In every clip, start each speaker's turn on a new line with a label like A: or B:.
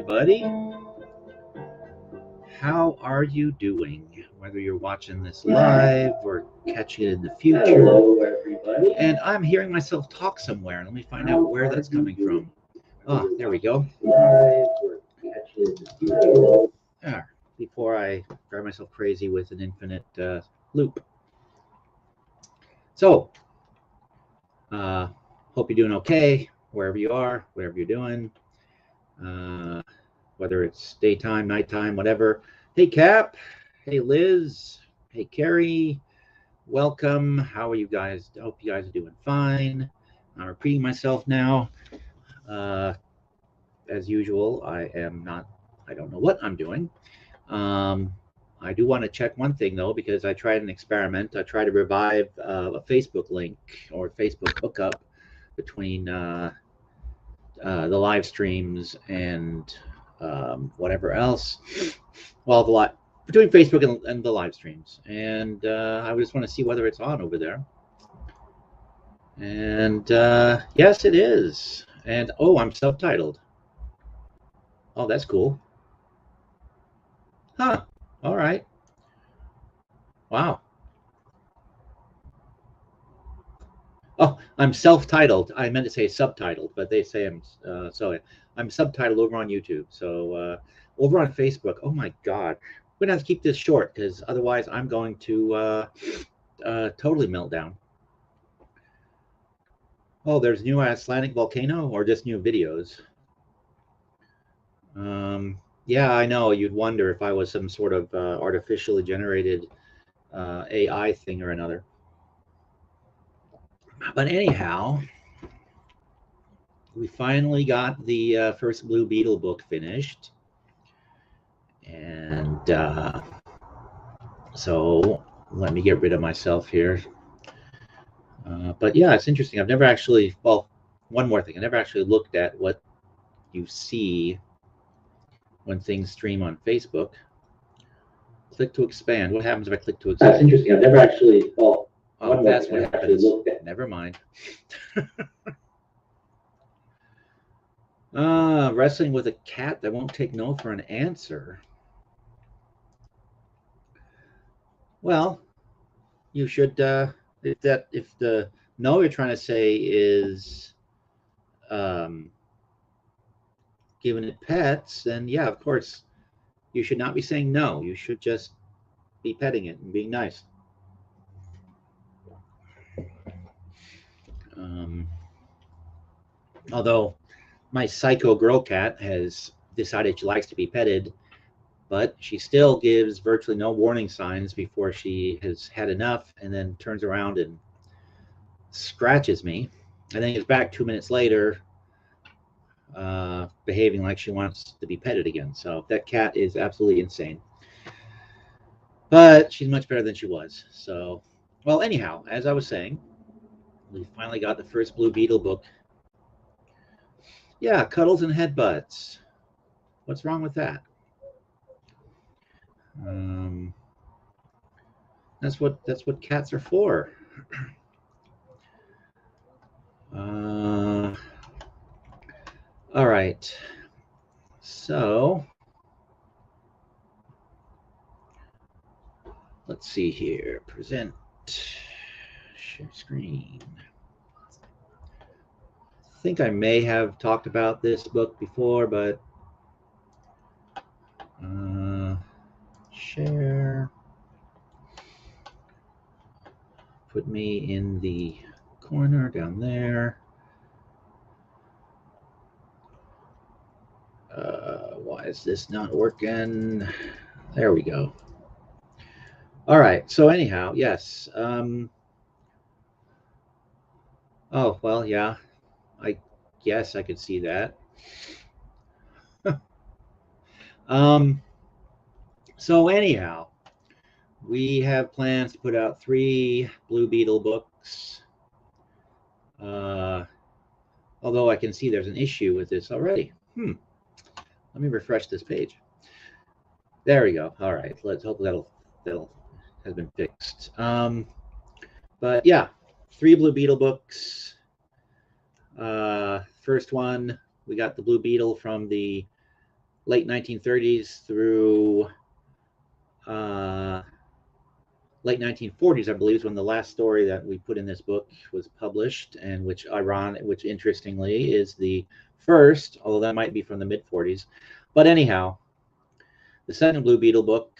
A: everybody. How are you doing? Whether you're watching this live or catching it in the future.
B: Hello, everybody.
A: And I'm hearing myself talk somewhere. Let me find out where that's coming from. Oh, there we go. Before I drive myself crazy with an infinite loop. So, hope you're doing okay, wherever you are, whatever you're doing. Whether it's daytime, nighttime, whatever. Hey, Cap. Hey, Liz. Hey, Carrie. Welcome. How are you guys? I hope you guys are doing fine. I'm repeating myself now. As usual, I don't know what I'm doing. I do want to check one thing, though, because I tried an experiment. I tried to revive a Facebook link or Facebook hookup between the live streams and whatever else. Well, between Facebook and the live streams. And I just want to see whether it's on over there. And yes, it is. And oh, I'm subtitled. Oh, that's cool. Huh. All right. Wow. Oh, I'm self-titled. I meant to say subtitled, but they say I'm I'm subtitled over on YouTube. So over on Facebook, oh my God, we're gonna have to keep this short because otherwise I'm going to totally melt down. Oh, there's new Icelandic volcano or just new videos? Yeah, I know. You'd wonder if I was some sort of artificially generated AI thing or another. But anyhow, we finally got the first Blue Beetle book finished. And so let me get rid of myself here. But yeah, it's interesting. I've never actually, well, one more thing. I never actually looked at what you see when things stream on Facebook. Click to expand. What happens if I click to expand?
B: That's interesting. I've never actually, well,
A: oh, that's what happens. Never mind. Wrestling with a cat that won't take no for an answer. Well, you should, if the no you're trying to say is giving it pets, then yeah, of course, you should not be saying no. You should just be petting it and being nice. Although my psycho girl cat has decided she likes to be petted, but she still gives virtually no warning signs before she has had enough and then turns around and scratches me and then gets back 2 minutes later behaving like she wants to be petted again. So that cat is absolutely insane. But she's much better than she was. So, well, anyhow, as I was saying, we finally got the first Blue Beetle book. Yeah, cuddles and headbutts. What's wrong with that? That's what cats are for. All right. So let's see here. Present. Share screen. I think I may have talked about this book before, but share. Put me in the corner down there. Why is this not working? There we go. All right. So anyhow, yes. Oh, well, yeah. I guess I could see that. So anyhow, we have plans to put out 3 Blue Beetle books. Although I can see there's an issue with this already. Let me refresh this page. There we go. All right. Let's hope that'll has been fixed. But yeah, 3 Blue Beetle books. First one, we got the Blue Beetle from the late 1930s through late 1940s, I believe, is when the last story that we put in this book was published, and which interestingly is the first, although that might be from the mid 40s. But anyhow, the second Blue Beetle book.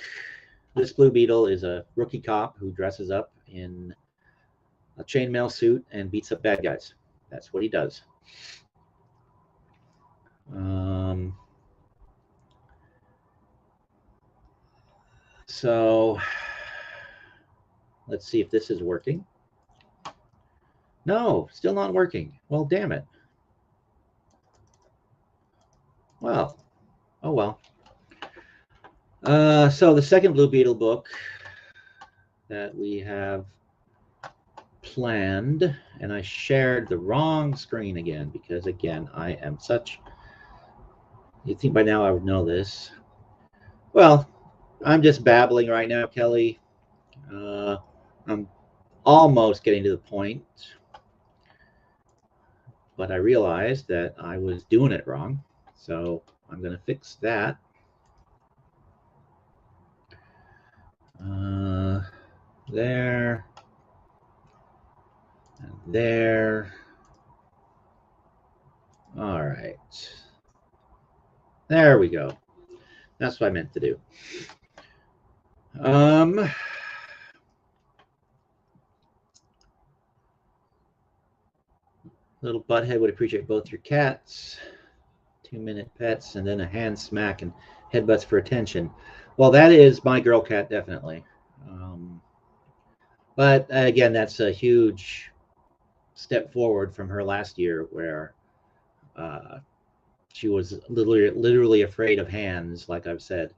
A: This Blue Beetle is a rookie cop who dresses up in a chainmail suit and beats up bad guys. That's what he does. So let's see if this is working. No, still not working. Well, damn it. Well, oh well. So the second Blue Beetle book that we have planned, and I shared the wrong screen again because, again, I am such... You'd think by now I would know this. Well, I'm just babbling right now, Kelly. I'm almost getting to the point, but I realized that I was doing it wrong, so I'm going to fix that. There, and there. All right. There we go. That's what I meant to do. Little butthead would appreciate both your cats. 2-minute pets, and then a hand smack and headbutts for attention. Well, that is my girl cat, definitely. But again, that's a huge step forward from her last year, where she was literally afraid of hands, like I've said.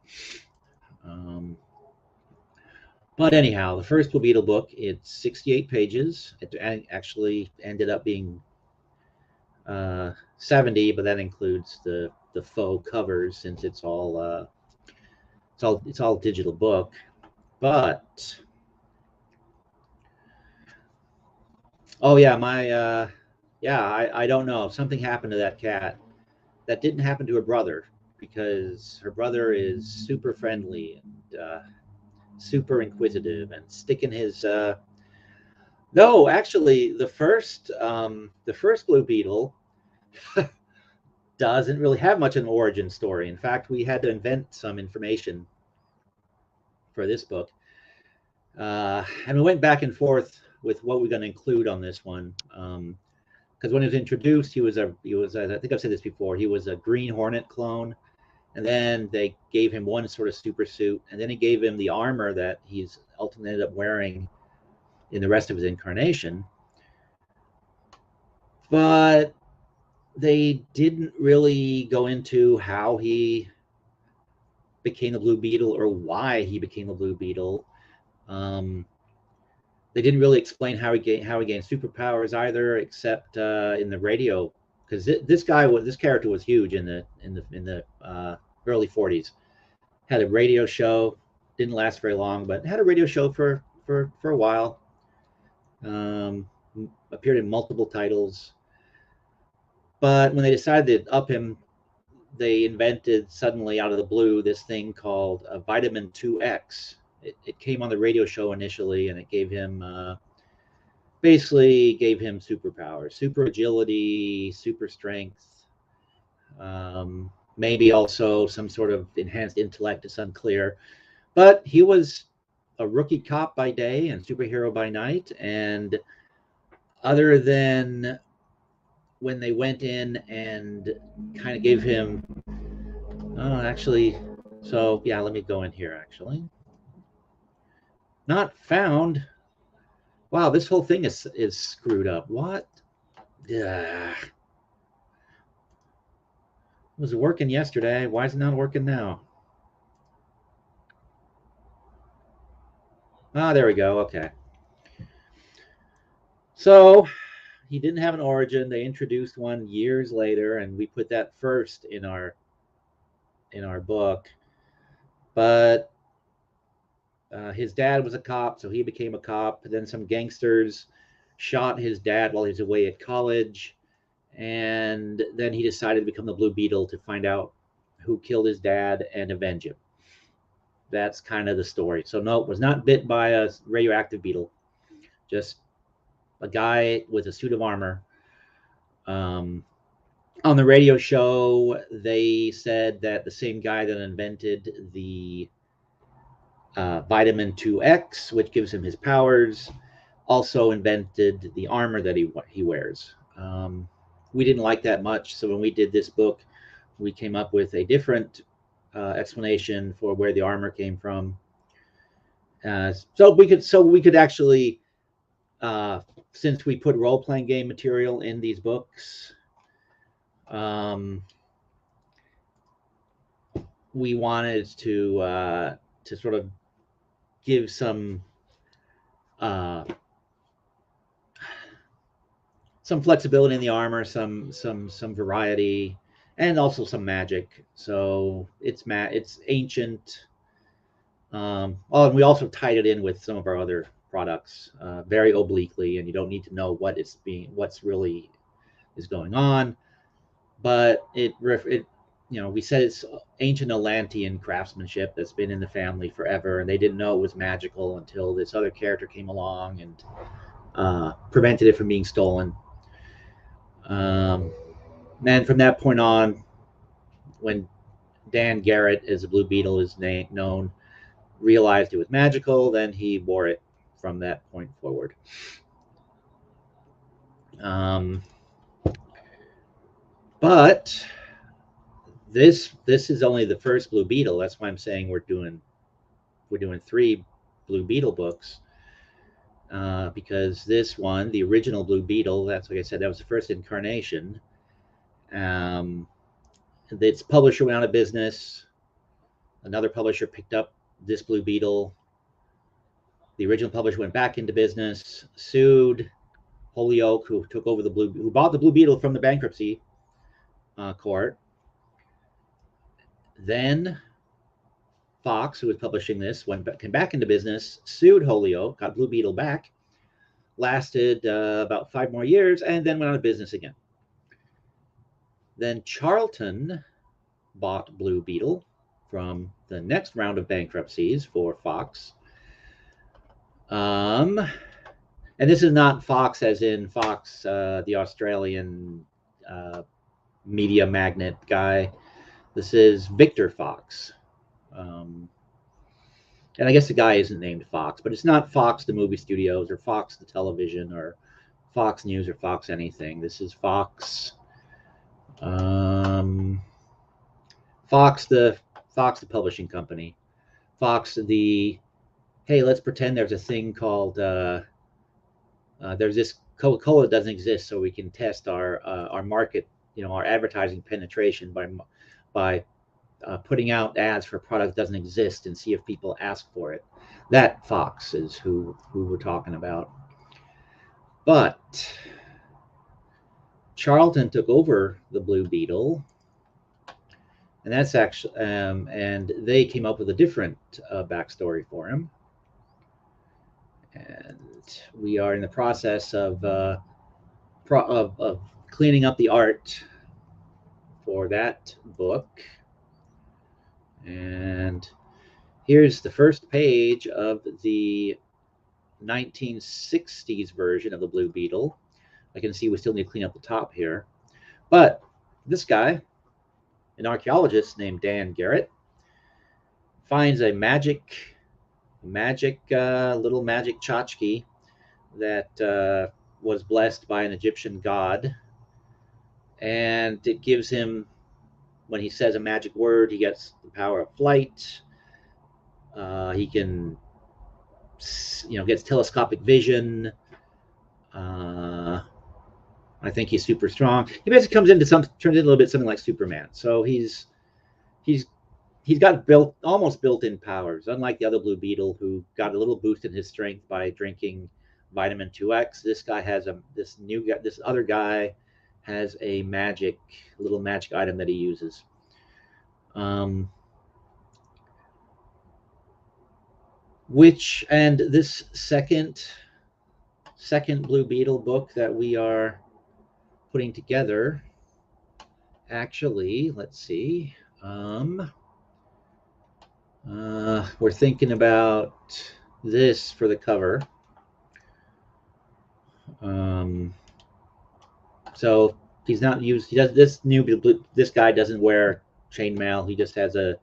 A: But anyhow, the first Blue Beetle book, it's 68 pages. It actually ended up being 70, but that includes the faux covers, since it's all digital book. But oh yeah, I don't know, something happened to that cat. That didn't happen to her brother, because her brother is super friendly and super inquisitive and sticking his no, actually the first Blue Beetle doesn't really have much of an origin story. In fact, we had to invent some information for this book, and we went back and forth with what we're going to include on this one, because when he was introduced, he was I think I've said this before, he was a Green Hornet clone, and then they gave him one sort of super suit, and then he gave him the armor that he's ultimately ended up wearing in the rest of his incarnation. But they didn't really go into how he became the Blue Beetle or why he became the Blue Beetle. They didn't really explain how he gained superpowers either, except in the radio, because this character was huge in the early 40s. Had a radio show, didn't last very long, but had a radio show for a while. Appeared in multiple titles. But when they decided to up him, they invented suddenly out of the blue this thing called Vitamin 2X. It came on the radio show initially, and it basically gave him superpowers, super agility, super strength, maybe also some sort of enhanced intellect. It's unclear. But he was a rookie cop by day and superhero by night, and other than when they went in and kind of gave him, actually, so yeah, let me go in here, actually. Not found. Wow, this whole thing is screwed up. What? It was working yesterday. Why is it not working now? There we go. Okay. So he didn't have an origin. They introduced one years later, and we put that first in our book. But his dad was a cop, so he became a cop. Then some gangsters shot his dad while he was away at college, and then he decided to become the Blue Beetle to find out who killed his dad and avenge him. That's kind of the story. So no, it was not bit by a radioactive beetle. Just a guy with a suit of armor. On the radio show, they said that the same guy that invented the vitamin 2X, which gives him his powers, also invented the armor that he wears. We didn't like that much, so when we did this book, we came up with a different explanation for where the armor came from. So we could actually, since we put role-playing game material in these books, we wanted to sort of give some flexibility in the armor, some variety, and also some magic. So it's ancient. And we also tied it in with some of our other products very obliquely, and you don't need to know what's really is going on. But it we said it's ancient Atlantean craftsmanship that's been in the family forever, and they didn't know it was magical until this other character came along and prevented it from being stolen. And from that point on, when Dan Garrett, as the Blue Beetle is known, realized it was magical, then he wore it from that point forward. But this is only the first Blue Beetle. That's why I'm saying we're doing 3 Blue Beetle books, because this one, the original Blue Beetle, that's like I said, that was the first incarnation. Its publisher went out of business. Another publisher picked up this Blue Beetle. The original publisher went back into business, sued Holyoke, who took over who bought the Blue Beetle from the bankruptcy court. Then Fox, who was publishing this, came back into business, sued Holyoke, got Blue Beetle back, lasted about 5 more years, and then went out of business again. Then Charlton bought Blue Beetle from the next round of bankruptcies for Fox. And this is not Fox as in Fox, the Australian media magnate guy. This is Victor Fox. And I guess the guy isn't named Fox, but it's not Fox the movie studios or Fox the television or Fox News or Fox anything. This is Fox. Fox the publishing company. Fox the, hey, let's pretend there's a thing called there's this Coca-Cola doesn't exist, so we can test our market, our advertising penetration by putting out ads for a product that doesn't exist and see if people ask for it. That Fox is who we're talking about. But Charlton took over the Blue Beetle, and that's actually and they came up with a different backstory for him. And we are in the process of cleaning up the art for that book. And here's the first page of the 1960s version of the Blue Beetle. I can see we still need to clean up the top here. But this guy, an archaeologist named Dan Garrett, finds a little magic tchotchke that was blessed by an Egyptian god. And it gives him, when he says a magic word, he gets the power of flight. He can, gets telescopic vision. I think he's super strong. He basically turns into a little bit something like Superman. So he's got almost built-in powers. Unlike the other Blue Beetle, who got a little boost in his strength by drinking vitamin 2X, this guy has this other guy has a little magic item that he uses. And this second Blue Beetle book that we are putting together, actually, let's see, We're thinking about this for the cover. So he's not used. He does this this guy doesn't wear chainmail. He just has a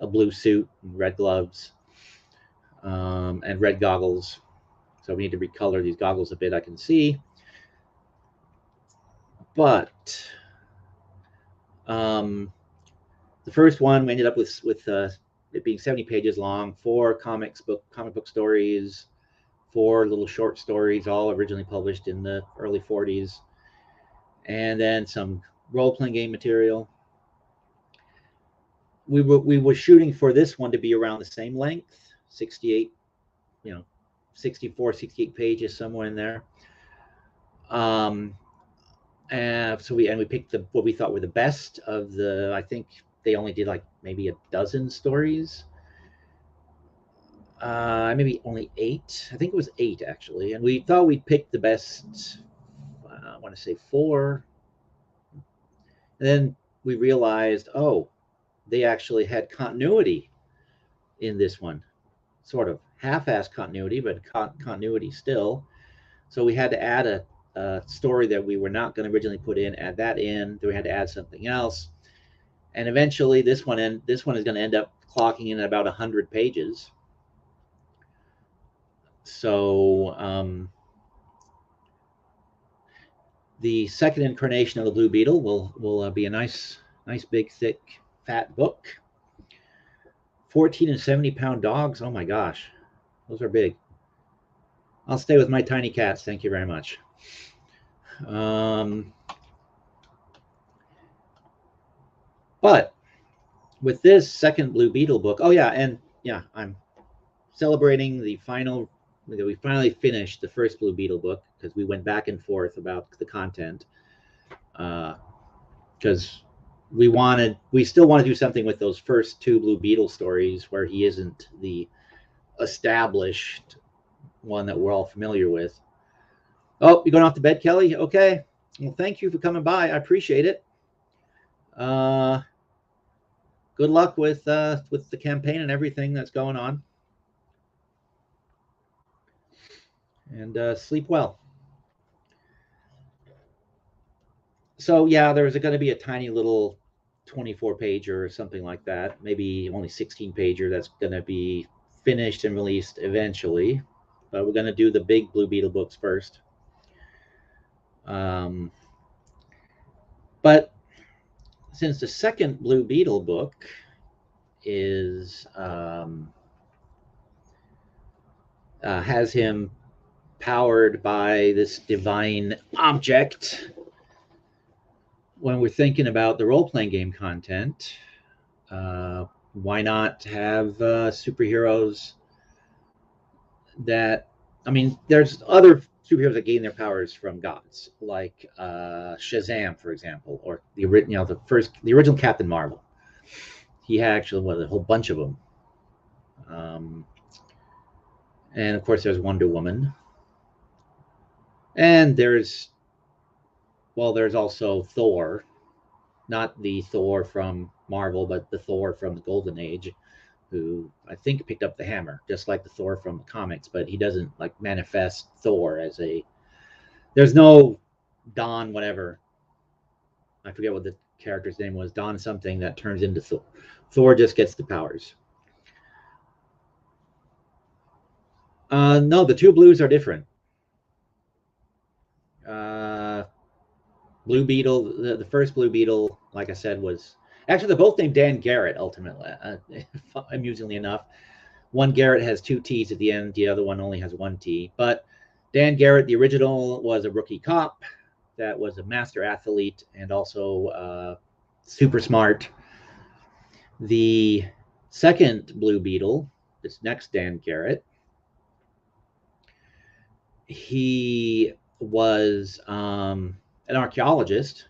A: blue suit, and red gloves, and red goggles. So we need to recolor these goggles a bit. I can see, but the first one we ended up with it being 70 pages long, 4 comic book stories, 4 little short stories, all originally published in the early 40s, and then some role-playing game material. We were shooting for this one to be around the same length, 68, 64, 68 pages, somewhere in there. And so we picked what we thought were the best of the. I think they only did like maybe a dozen stories. Maybe only 8. I think it was 8 actually, and we thought we'd pick the best. I want to say 4. And then we realized, oh, they actually had continuity in this one, sort of half-assed continuity, but continuity still. So we had to add a story that we were not going to originally put in, add that in. Then we had to add something else, and eventually this one is going to end up clocking in at about 100 pages. So the second incarnation of the Blue Beetle will be a nice, big, thick, fat book. 14 and 70-pound dogs. Oh my gosh, those are big. I'll stay with my tiny cats. Thank you very much. But with this second Blue Beetle book, oh yeah, and yeah, I'm celebrating we finally finished the first Blue Beetle book, because we went back and forth about the content, because we still want to do something with those first 2 Blue Beetle stories where he isn't the established one that we're all familiar with. Oh, you're going off to bed, Kelly? Okay. Well, thank you for coming by. I appreciate it. Good luck with the campaign and everything that's going on. And sleep well. So yeah, there's going to be a tiny little 24-pager or something like that, maybe only 16-pager that's going to be finished and released eventually. But we're going to do the big Blue Beetle books first. But since the second Blue Beetle book is has him powered by this divine object, when we're thinking about the role-playing game content, why not have superheroes that, I mean, there's other superheroes that gain their powers from gods, like Shazam, for example, or the original Captain Marvel. He had actually a whole bunch of them. And of course, there's Wonder Woman, and there's also Thor, not the Thor from Marvel, but the Thor from the Golden Age, who I think picked up the hammer, just like the Thor from the comics, but he doesn't like manifest Thor as there's no Don whatever. I forget what the character's name was, Don something, that turns into Thor. Thor just gets the powers. No, the 2 blues are different. Blue Beetle, the first Blue Beetle, like I said, was actually, they're both named Dan Garrett, ultimately, amusingly enough. One Garrett has 2 T's at the end, the other one only has 1 T. But Dan Garrett, the original, was a rookie cop that was a master athlete and also super smart. The second Blue Beetle, this next Dan Garrett, he was an archaeologist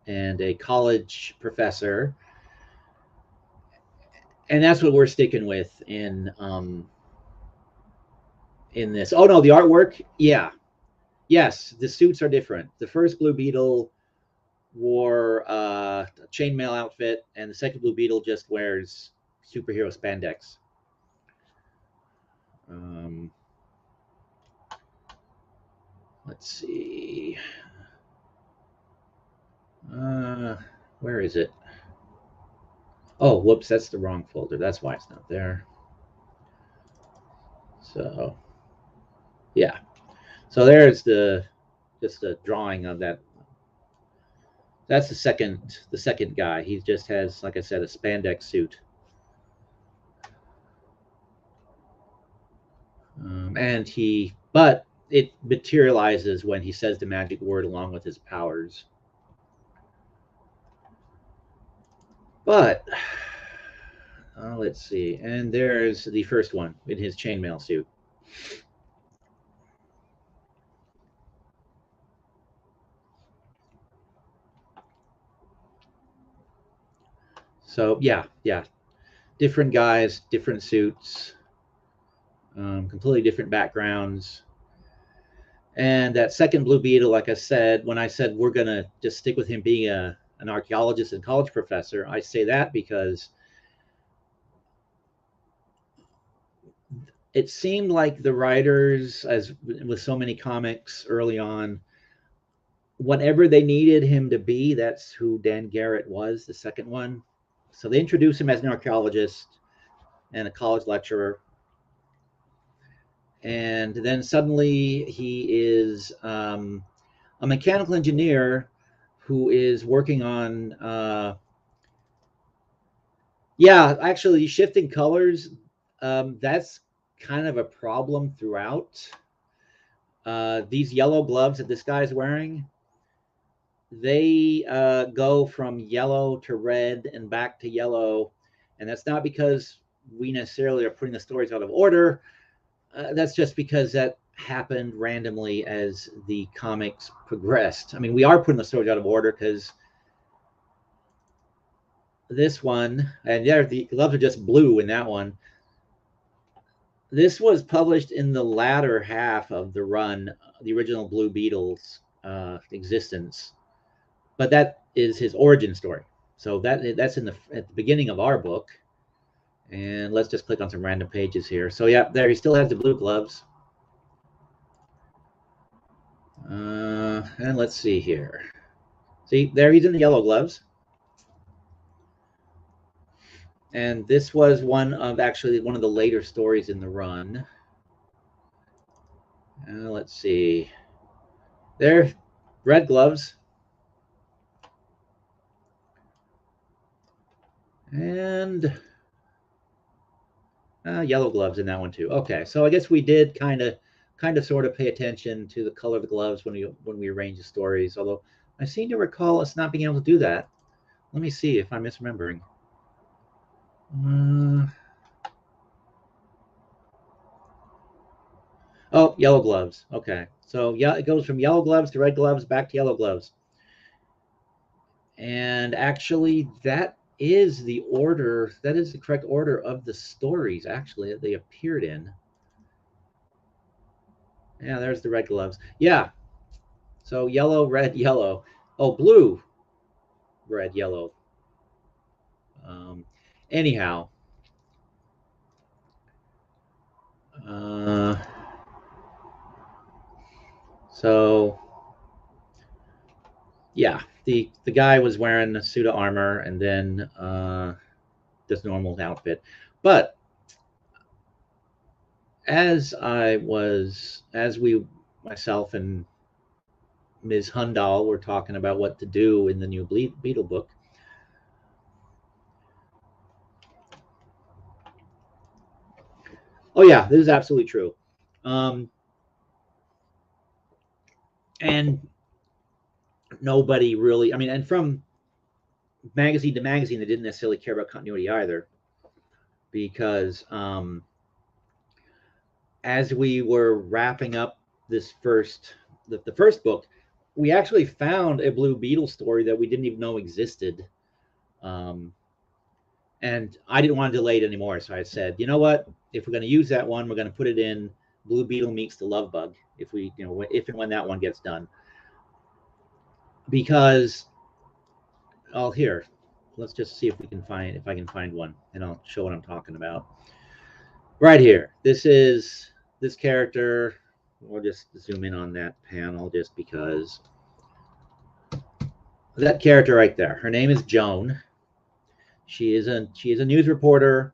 A: and a college professor, and that's what we're sticking with in this. Oh no, the artwork, yeah, yes, the suits are different. The first Blue Beetle wore a chainmail outfit, and the second Blue Beetle just wears superhero spandex. Let's see. Where is it? Oh, whoops, that's the wrong folder. That's why it's not there. So, yeah. So there's just a drawing of that. That's the second guy. He just has, like I said, a spandex suit. But it materializes when he says the magic word along with his powers. But let's see. And there's the first one in his chainmail suit. So yeah, different guys, different suits, completely different backgrounds. And that second Blue Beetle, like I said, when I said we're gonna just stick with him being an archaeologist and college professor, I say that because it seemed like the writers, as with so many comics early on, whatever they needed him to be, that's who Dan Garrett was, the second one. So they introduce him as an archaeologist and a college lecturer. And then suddenly he is a mechanical engineer who is working on, actually shifting colors. That's kind of a problem throughout. These yellow gloves that this guy's wearing, they go from yellow to red and back to yellow. And that's not because we necessarily are putting the stories out of order. That's just because that happened randomly as the comics progressed. I mean, we are putting the stories out of order because this one, and yeah, the gloves are just blue in that one. This was published in the latter half of the run, the original Blue Beetle's existence, but that is his origin story. So that's at the beginning of our book. And let's just click on some random pages here. So yeah, there he still has the blue gloves. And let's see here. See, there he's in the yellow gloves. And this was one of the later stories in the run. Let's see. There, red gloves. And yellow gloves in that one too. Okay, so I guess we did kind of sort of pay attention to the color of the gloves when we arrange the stories, although I seem to recall us not being able to do that. Let me see if I'm misremembering. Oh, yellow gloves. Okay. So yeah, it goes from yellow gloves to red gloves back to yellow gloves. And actually that is the order, that is the correct order of the stories actually that they appeared in. Yeah, there's the red gloves. Yeah. So yellow, red, yellow. Oh, blue, red, yellow. Anyhow. So yeah, the guy was wearing a suit of armor and then this normal outfit. But myself and Ms. Hundal were talking about what to do in the new Beetle book. Oh yeah, this is absolutely true. And nobody really, I mean, and from magazine to magazine, they didn't necessarily care about continuity either, because as we were wrapping up the first book, we actually found a Blue Beetle story that we didn't even know existed. And I didn't want to delay it anymore, so I said, you know what? If we're going to use that one, we're going to put it in Blue Beetle Meets the Love Bug. If and when that one gets done, because I'll here. Let's just see if we can find if I can find one, and I'll show what I'm talking about. Right here. This is this character. We'll just zoom in on that panel just because. That character right there. Her name is Joan. She is a news reporter.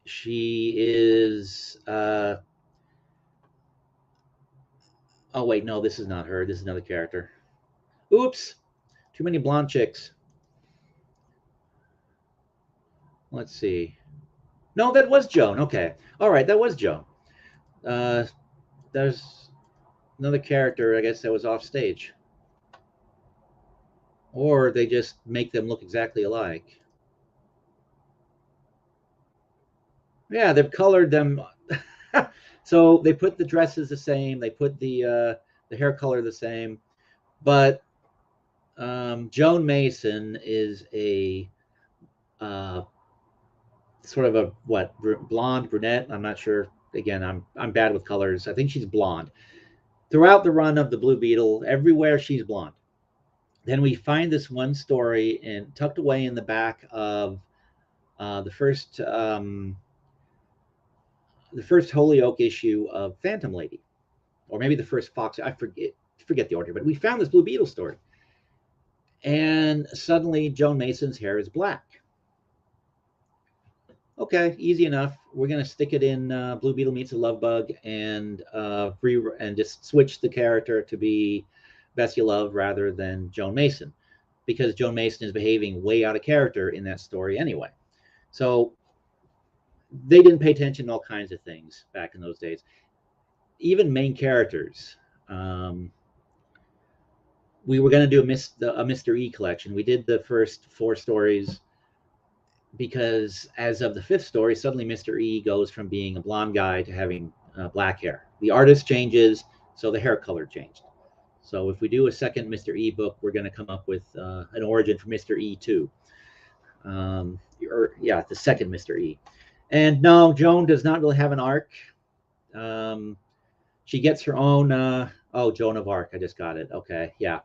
A: She is. Oh wait, no, this is not her. This is another character. Oops, too many blonde chicks. Let's see. No, that was Joan. Okay, all right, that was Joan. There's another character. I guess that was off stage, or they just make them look exactly alike. Yeah, they've colored them. So they put the dresses the same. They put the hair color the same, but Joan Mason is a sort of a what blonde brunette. I'm not sure. Again, I'm bad with colors. I think she's blonde. Throughout the run of the Blue Beetle, everywhere she's blonde. Then we find this one story and tucked away in the back of the first Holyoke issue of Phantom Lady, or maybe the first Fox. I forget the order, but we found this Blue Beetle story, and suddenly Joan Mason's hair is black. Okay, easy enough. We're gonna stick it in Blue Beetle Meets a Love Bug and just switch the character to be Bessie Love rather than Joan Mason, because Joan Mason is behaving way out of character in that story anyway. So they didn't pay attention to all kinds of things back in those days. Even main characters. We were going to do a Mr. E collection. We did the first 4 stories because as of the 5th story, suddenly Mr. E goes from being a blonde guy to having black hair. The artist changes, so the hair color changed. So if we do a second Mr. E book, we're going to come up with an origin for Mr. E too. The second Mr. E. And no, Joan does not really have an arc. She gets her own. Joan of Arc. I just got it. Okay, yeah,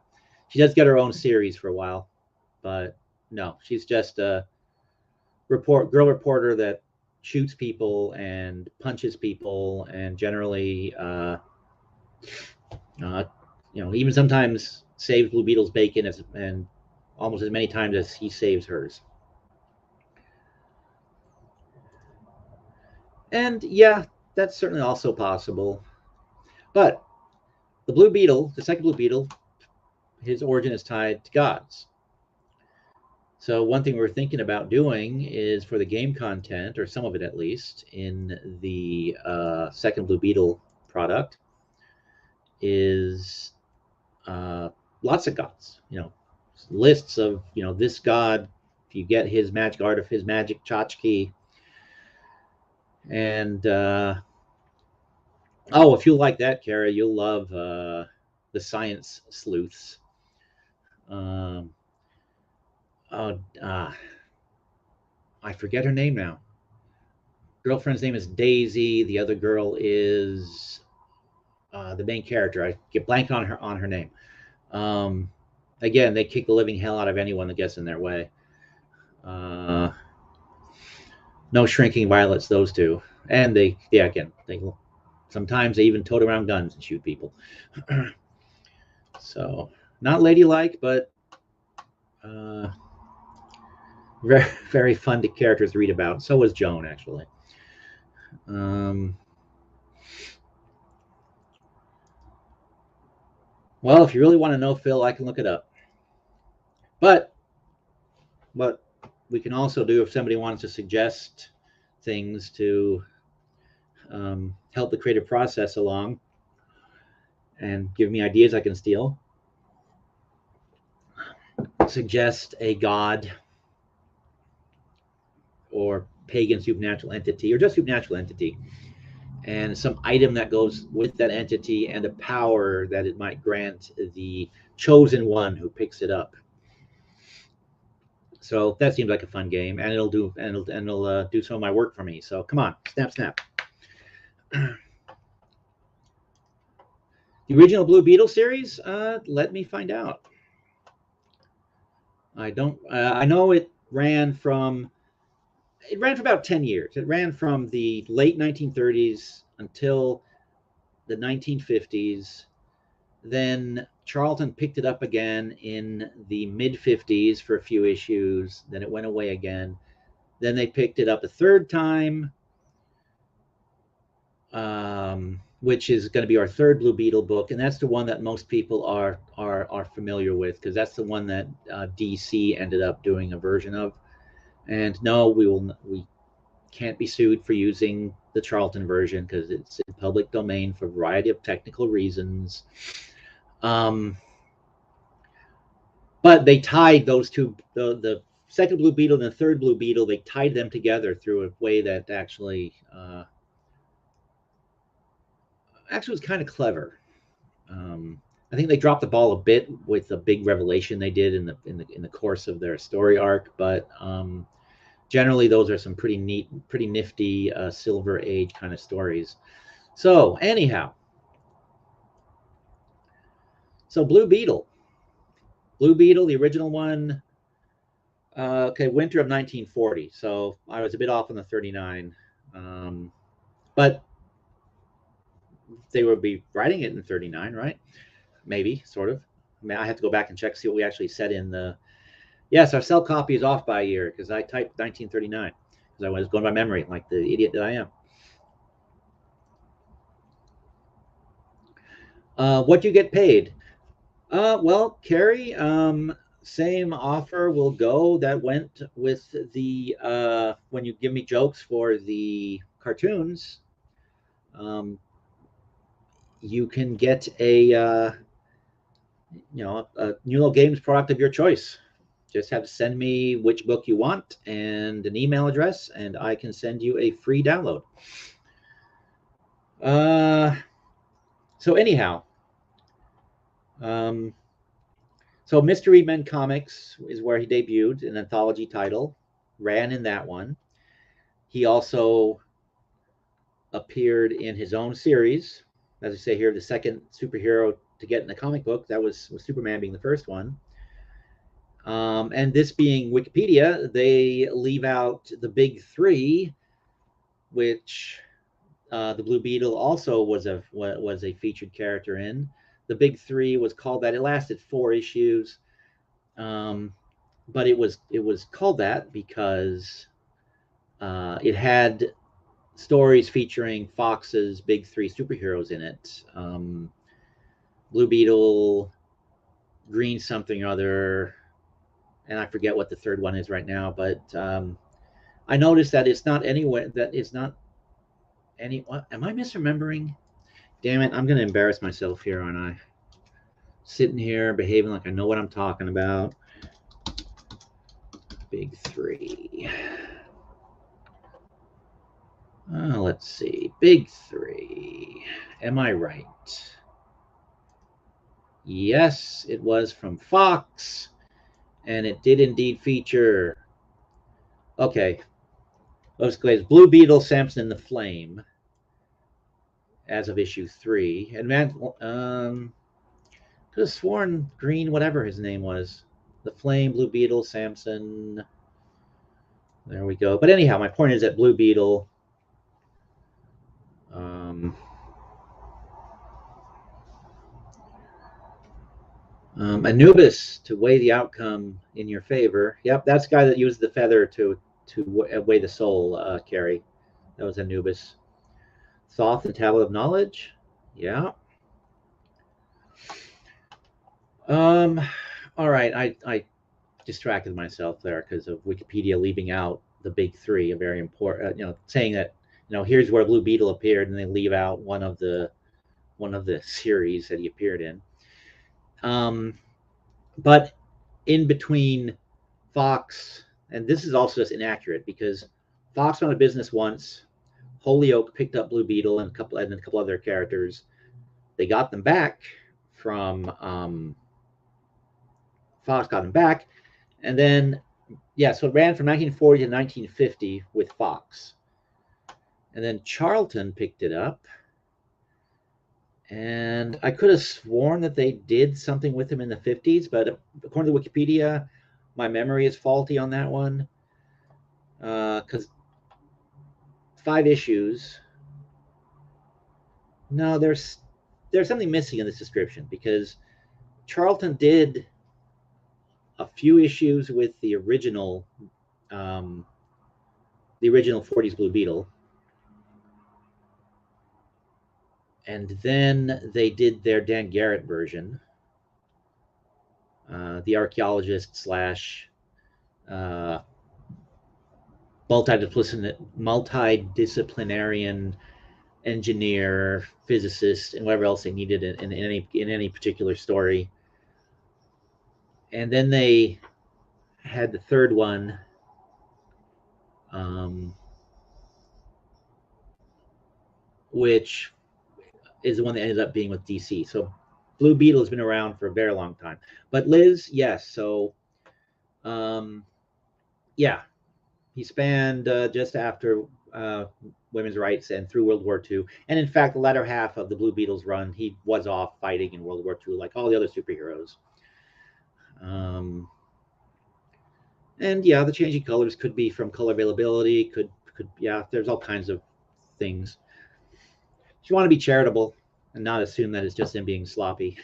A: she does get her own series for a while, but no, she's just a girl reporter that shoots people and punches people, and generally, even sometimes saves Blue Beetle's bacon and almost as many times as he saves hers. And yeah, that's certainly also possible. But the Blue Beetle, the second Blue Beetle, his origin is tied to gods. So one thing we're thinking about doing is for the game content, or some of it at least, in the second Blue Beetle product, is lots of gods. Lists of this god. If you get his magic art of his magic tchotchke, and if you like that, Kara, you'll love the science sleuths. I forget her name now. Girlfriend's name is Daisy. The other girl is the main character. I get blank on her name. Again, they kick the living hell out of anyone that gets in their way. No shrinking violets, those two. And they sometimes they even tote around guns and shoot people. So not ladylike, but very, very fun characters to read about. So was Joan, actually. Well, if you really want to know, Phil, I can look it up. But what we can also do, if somebody wants to suggest things to help the creative process along and give me ideas I can steal, suggest a god or pagan supernatural entity, or just supernatural entity, and some item that goes with that entity, and a power that it might grant the chosen one who picks it up. So that seems like a fun game, and it'll do some of my work for me. So come on, snap. The original Blue Beetle series, let me find out. I don't. I know it ran from. It ran for about 10 years. It ran from the late 1930s until the 1950s. Then Charlton picked it up again in the mid 50s for a few issues. Then it went away again. Then they picked it up a third time, which is going to be our third Blue Beetle book, and that's the one that most people are familiar with because that's the one that DC ended up doing a version of. And no, we can't be sued for using the Charlton version because it's in public domain for a variety of technical reasons. But they tied those two, the second Blue Beetle and the third Blue Beetle, they tied them together through a way that actually was kind of clever. I think they dropped the ball a bit with the big revelation they did in the course of their story arc, but generally those are some pretty neat, pretty nifty Silver Age kind of stories. So anyhow, so Blue Beetle, the original one. Okay, winter of 1940. So I was a bit off on the 39, but they would be writing it in 39, right? Maybe, sort of. I mean, I have to go back and check, see what we actually said in the. Yes, our sell copy is off by a year because I typed 1939 because I was going by memory, like the idiot that I am. What you get paid? Well, Carrie, same offer will go that went with the when you give me jokes for the cartoons. You can get a NUELOW Games product of your choice. Just have to send me which book you want and an email address, and I can send you a free download. So anyhow, so Mystery Men Comics is where he debuted, an anthology title, ran in that one. He also appeared in his own series, as I say here, the second superhero to get in the comic book. That was Superman being the first one. And this being Wikipedia, they leave out the big three, which the Blue Beetle also was a featured character in. The big three was called that. It lasted 4 issues, but it was called that because it had stories featuring Fox's big three superheroes in it. Blue Beetle, Green something or other, and I forget what the third one is right now, but I noticed that it's not anywhere. That it's not any. What, am I misremembering? Damn it! I'm going to embarrass myself here, aren't I? Sitting here behaving like I know what I'm talking about. Big three. Let's see. Big three. Am I right? Yes, it was from Fox, and it did indeed feature. Okay, let's go. It's Blue Beetle, Samson, and the Flame, as of issue 3. And man, could have sworn Green, whatever his name was, the Flame, Blue Beetle, Samson. There we go. But anyhow, my point is that Blue Beetle. Anubis to weigh the outcome in your favor. Yep, that's the guy that used the feather to weigh the soul, Carrie. That was Anubis. Thoth, the Tablet of Knowledge. Yeah. All right, I distracted myself there because of Wikipedia leaving out the big three, a very important, saying that, here's where Blue Beetle appeared, and they leave out one of the series that he appeared in. But in between Fox, and this is also just inaccurate because Fox went out of business once. Holyoke picked up Blue Beetle and a couple other characters. They got them back from Fox got them back, and then so it ran from 1940 to 1950 with Fox, and then Charlton picked it up. And I could have sworn that they did something with him in the 50s, but according to Wikipedia, my memory is faulty on that one, because 5 issues. No, there's something missing in this description, because Charlton did a few issues with the original 40s Blue Beetle, and then they did their Dan Garrett version, the archaeologist slash multidisciplinarian engineer, physicist, and whatever else they needed in any particular story. And then they had the third one, which is the one that ended up being with DC. So Blue Beetle has been around for a very long time. But Liz, yes. So, yeah, he spanned just after women's rights and through World War II. And in fact, the latter half of the Blue Beetle's run, he was off fighting in World War II, like all the other superheroes. And yeah, the changing colors could be from color availability. Could yeah, there's all kinds of things. You want to be charitable and not assume that it's just him being sloppy.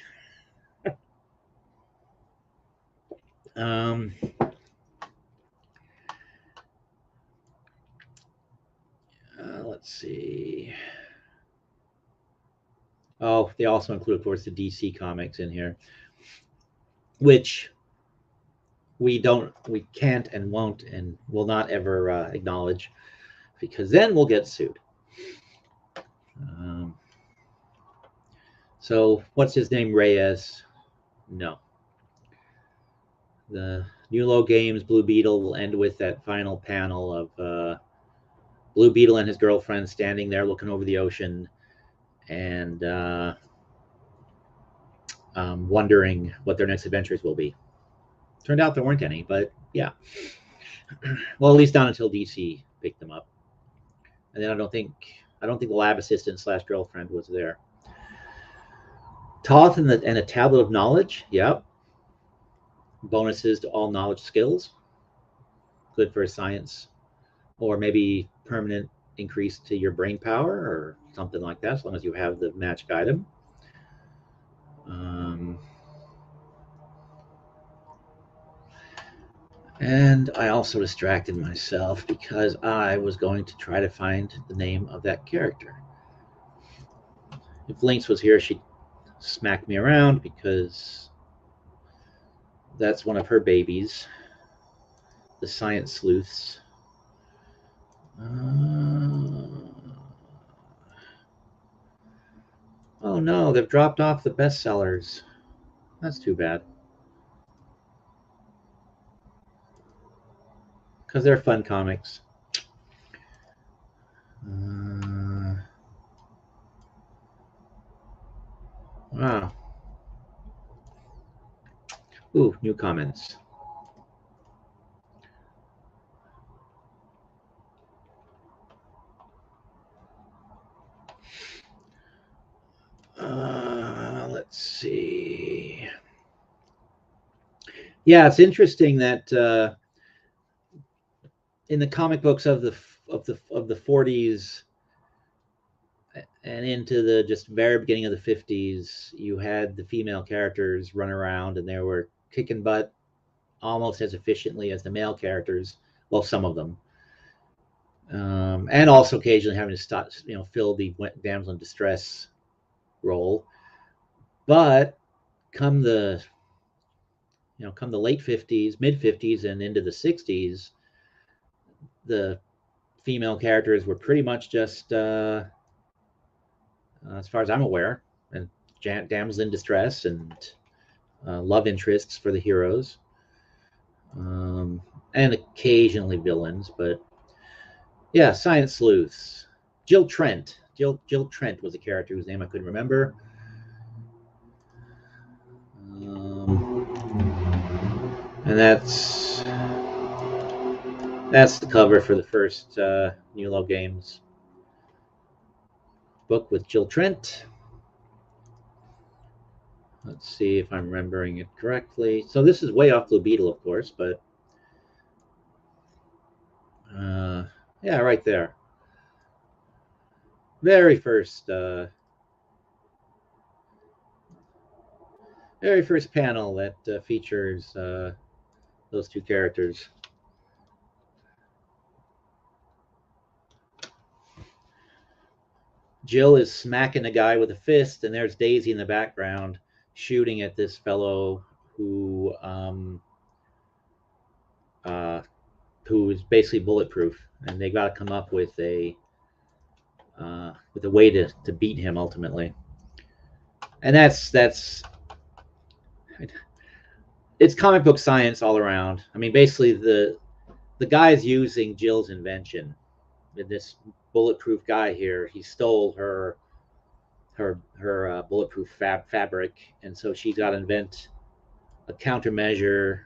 A: Let's see. Oh, they also include, of course, the DC comics in here, which we can't and won't and will not ever acknowledge, because then we'll get sued. So what's his name? Reyes? No. The NUELOW Games Blue Beetle will end with that final panel of Blue Beetle and his girlfriend standing there looking over the ocean and wondering what their next adventures will be. Turned out there weren't any, but yeah. Well, at least not until DC picked them up. And then I don't think the lab assistant / girlfriend was there. Toth and a tablet of knowledge. Yep. Bonuses to all knowledge skills. Good for science, or maybe permanent increase to your brain power or something like that, as long as you have the magic item. And I also distracted myself because I was going to try to find the name of that character. If Lynx was here, she'd smack me around because that's one of her babies, the science sleuths. Oh no, they've dropped off the bestsellers. That's too bad. Because they're fun comics. Wow. Ooh, new comments. Let's see. Yeah, it's interesting that in the comic books of the 40s and into the just very beginning of the 50s, you had the female characters run around and they were kicking butt almost as efficiently as the male characters. Well, some of them. And also occasionally having to stop, fill the damsel in distress role. But come the late 50s, mid 50s, and into the 60s, the female characters were pretty much just, as far as I'm aware, and damsel in distress and love interests for the heroes, and occasionally villains. But yeah, science sleuths. Jill Trent. Jill Trent was a character whose name I couldn't remember. And that's the cover for the first NUELOW Games book with Jill Trent. Let's see if I'm remembering it correctly. So this is way off Blue Beetle, of course, but yeah, right there. Very first panel that features those two characters. Jill is smacking a guy with a fist, and there's Daisy in the background shooting at this fellow who is basically bulletproof, and they got to come up with a way to beat him ultimately. And that's it's comic book science all around. I mean, basically the guy's using Jill's invention. This bulletproof guy here, he stole her bulletproof fabric, and so she's got to invent a countermeasure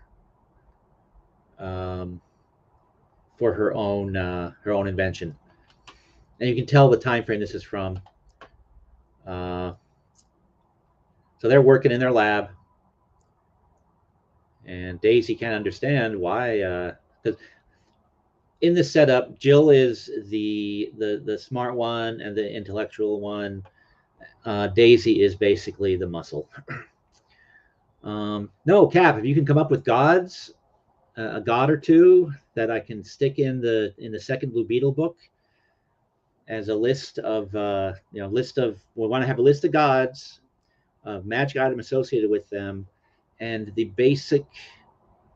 A: for her own invention. And you can tell the time frame this is from. So they're working in their lab, and Daisy can't understand why. Because in the setup, Jill is the smart one and the intellectual one. Daisy is basically the muscle. No, Cap, if you can come up with gods, a god or two that I can stick in the second Blue Beetle book as a list of we want to have a list of gods, of magic item associated with them, and the basic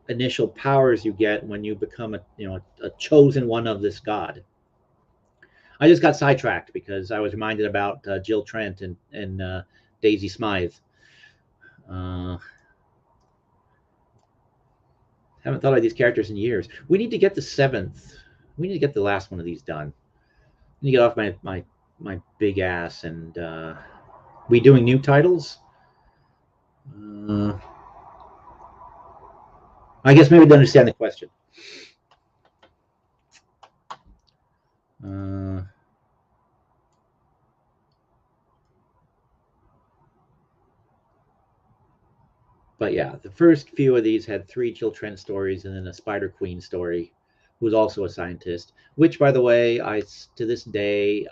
A: initial powers you get when you become a chosen one of this god. I just got sidetracked because I was reminded about Jill Trent and Daisy Smythe. Haven't thought of these characters in years. We need to get the seventh. We need to get the last one of these done. I need to get off my big ass. And we doing new titles? I guess maybe to understand the question. But yeah, the first few of these had 3 Jill Trent stories and then a Spider Queen story, who was also a scientist. Which, by the way, to this day,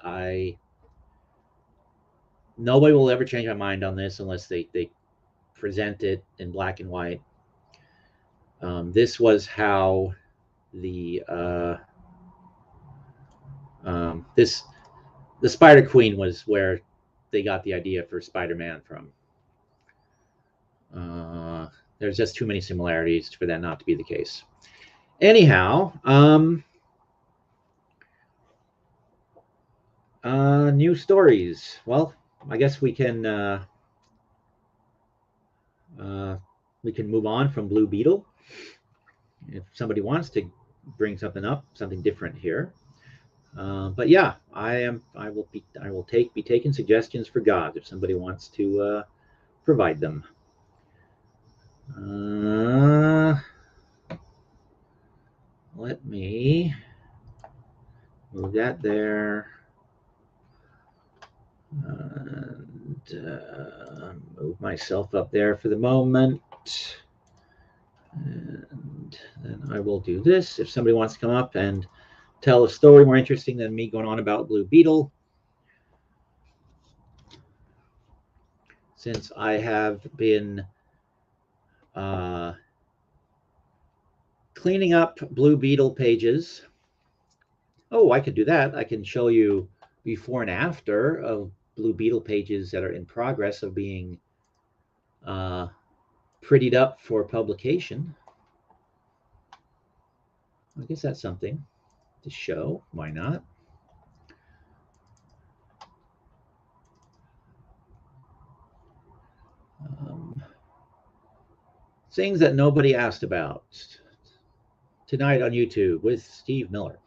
A: nobody will ever change my mind on this unless they present it in black and white. This was how the the Spider Queen was where they got the idea for Spider-Man from. There's just too many similarities for that not to be the case. Anyhow, new stories. Well, I guess we can move on from Blue Beetle if somebody wants to bring something up, something different here. But yeah, I will be taking suggestions for gods if somebody wants to provide them. Let me move that there. And move myself up there for the moment. And then I will do this. If somebody wants to come up and tell a story more interesting than me going on about Blue Beetle, since I have been cleaning up Blue Beetle pages. Oh, I could do that. I can show you before and after of Blue Beetle pages that are in progress of being prettied up for publication. I guess that's something to show. Why not? Things that nobody asked about tonight on YouTube with Steve Miller.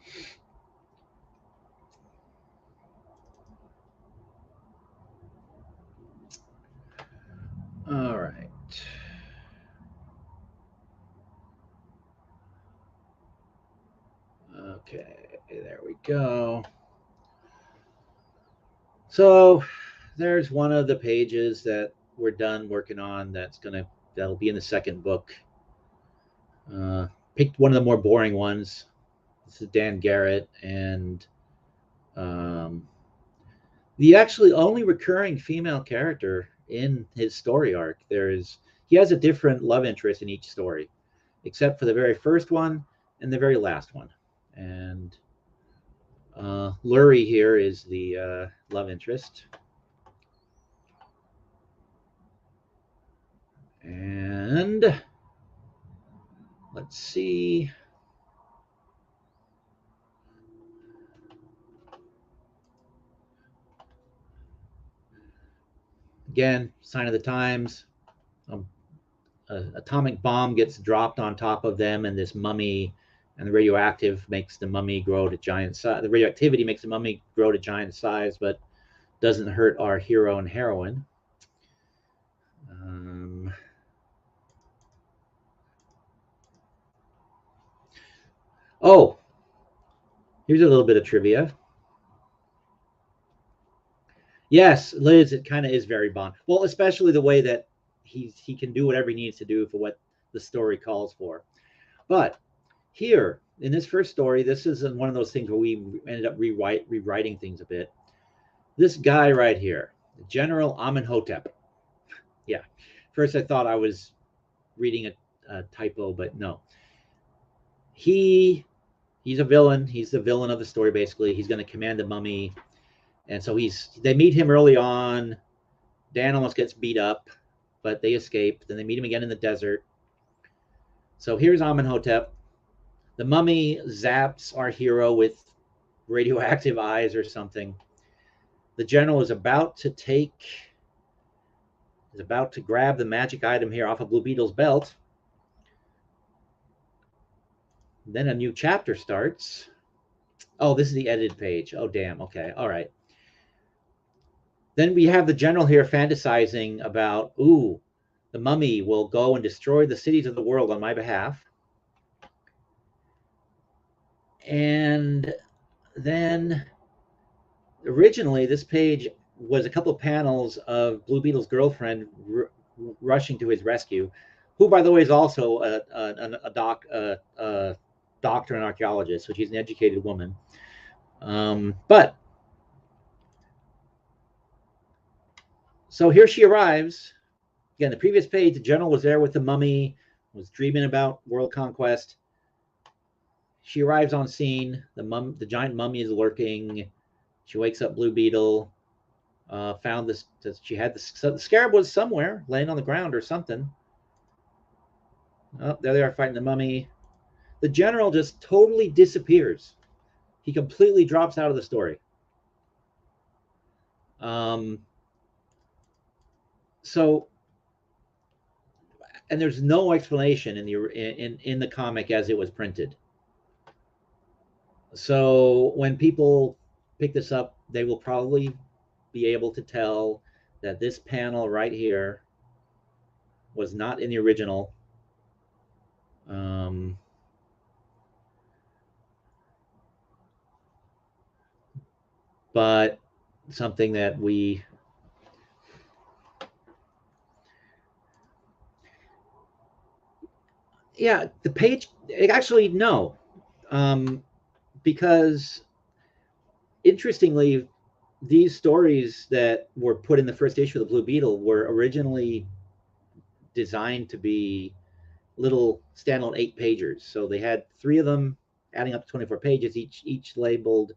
A: All right. Okay, there we go. So there's one of the pages that we're done working on that'll be in the second book. Picked one of the more boring ones. This is Dan Garrett, and the actually only recurring female character in his story arc. He has a different love interest in each story, except for the very first one and the very last one. And Lurie here is the love interest. And let's see. Again, sign of the times. An atomic bomb gets dropped on top of them, and this mummy, and the radioactive makes the mummy grow to giant size. The radioactivity makes the mummy grow to giant size, but doesn't hurt our hero and heroine. Oh, here's a little bit of trivia. Yes, Liz, it kind of is very Bond. Well, especially the way that he can do whatever he needs to do for what the story calls for. But here, in this first story, this is one of those things where we ended up rewriting things a bit. This guy right here, General Amenhotep. Yeah, first I thought I was reading a typo, but no. He's a villain. He's the villain of the story, basically. He's going to command the mummy. And so they meet him early on. Dan almost gets beat up, but they escape. Then they meet him again in the desert. So here's Amenhotep. The mummy zaps our hero with radioactive eyes or something. The general is about to grab the magic item here off of Blue Beetle's belt. Then a new chapter starts. Oh, this is the edited page. Oh, damn. Okay. All right. Then we have the general here fantasizing about, the mummy will go and destroy the cities of the world on my behalf. And then originally this page was a couple of panels of Blue Beetle's girlfriend rushing to his rescue, who, by the way, is also a doctor and archaeologist, so she's an educated woman. But so here she arrives. Again, the previous page, the general was there with the mummy, was dreaming about world conquest. She arrives on scene. The giant mummy is lurking. She wakes up Blue Beetle. Found this. She had the scarab was somewhere laying on the ground or something. Oh, there they are fighting the mummy. The general just totally disappears. He completely drops out of the story. So, and there's no explanation in the comic as it was printed. So when people pick this up, they will probably be able to tell that this panel right here was not in the original. But something that the page, actually, no. Because interestingly, these stories that were put in the first issue of the Blue Beetle were originally designed to be little standalone 8-pagers. So they had 3 of them, adding up to 24 pages, each labeled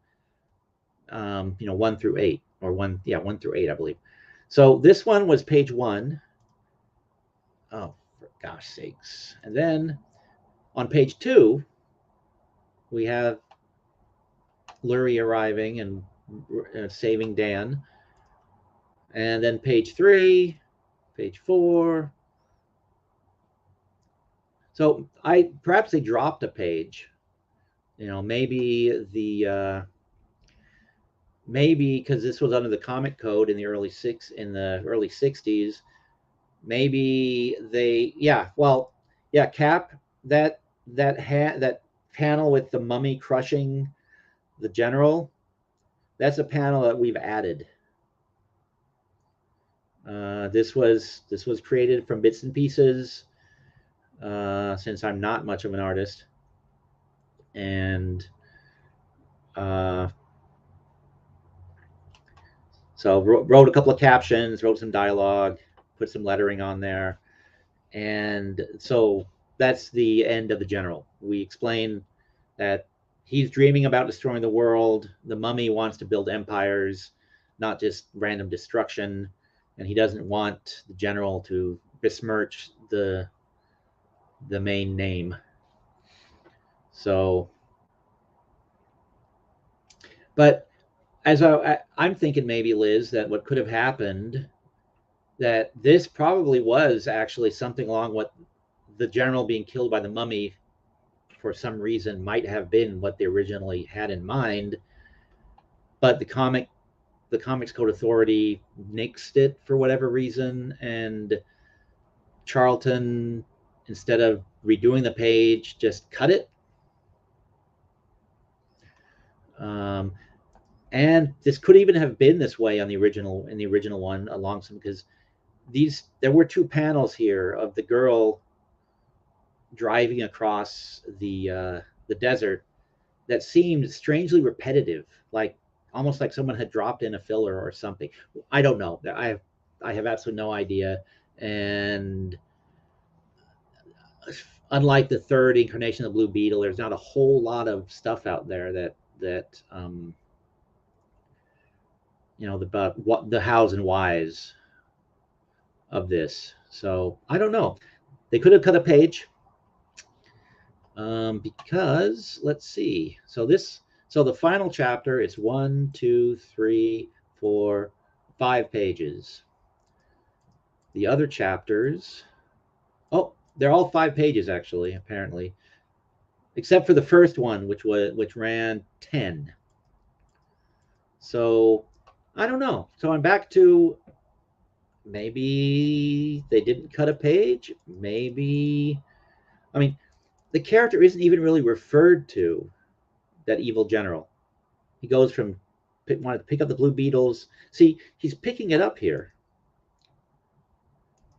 A: 1 through 8, or 1 through 8, I believe. So this one was page 1. Oh, for gosh sakes. And then on page 2, we have Lurie arriving and saving Dan. And then page 3, page 4. So perhaps they dropped a page. Maybe because this was under the comic code in the early 60s. Maybe they Cap, that panel with the mummy crushing the general, that's a panel that we've added. This was created from bits and pieces, since I'm not much of an artist, and so wrote a couple of captions, wrote some dialogue, put some lettering on there, and so that's the end of the general. We explain that he's dreaming about destroying the world. The mummy wants to build empires, not just random destruction, and he doesn't want the general to besmirch the main name. So, but as I'm thinking, maybe Liz, that what could have happened, that this probably was actually something along what the general being killed by the mummy for some reason might have been what they originally had in mind, but the Comics Code Authority nixed it for whatever reason, and Charlton, instead of redoing the page, just cut it. And this could even have been this way on the original, in the original one, along some, because there were two panels here of the girl driving across the desert that seemed strangely repetitive, like almost like someone had dropped in a filler or something. I don't know. I have absolutely no idea. And unlike the third incarnation of Blue Beetle, there's not a whole lot of stuff out there that about what the hows and whys of this. So I don't know. They could have cut a page, because let's see. So the final chapter is 1, 2, 3, 4, 5 pages. The other chapters, oh, they're all 5 pages actually, apparently, except for the first one, which ran 10. So I don't know. So I'm back to, maybe they didn't cut a page. Maybe, I mean, the character isn't even really referred to, that evil general. He goes from wanted to pick up the Blue Beetles. See, he's picking it up here,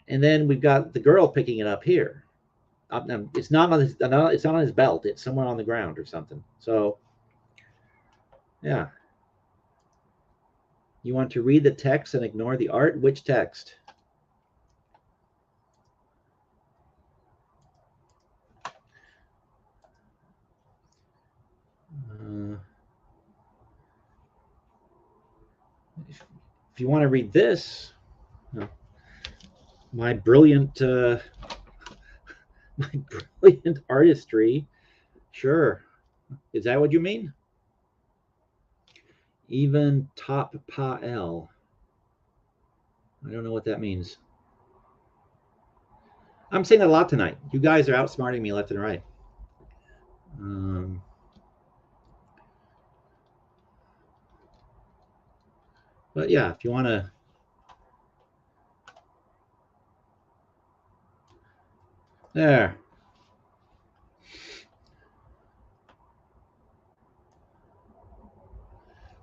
A: and then we've got the girl picking it up here. It's not on his belt. It's somewhere on the ground or something. So, yeah. You want to read the text and ignore the art? Which text? If you want to read this, my brilliant artistry, sure. Is that what you mean? Even top pa L. I don't know what that means. I'm saying that a lot tonight. You guys are outsmarting me left and right. But yeah, if you want to, there.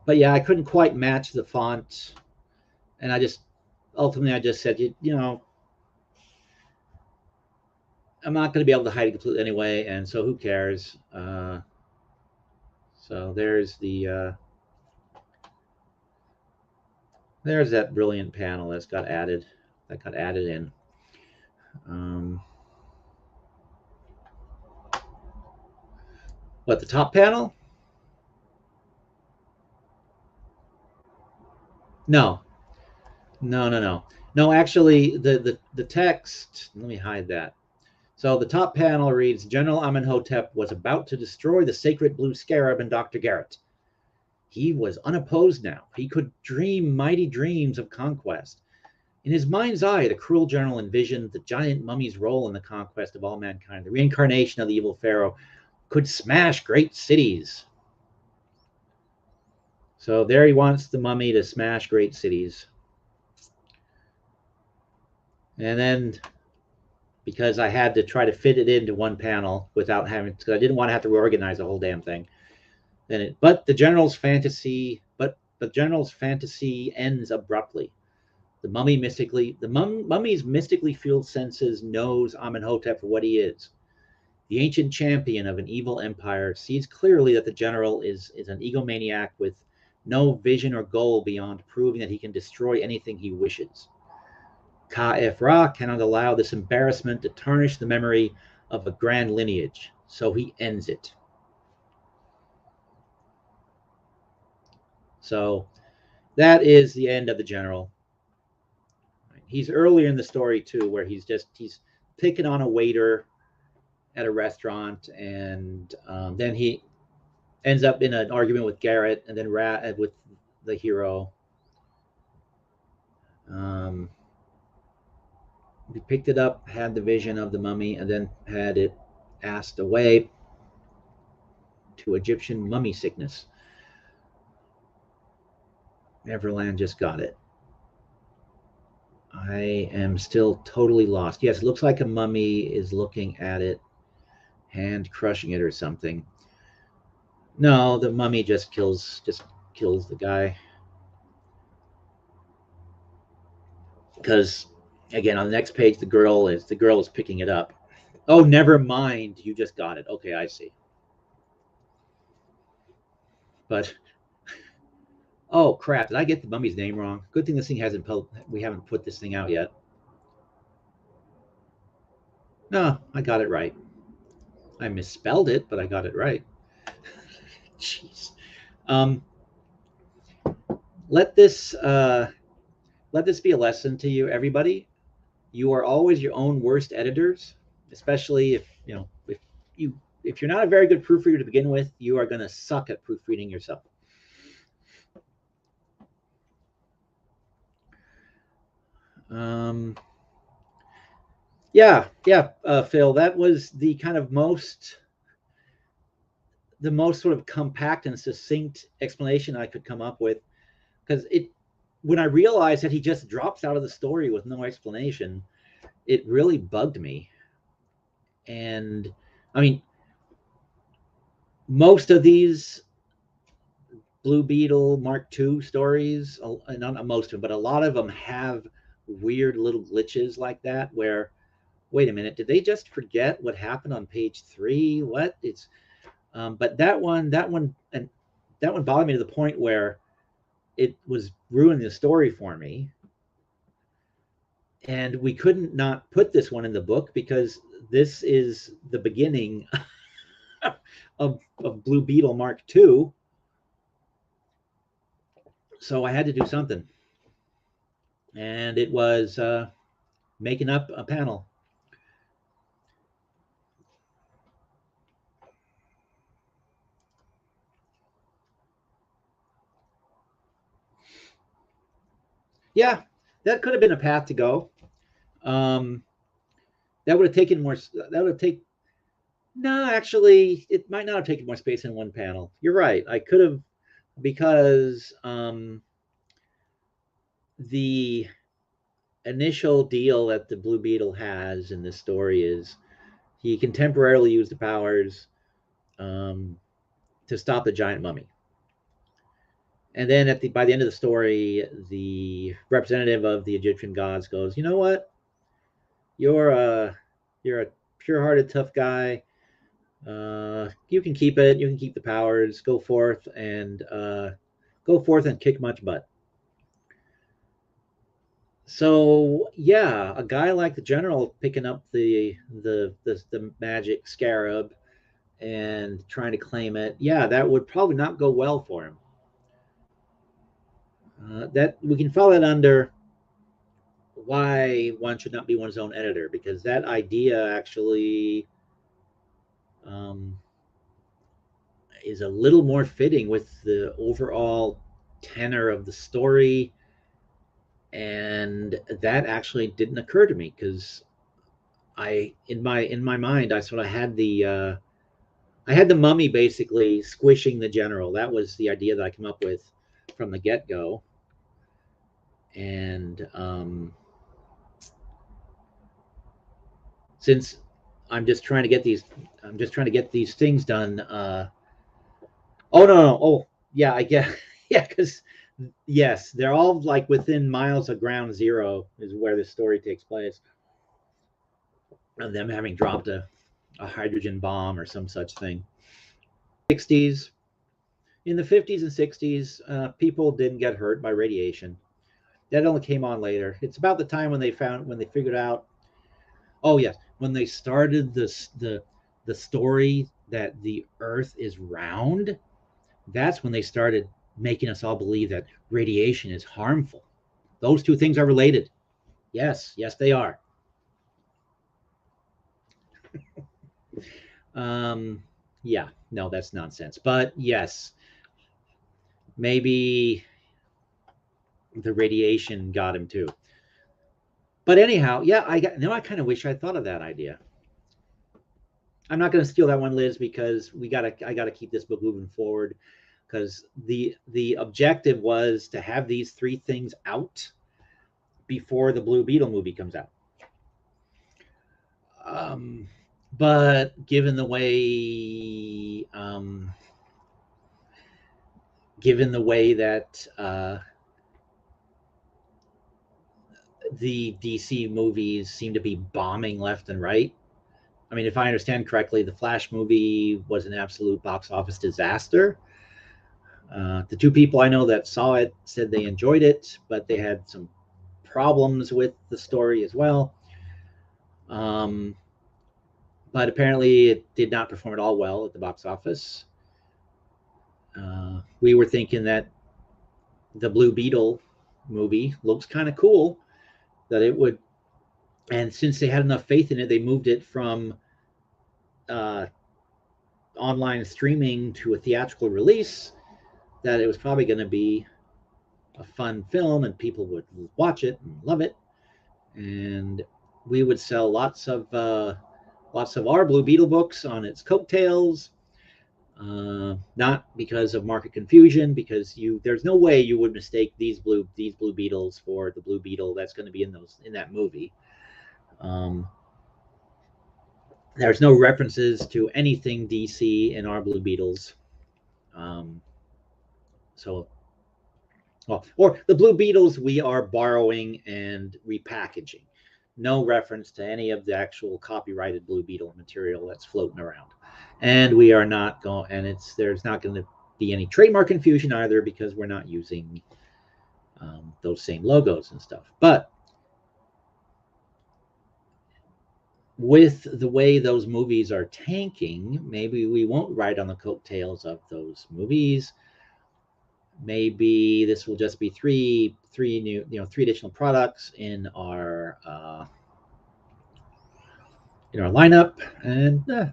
A: But yeah, I couldn't quite match the font, and ultimately I just said, you know, I'm not going to be able to hide it completely anyway, and so who cares? So there's there's that brilliant panel that got added in. What, the top panel? No. Actually, the text. Let me hide that. So the top panel reads: General Amenhotep was about to destroy the sacred blue scarab and Dr. Garrett. He was unopposed now. He could dream mighty dreams of conquest. In his mind's eye, the cruel general envisioned the giant mummy's role in the conquest of all mankind. The reincarnation of the evil pharaoh could smash great cities. So there he wants the mummy to smash great cities. And then, because I had to try to fit it into one panel without having, because I didn't want to have to reorganize the whole damn thing. But the general's fantasy ends abruptly. The mummy's mystically fueled senses knows Amenhotep for what he is. The ancient champion of an evil empire sees clearly that the general is an egomaniac with no vision or goal beyond proving that he can destroy anything he wishes. Ka-F-Ra cannot allow this embarrassment to tarnish the memory of a grand lineage, so he ends it. So that is the end of the general. He's earlier in the story too, where he's picking on a waiter at a restaurant, and then he ends up in an argument with Garrett, and then with the hero. He picked it up, had the vision of the mummy, and then had it asked away to Egyptian mummy sickness. Neverland just got it. I am still totally lost. Yes, it looks like a mummy is looking at it, hand crushing it or something. No, the mummy just kills the guy. Because again, on the next page, the girl is picking it up. Oh, never mind. You just got it. Okay, I see. But oh crap! Did I get the mummy's name wrong? Good thing this thing we haven't put this thing out yet. No, I got it right. I misspelled it, but I got it right. Jeez. Let this be a lesson to you, everybody. You are always your own worst editors, especially if you're not a very good proofreader to begin with, you are going to suck at proofreading yourself. Phil, that was the kind of the most sort of compact and succinct explanation I could come up with, because when I realized that he just drops out of the story with no explanation, it really bugged me. And I mean, most of these Blue Beetle Mark II stories, not most of them, but a lot of them have weird little glitches like that where, wait a minute, did they just forget what happened on page 3? What? It's but that one bothered me to the point where it was ruining the story for me. And we couldn't not put this one in the book because this is the beginning of Blue Beetle Mark II. So I had to do something. And it was making up a panel. Yeah, that could have been a path to go. That would have taken more. No, actually, it might not have taken more space in one panel. You're right. I could have, because the initial deal that the Blue Beetle has in this story is he can temporarily use the powers to stop the giant mummy. And then by the end of the story, the representative of the Egyptian gods goes, you know what? You're a pure-hearted, tough guy. You can keep it. You can keep the powers. Go forth and kick much butt. So yeah, a guy like the general picking up the magic scarab and trying to claim it, yeah, that would probably not go well for him. That we can follow that under why one should not be one's own editor, because that idea actually is a little more fitting with the overall tenor of the story, and that actually didn't occur to me because in my mind I sort of had the mummy basically squishing the general. That was the idea that I came up with from the get-go. And since I'm just trying to get these things done. Oh no. Oh yeah, I guess yeah, because Yes, they're all like within miles of ground zero is where the story takes place. Of them having dropped a hydrogen bomb or some such thing. 60s. In the 50s and 60s, people didn't get hurt by radiation. That only came on later. It's about the time when they figured out. Oh yes, when they started the story that the Earth is round. That's when they started making us all believe that radiation is harmful. Those two things are related. Yes, yes, they are. Um, yeah, no, that's nonsense. But yes, maybe the radiation got him too. But anyhow, yeah, I kind of wish I thought of that idea. I'm not going to steal that one, Liz, because I gotta keep this book moving forward. Because the objective was to have these three things out before the Blue Beetle movie comes out. But given the way that the DC movies seem to be bombing left and right. I mean, if I understand correctly, the Flash movie was an absolute box office disaster. The two people I know that saw it said they enjoyed it, but they had some problems with the story as well. But apparently, it did not perform at all well at the box office. We were thinking that the Blue Beetle movie looks kind of cool, that it would, and since they had enough faith in it, they moved it from uh, online streaming to a theatrical release, that it was probably going to be a fun film and people would watch it and love it, and we would sell lots of our Blue Beetle books on its coattails. Not because of market confusion, because there's no way you would mistake these blue Beetles for the Blue Beetle that's going to be in that movie. There's no references to anything DC in our Blue Beetles. So, well, or the Blue Beetles we are borrowing and repackaging. No reference to any of the actual copyrighted Blue Beetle material that's floating around. And we are not going, and there's not going to be any trademark confusion either, because we're not using those same logos and stuff. But with the way those movies are tanking, maybe we won't ride on the coattails of those movies. Maybe this will just be three additional products in our lineup, and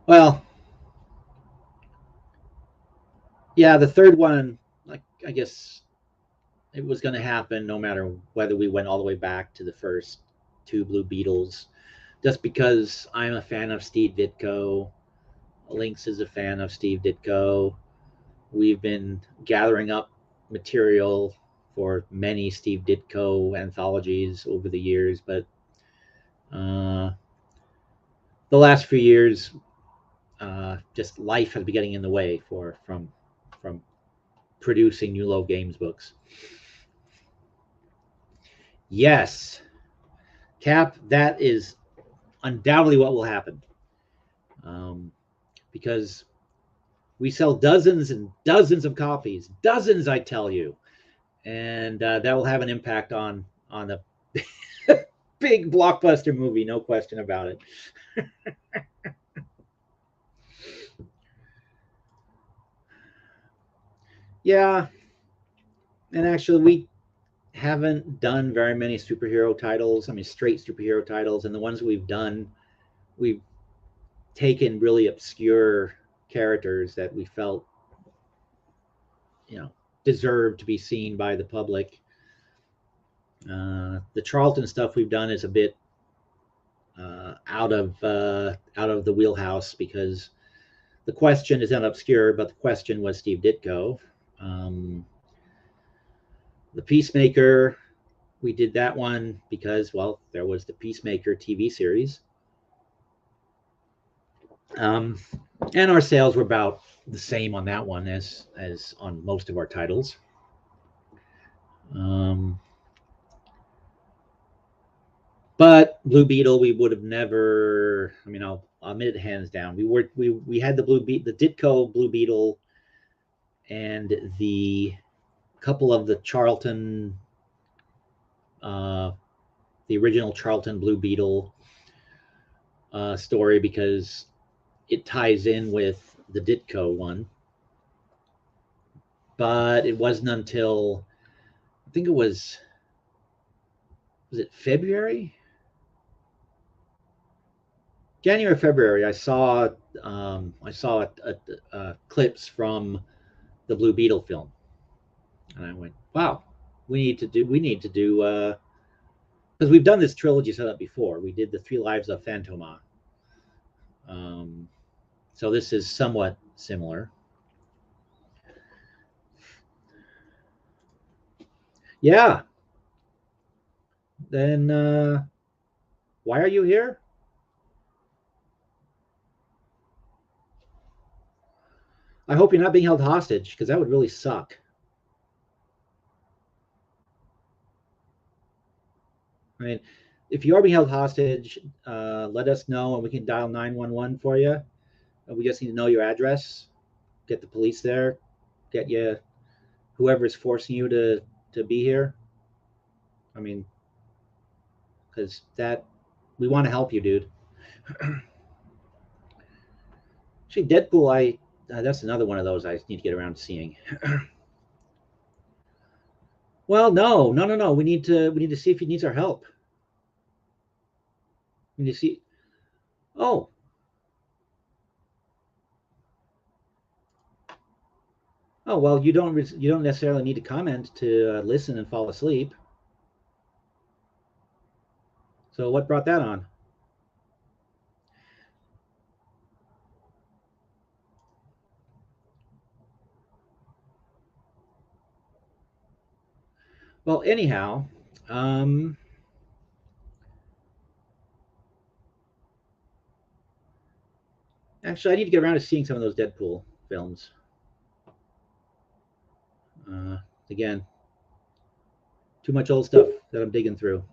A: well, yeah, the third one, like, I guess it was going to happen no matter whether we went all the way back to the first two Blue Beetles, just because I'm a fan of Steve Ditko. Lynx is a fan of Steve Ditko. We've been gathering up material for many Steve Ditko anthologies over the years, but the last few years, just life has been getting in the way from producing NUELOW Games books. Yes, Cap, that is undoubtedly what will happen, because we sell dozens and dozens of copies, dozens, I tell you, and that will have an impact on the big blockbuster movie, no question about it. Yeah, and actually, we haven't done very many superhero titles. I mean, straight superhero titles, and the ones we've done, we've taken really obscure characters that we felt, deserved to be seen by the public. The Charlton stuff we've done is a bit out of the wheelhouse, because the question is not obscure, but the question was Steve Ditko. The Peacemaker, we did that one because, well, there was the Peacemaker TV series. Um, and our sales were about the same on that one as on most of our titles. Um, but Blue Beetle, we would have never. I mean, I'll admit it hands down. We had the the Ditko Blue Beetle, and the couple of the Charlton, uh, the original Charlton Blue Beetle story, because it ties in with the Ditko one. But it wasn't until, I think it was it February? January, February. I saw clips from the Blue Beetle film, and I went, "Wow, we need to do because we've done this trilogy setup before. We did the Three Lives of Phantoma, um, so this is somewhat similar." Yeah. Then why are you here? I hope you're not being held hostage, because that would really suck. I mean, if you are being held hostage, let us know and we can dial 911 for you. We just need to know your address, get the police there, get you whoever is forcing you to be here. I mean, because that we want to help you, dude. Actually, Deadpool, I that's another one of those I need to get around to seeing. Well, no. We need to see if he needs our help. We need to see. Oh, oh. Well, you don't necessarily need to comment to listen and fall asleep. So what brought that on? Well, anyhow, um, actually, I need to get around to seeing some of those Deadpool films. Uh, Again, too much old stuff that I'm digging through.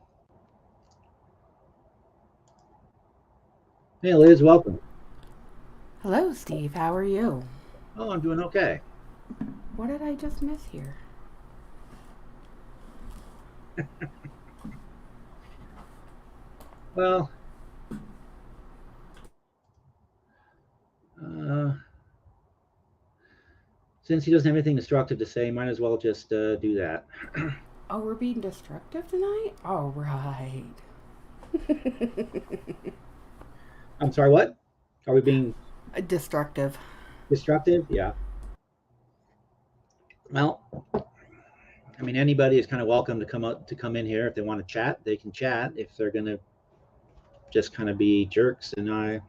A: Hey, Liz, welcome.
C: Hello, Steve. How are you?
A: Oh, I'm doing okay.
C: What did I just miss here?
A: Well, uh, since he doesn't have anything destructive to say, might as well just do that.
C: Oh, we're being destructive tonight? All right.
A: I'm sorry, what? Are we being
C: Destructive.
A: destructive? Yeah. Well, I mean, anybody is kind of welcome to come in here if they want to chat. They can chat. If they're gonna just kind of be jerks and I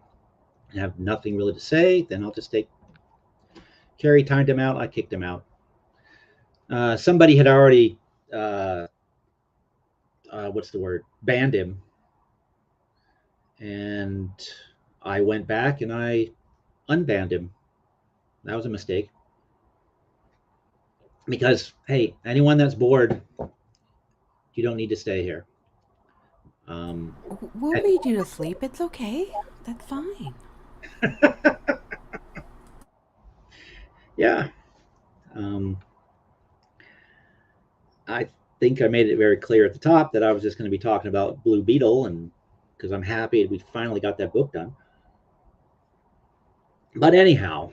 A: have nothing really to say, then I'll just take. Carrie timed him out. I kicked him out. Somebody had already uh, what's the word? Banned him, and I went back and I unbanned him. That was a mistake, because hey, anyone that's bored, you don't need to stay here. Um,
C: We'll read you to sleep. It's okay. That's fine.
A: yeah, um, I think I made it very clear at the top that I was just going to be talking about Blue Beetle, and because I'm happy we finally got that book done. But anyhow,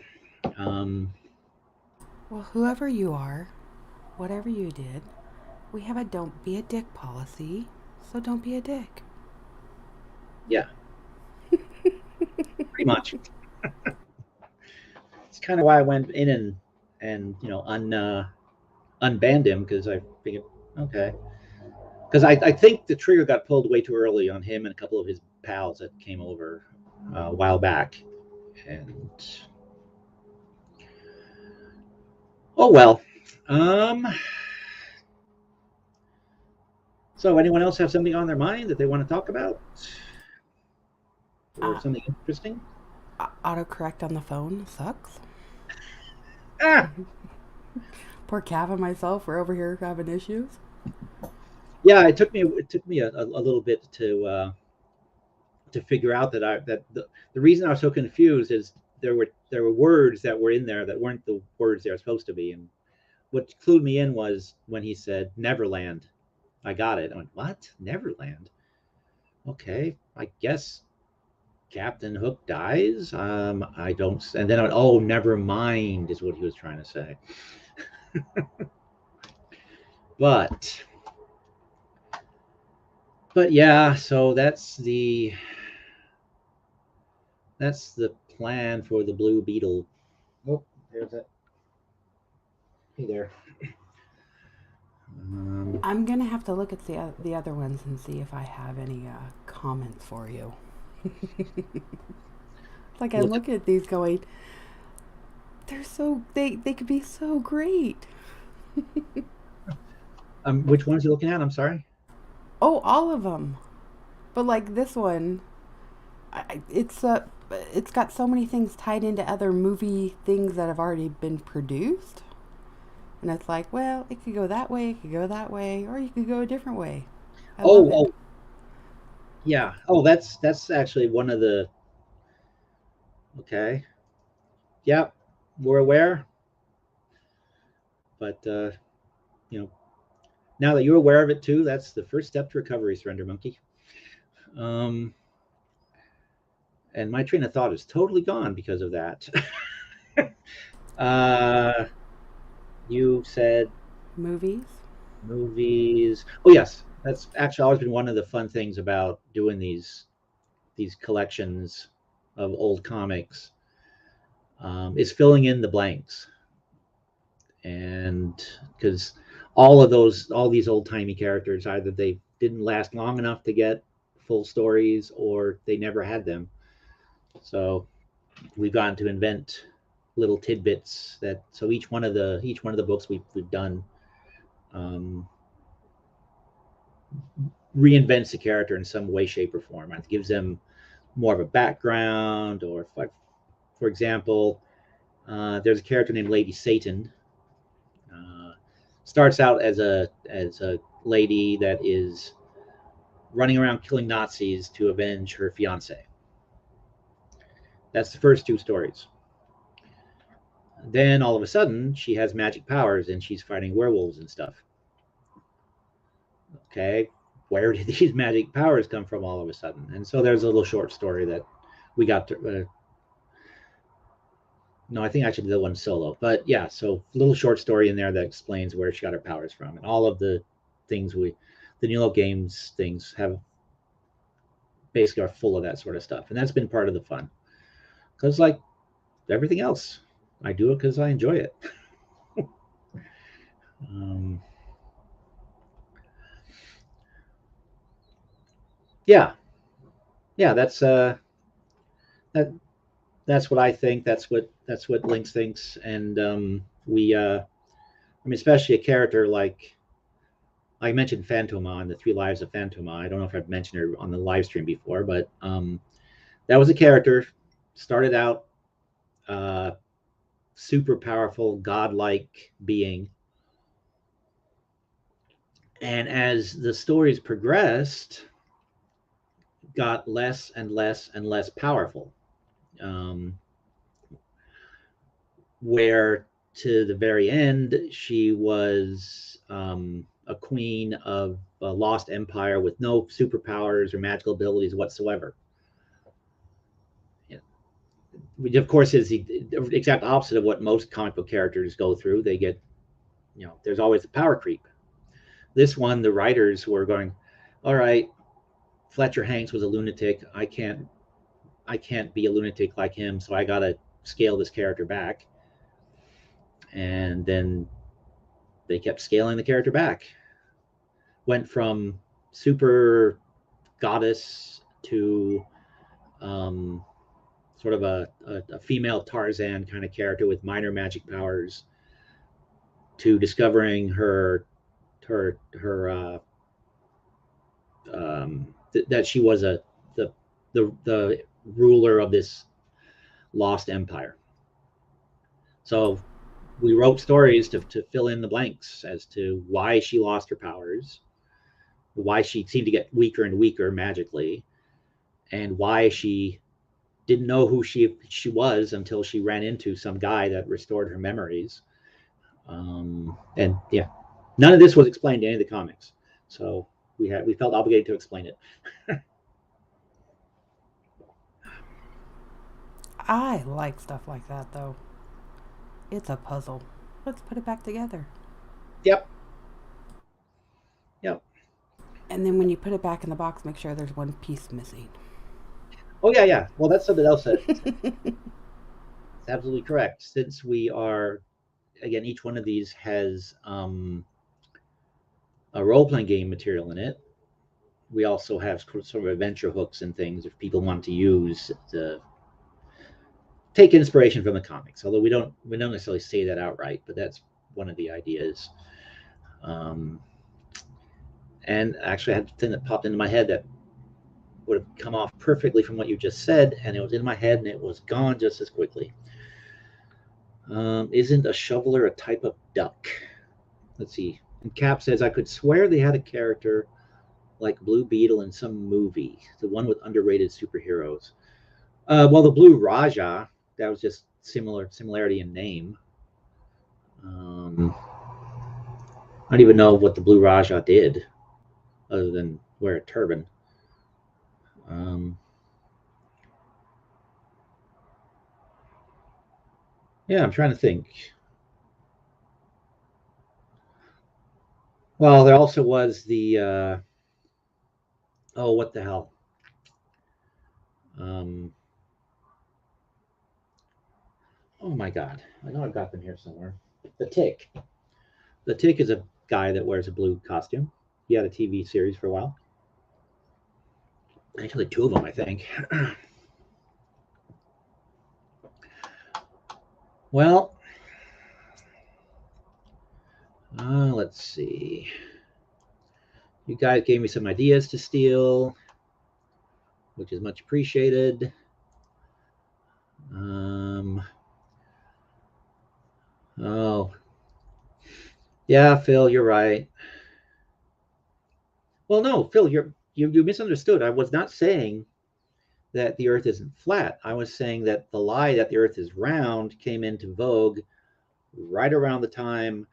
A: um,
C: Well, whoever you are, whatever you did, we have a don't be a dick policy, so don't be a dick.
A: yeah, pretty much. It's kind of why I went in and unbanned him, because I figured, okay, because I think the trigger got pulled way too early on him and a couple of his pals that came over a while back, and oh well. Um, so anyone else have something on their mind that they want to talk about, or
C: Uh,
A: something interesting?
C: Autocorrect on the phone sucks.
A: Ah!
C: Poor Cav and myself were over here having issues.
A: Yeah, it took me a little bit to figure out that the reason I was so confused is there were words that were in there that weren't the words they were supposed to be, and what clued me in was when he said Neverland. I got it. I went, what? Neverland? Okay, I guess Captain Hook dies. I don't, and then I went, oh, never mind, is what he was trying to say. but yeah, so that's the plan for the Blue Beetle. Oh, there's it. Hey there.
C: I'm gonna have to look at the other ones and see if I have any comments for you. Like I look at these going, they're so they could be so great.
A: Which ones are you looking at? I'm sorry.
C: Oh, all of them. But like this one, it's got so many things tied into other movie things that have already been produced. And it's like, well, it could go that way, it could go that way, or you could go a different way. I love it.
A: Yeah. Oh, that's actually one of the. Okay. Yep, we're aware. But now that you're aware of it too, that's the first step to recovery, Surrender Monkey. And my train of thought is totally gone because of that. You said
C: Movies.
A: Oh yes, that's actually always been one of the fun things about doing these collections of old comics, is filling in the blanks. And because all these old timey characters, either they didn't last long enough to get full stories or they never had them. So we've gotten to invent little tidbits that, so each one of the books we've done reinvents the character in some way, shape, or form. It gives them more of a background, or for example, there's a character named Lady Satan. Starts out as a lady that is running around killing Nazis to avenge her fiance. That's the first two stories. Then all of a sudden, she has magic powers and she's fighting werewolves and stuff. Okay, where did these magic powers come from all of a sudden? And so there's a little short story that we got to. No, I think I actually did that one solo. But yeah, so a little short story in there that explains where she got her powers from. And all of the things the NUELOW Games things have basically are full of that sort of stuff. And that's been part of the fun. Because like everything else, I do it because I enjoy it. Yeah, that's that's what I think. That's what Lynx thinks. And we, I mean, especially a character like I mentioned Phantoma and the 3 Lives of Phantoma. I don't know if I've mentioned her on the live stream before, but that was a character started out super powerful, godlike being. And as the stories progressed, got less and less and less powerful. Where to the very end, she was a queen of a lost empire with no superpowers or magical abilities whatsoever. Which, of course, is the exact opposite of what most comic book characters go through. They get, there's always the power creep. This one, the writers were going, all right, Fletcher Hanks was a lunatic. I can't be a lunatic like him, so I gotta scale this character back. And then they kept scaling the character back. Went from super goddess to sort of a female Tarzan kind of character with minor magic powers, to discovering that she was the ruler of this lost empire. So we wrote stories to fill in the blanks as to why she lost her powers, why she seemed to get weaker and weaker magically, and why she didn't know who she was until she ran into some guy that restored her memories. And yeah, none of this was explained in any of the comics, so we felt obligated to explain it.
C: I like stuff like that, though. It's a puzzle. Let's put it back together.
A: Yep.
C: And then when you put it back in the box, make sure there's one piece missing.
A: Oh yeah. Well, that's something else that it's absolutely correct. Since we are, again, each one of these has a role-playing game material in it. We also have sort of adventure hooks and things if people want to use to take inspiration from the comics. Although we don't necessarily say that outright, but that's one of the ideas. And actually, I had a thing that popped into my head that would have come off perfectly from what you just said, and it was in my head and it was gone just as quickly. Isn't a shoveler a type of duck? Let's see. And Cap says, I could swear they had a character like Blue Beetle in some movie, the one with underrated superheroes. Well, the Blue Raja, that was just similarity in name. I don't even know what the Blue Raja did, other than wear a turban. Yeah, I'm trying to think. Well, there also was the oh, what the hell? Oh my God, I know I've got them here somewhere. The Tick. The Tick is a guy that wears a blue costume. He had a TV series for a while. Actually, two of them, I think. Well, let's see. You guys gave me some ideas to steal, which is much appreciated. Oh, yeah, Phil, you're right. Well, no, Phil, you misunderstood. I was not saying that the Earth isn't flat. I was saying that the lie that the Earth is round came into vogue right around the time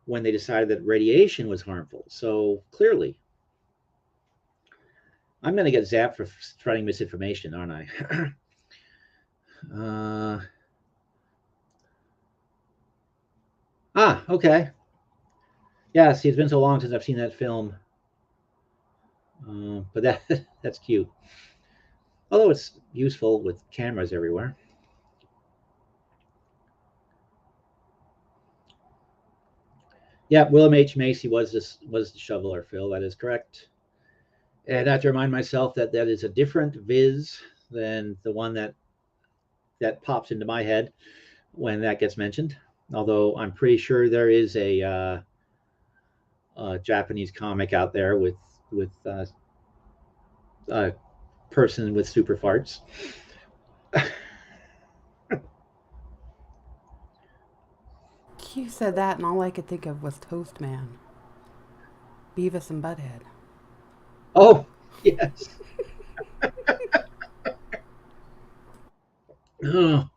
A: when they decided that radiation was harmful. So clearly, I'm going to get zapped for spreading misinformation, aren't I? Okay. Yeah, see, it's been so long since I've seen that film. But that's cute. Although it's useful with cameras everywhere. Yeah, William H. Macy was the shoveler, Phil. That is correct. And I have to remind myself that that is a different Viz than the one that pops into my head when that gets mentioned. Although I'm pretty sure there is a Japanese comic out there with a person with super farts.
C: You said that, and all I could think of was Toast Man. Beavis and Butthead.
A: Oh, yes. Oh,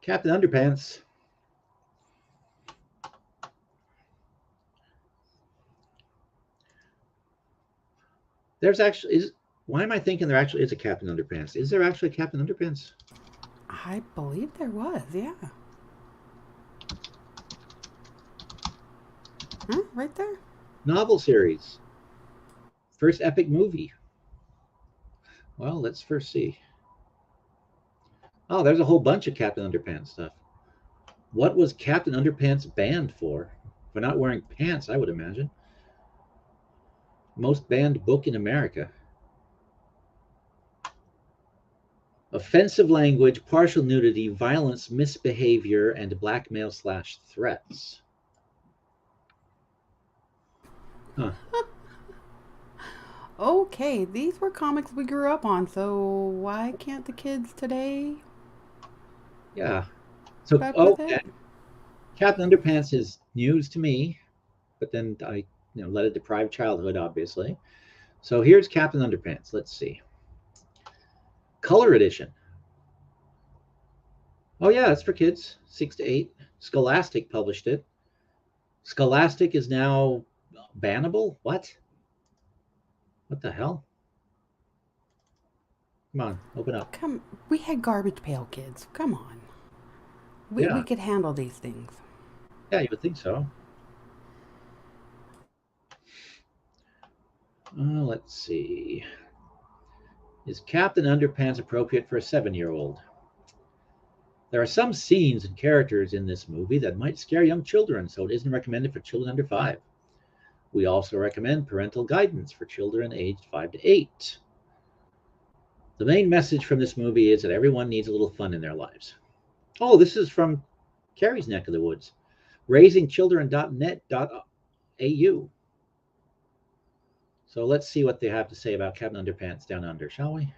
A: Captain Underpants. There's actually why am I thinking there actually is a Captain Underpants? Is there actually a Captain Underpants?
C: I believe there was, yeah. Huh? Right there?
A: Novel series. First epic movie. Well, let's first see. Oh, there's a whole bunch of Captain Underpants stuff. What was Captain Underpants banned for? For not wearing pants, I would imagine. Most banned book in America. Offensive language, partial nudity, violence, misbehavior, and
C: Okay, these were comics we grew up on, so why can't the kids today
A: Yeah.
C: put
A: So,
C: up with
A: okay.
C: it?
A: Captain Underpants is news to me, but then I, let it deprive childhood, obviously. So here's Captain Underpants. Let's see. Color edition. Oh yeah, it's for kids, 6 to 8. Scholastic published it. Scholastic is now bannable. What? What the hell? Come on, open up.
C: We had Garbage Pail Kids. Come on. We
A: Yeah,
C: could handle these things.
A: yeah, you would think so. Let's see. Is Captain Underpants appropriate for a 7-year-old? There are some scenes and characters in this movie that might scare young children, so it isn't recommended for children under 5. We also recommend parental guidance for children aged 5 to 8. The main message from this movie is that everyone needs a little fun in their lives. Oh, this is from Carrie's neck of the woods. Raisingchildren.net.au. So let's see what they have to say about Captain Underpants Down Under, shall we?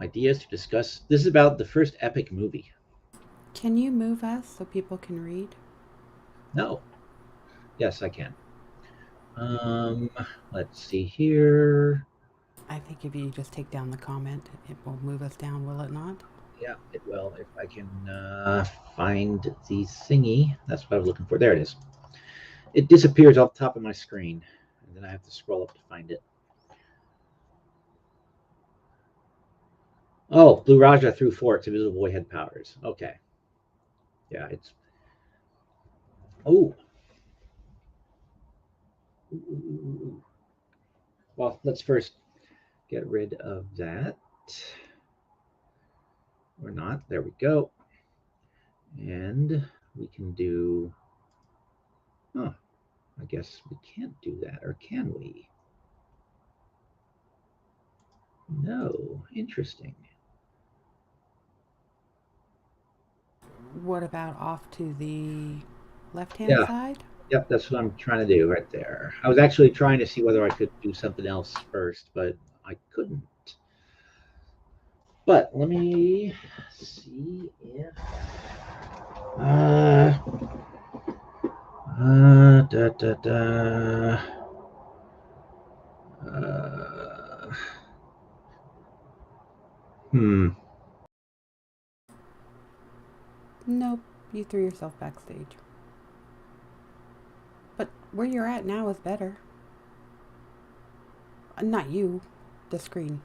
A: Ideas to discuss. This is about the first epic movie.
C: Can you move us so people can read?
A: No. Yes, I can. Let's see here.
C: I think if you just take down the comment, it will move us down, will it not?
A: Yeah, it will. If I can find the thingy. That's what I was looking for. There it is. It disappears off the top of my screen, and then I have to scroll up to find it. Oh, Blue Raja threw forks. Invisible Boy had powers. Okay. Yeah, it's. Oh. Well, let's first get rid of that. Or not. There we go. And we can do. Oh, I guess we can't do that, or can we? No. Interesting.
C: What about off to the left-hand
A: Yeah.
C: side?
A: Yep, that's what I'm trying to do right there. I was actually trying to see whether I could do something else first, but I couldn't. But let me see if uh da da da uh hmm.
C: Nope, you threw yourself backstage. But where you're at now is better. Not you, the screen.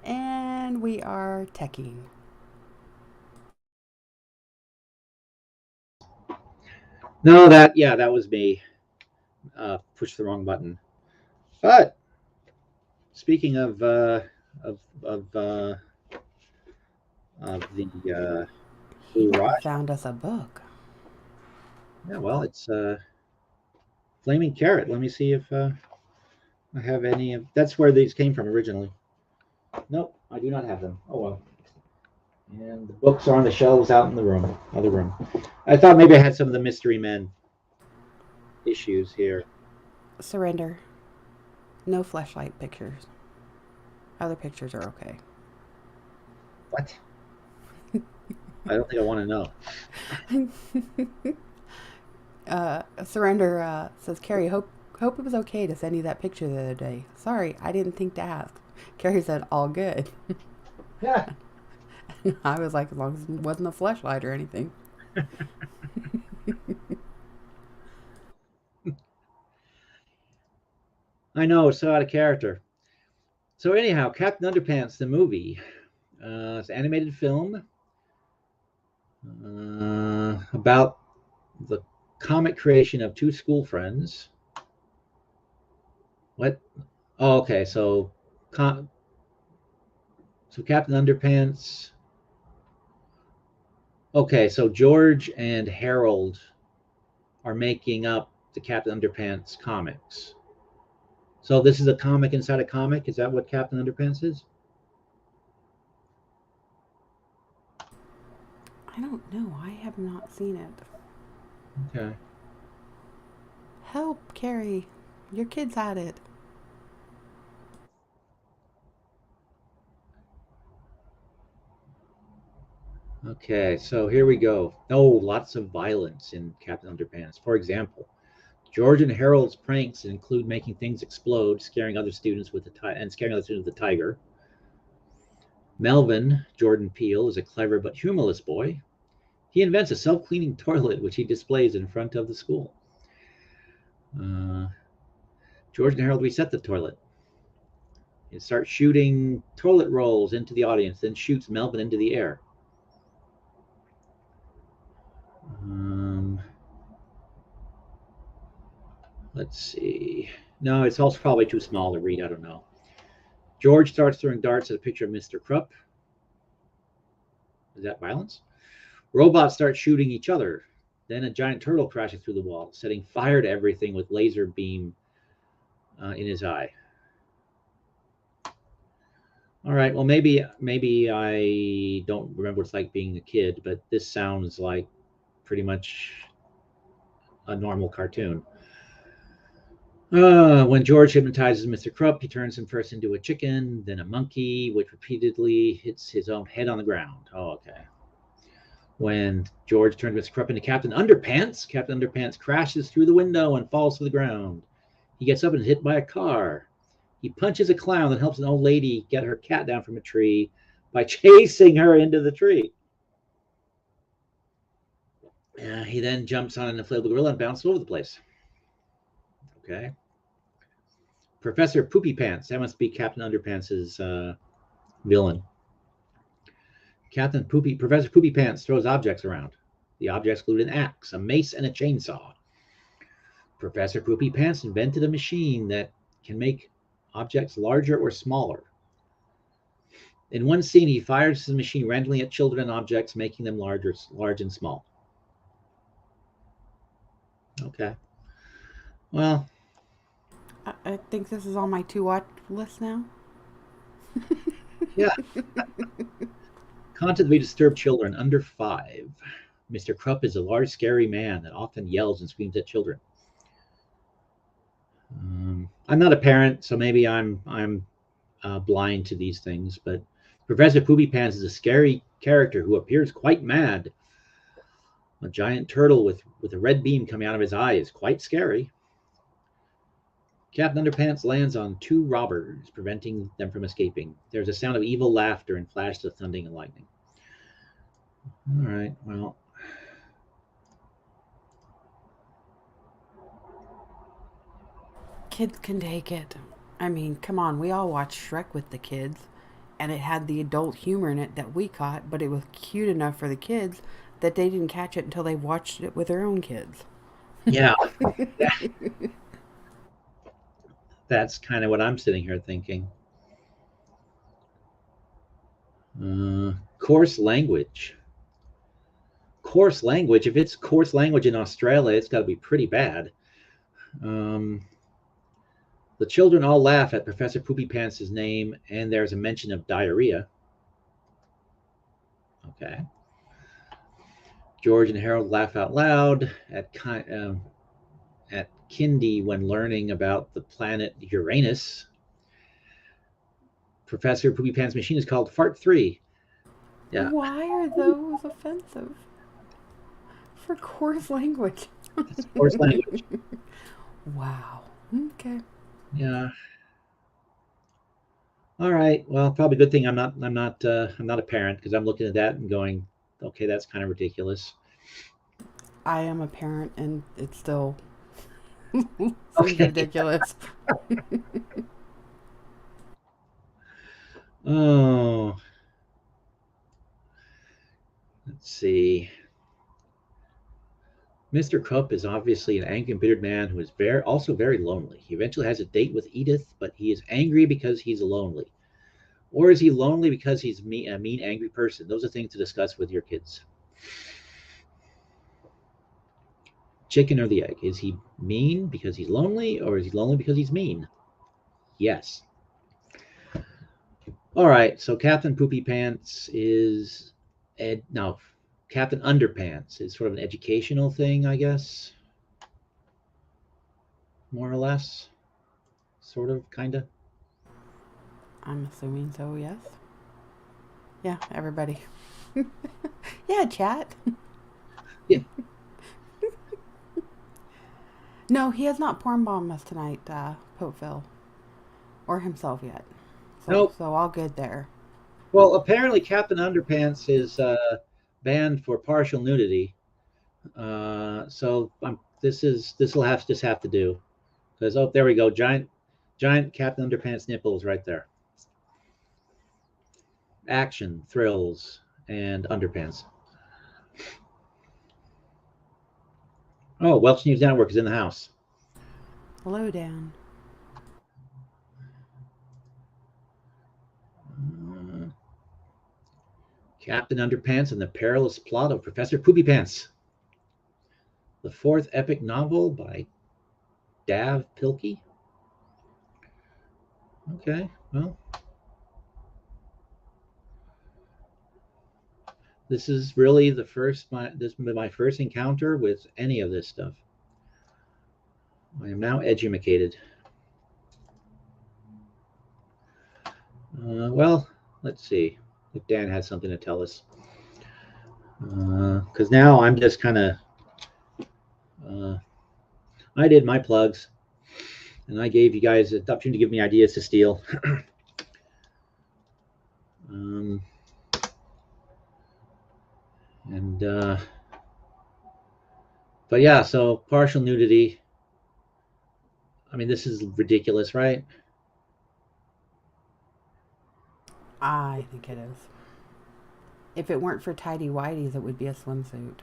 C: And we are teching.
A: No, that was me. Pushed the wrong button. But speaking of of uh of the
C: He
A: Blue
C: might have
A: Raj,
C: found us a book.
A: yeah, well, it's Flaming Carrot. Let me see if I have any of. That's where these came from originally. Nope, I do not have them. Oh well. And the books are on the shelves out in the other room. I thought maybe I had some of the Mystery Men issues here.
C: Surrender. No flashlight pictures. Other pictures are okay.
A: What? I don't think I want to know.
C: Surrender says, Carrie, hope it was okay to send you that picture the other day. Sorry, I didn't think to ask. Carrie said, all good.
A: Yeah.
C: I was like, as long as it wasn't a flashlight or anything.
A: I know, it's so out of character. So anyhow, Captain Underpants, the movie. It's an animated film about the comic creation of two school friends. What? Oh, okay. So Captain Underpants. Okay, so George and Harold are making up the Captain Underpants comics. So this is a comic inside a comic. Is that what Captain Underpants is?
C: I don't know. I have not seen it.
A: Okay.
C: Help, Carrie. Your kid's at it.
A: Okay, so here we go. Oh, lots of violence in Captain Underpants. For example, George and Harold's pranks include making things explode, scaring other students with the tiger. Melvin, Jordan Peele, is a clever but humorless boy. He invents a self-cleaning toilet, which he displays in front of the school. George and Harold reset the toilet. He starts shooting toilet rolls into the audience, then shoots Melvin into the air. Let's see. No, it's also probably too small to read. I don't know. George starts throwing darts at a picture of Mr. Krupp. Is that violence? Robots start shooting each other. Then a giant turtle crashes through the wall, setting fire to everything with laser beam in his eye. All right. Well, maybe I don't remember what it's like being a kid, but this sounds like pretty much a normal cartoon. When George hypnotizes Mr. Krupp, he turns him first into a chicken, then a monkey, which repeatedly hits his own head on the ground. Oh, okay. When George turns Mr. Krupp into Captain Underpants, Captain Underpants crashes through the window and falls to the ground. He gets up and is hit by a car. He punches a clown and helps an old lady get her cat down from a tree by chasing her into the tree. He then jumps on an inflatable gorilla and bounces over the place. Okay. Professor Poopy Pants. That must be Captain Underpants' villain. Professor Poopy Pants throws objects around. The objects include an axe, a mace, and a chainsaw. Professor Poopy Pants invented a machine that can make objects larger or smaller. In one scene, he fires his machine randomly at children and objects, making them large and small. Okay. Well,
C: I think this is on my to-watch list now.
A: yeah. Content may disturb children under 5. Mr. Krupp is a large, scary man that often yells and screams at children. I'm not a parent, so maybe I'm blind to these things, but Professor Poopy Pants is a scary character who appears quite mad. A giant turtle with a red beam coming out of his eye is quite scary. Captain Underpants lands on 2 robbers, preventing them from escaping. There's a sound of evil laughter and flashes of thunder and lightning. All right, well.
C: Kids can take it. I mean, come on, we all watched Shrek with the kids, and it had the adult humor in it that we caught, but it was cute enough for the kids that they didn't catch it until they watched it with their own kids.
A: Yeah. That's kind of what I'm sitting here thinking. Coarse language. Coarse language. If it's coarse language in Australia, it's got to be pretty bad. The children all laugh at Professor Poopy Pants' name, and there's a mention of diarrhea. Okay. George and Harold laugh out loud at Kindy when learning about the planet Uranus. Professor Poopy Pants' machine is called Fart 3. Yeah.
C: Why are those offensive? For coarse language.
A: It's coarse language.
C: Wow. Okay.
A: Yeah. All right. Well, probably a good thing I'm not a parent, because I'm looking at that and going, okay, that's kind of ridiculous.
C: I am a parent, and it's still seems
A: Okay.
C: ridiculous.
A: Oh. Let's see. Mr. Krupp is obviously an angry and bitter man who is also very lonely. He eventually has a date with Edith, but he is angry because he's lonely. Or is he lonely because he's a mean, angry person? Those are things to discuss with your kids. Chicken or the egg? Is he mean because he's lonely, or is he lonely because he's mean? Yes. All right, so Captain Poopy Pants is Captain Underpants is sort of an educational thing, I guess. more or less, sort of, kind of.
C: I'm assuming so, yes. Yeah, everybody. Yeah, chat.
A: Yeah.
C: No, he has not porn bombed us tonight, Pope Phil. Or himself yet.
A: Nope.
C: So all good there.
A: Well, apparently Captain Underpants is banned for partial nudity. So this will just have to do, because there we go, giant Captain Underpants nipples right there. Action, thrills, and underpants. Oh, Welsh News Network is in the house.
C: Hello, Dan.
A: Captain Underpants and the Perilous Plot of Professor Poopy Pants. The fourth epic novel by Dav Pilkey. Okay, well, this is really this is my first encounter with any of this stuff. I am now edumacated. Well, let's see if Dan has something to tell us. Because now I'm just kind of, I did my plugs, and I gave you guys the opportunity to give me ideas to steal. But yeah, so partial nudity. I mean, this is ridiculous, right?
C: I think it is. If it weren't for tidy whities, it would be a swimsuit.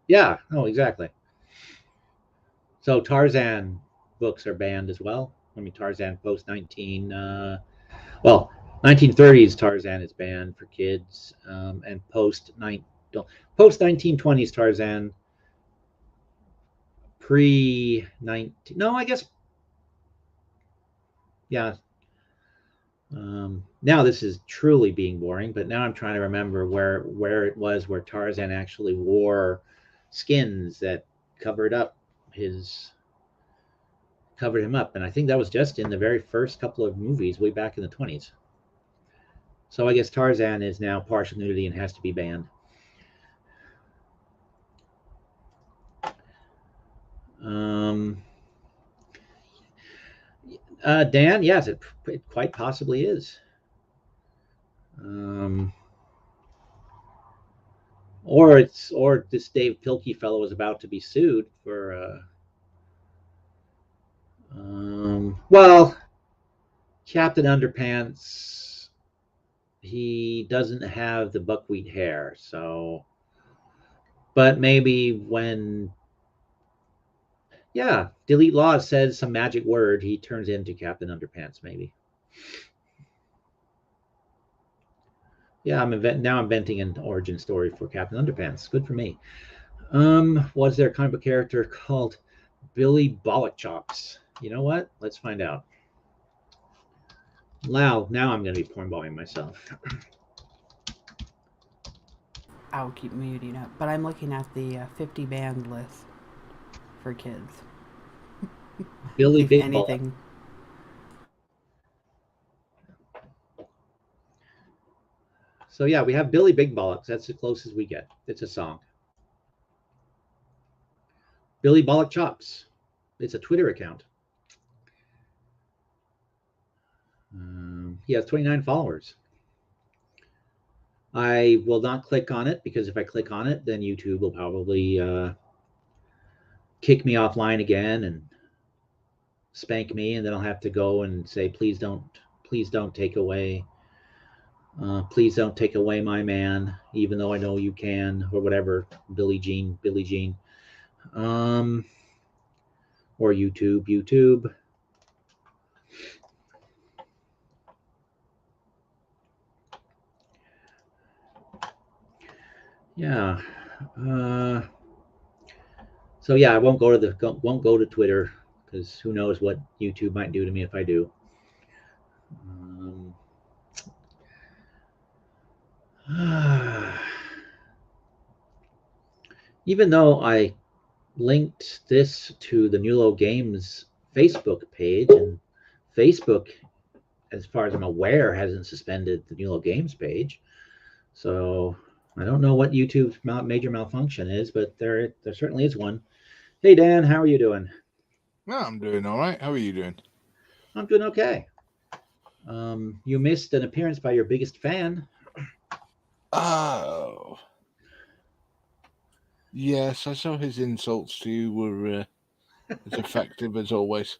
A: Yeah, oh, exactly. So Tarzan books are banned as well. I mean, Tarzan post 1930s Tarzan is banned for kids, and post 1920s Tarzan, pre 19. No, I guess. Yeah. Now this is truly being boring, but now I'm trying to remember where it was where Tarzan actually wore skins that covered him up, and I think that was just in the very first couple of movies way back in the 20s. So I guess Tarzan is now partial nudity and has to be banned. Dan, yes, it quite possibly is. Or this Dave Pilkey fellow is about to be sued for. Well, Captain Underpants, he doesn't have the buckwheat hair, so. But maybe when. Yeah, Delete Laws says some magic word, he turns into Captain Underpants, maybe. Yeah, now I'm inventing an origin story for Captain Underpants. Good for me. Was there a comic book character called Billy Bollock Chops? You know what? Let's find out. Wow, now I'm going to be porn bombing myself.
C: I'll keep muting up, but I'm looking at the 50 band list for kids.
A: Billy
C: If
A: Big
C: anything.
A: So yeah, we have Billy Big Bollocks. That's the closest we get. It's a song. Billy Bollock Chops. It's a Twitter account. He has 29 followers. I will not click on it because if I click on it, then YouTube will probably kick me offline again and spank me, and then I'll have to go and say, please don't take away. Please don't take away my man, even though I know you can, or whatever. Billie Jean. Or YouTube. Yeah. So yeah, I won't go to Twitter because who knows what YouTube might do to me if I do. Even though I linked this to the NUELOW Games Facebook page, and Facebook, as far as I'm aware, hasn't suspended the NUELOW Games page. So I don't know what YouTube's major malfunction is, but there certainly is one. Hey, Dan, how are you doing?
D: No, I'm doing all right. How are you doing?
A: I'm doing okay. You missed an appearance by your biggest fan.
D: Oh. Yes, I saw his insults to you were as effective as always.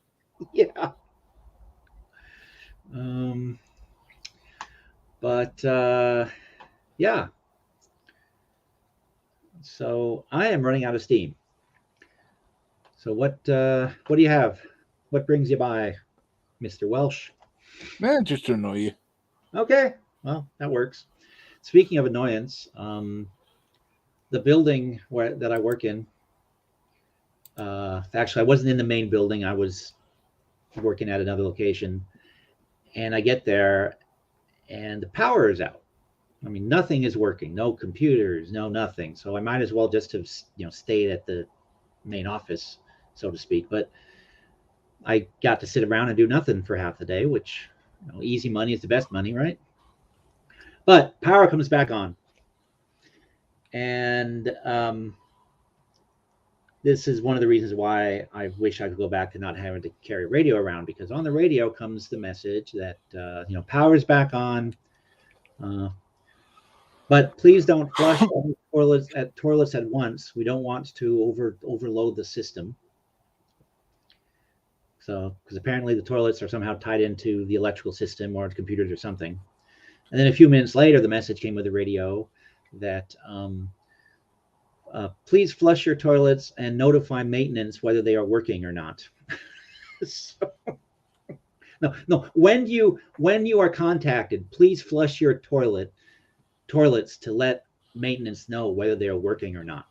A: Yeah. Yeah. So I am running out of steam. So what do you have? What brings you by, Mr. Welsh?
D: Yeah, just to annoy you.
A: Okay, well, that works. Speaking of annoyance, the building that I work in, actually, I wasn't in the main building. I was working at another location, and I get there, and the power is out. I mean, nothing is working. No computers, no nothing. So I might as well just have, stayed at the main office, so to speak. But I got to sit around and do nothing for half the day, which, easy money is the best money, right? But power comes back on. And this is one of the reasons why I wish I could go back to not having to carry radio around, because on the radio comes the message that, power's back on. But please don't flush all toilets at once. We don't want to overload the system. So, because apparently the toilets are somehow tied into the electrical system or computers or something. And then a few minutes later, the message came with the radio that please flush your toilets and notify maintenance whether they are working or not. So, no. When you are contacted, please flush your toilets to let maintenance know whether they are working or not.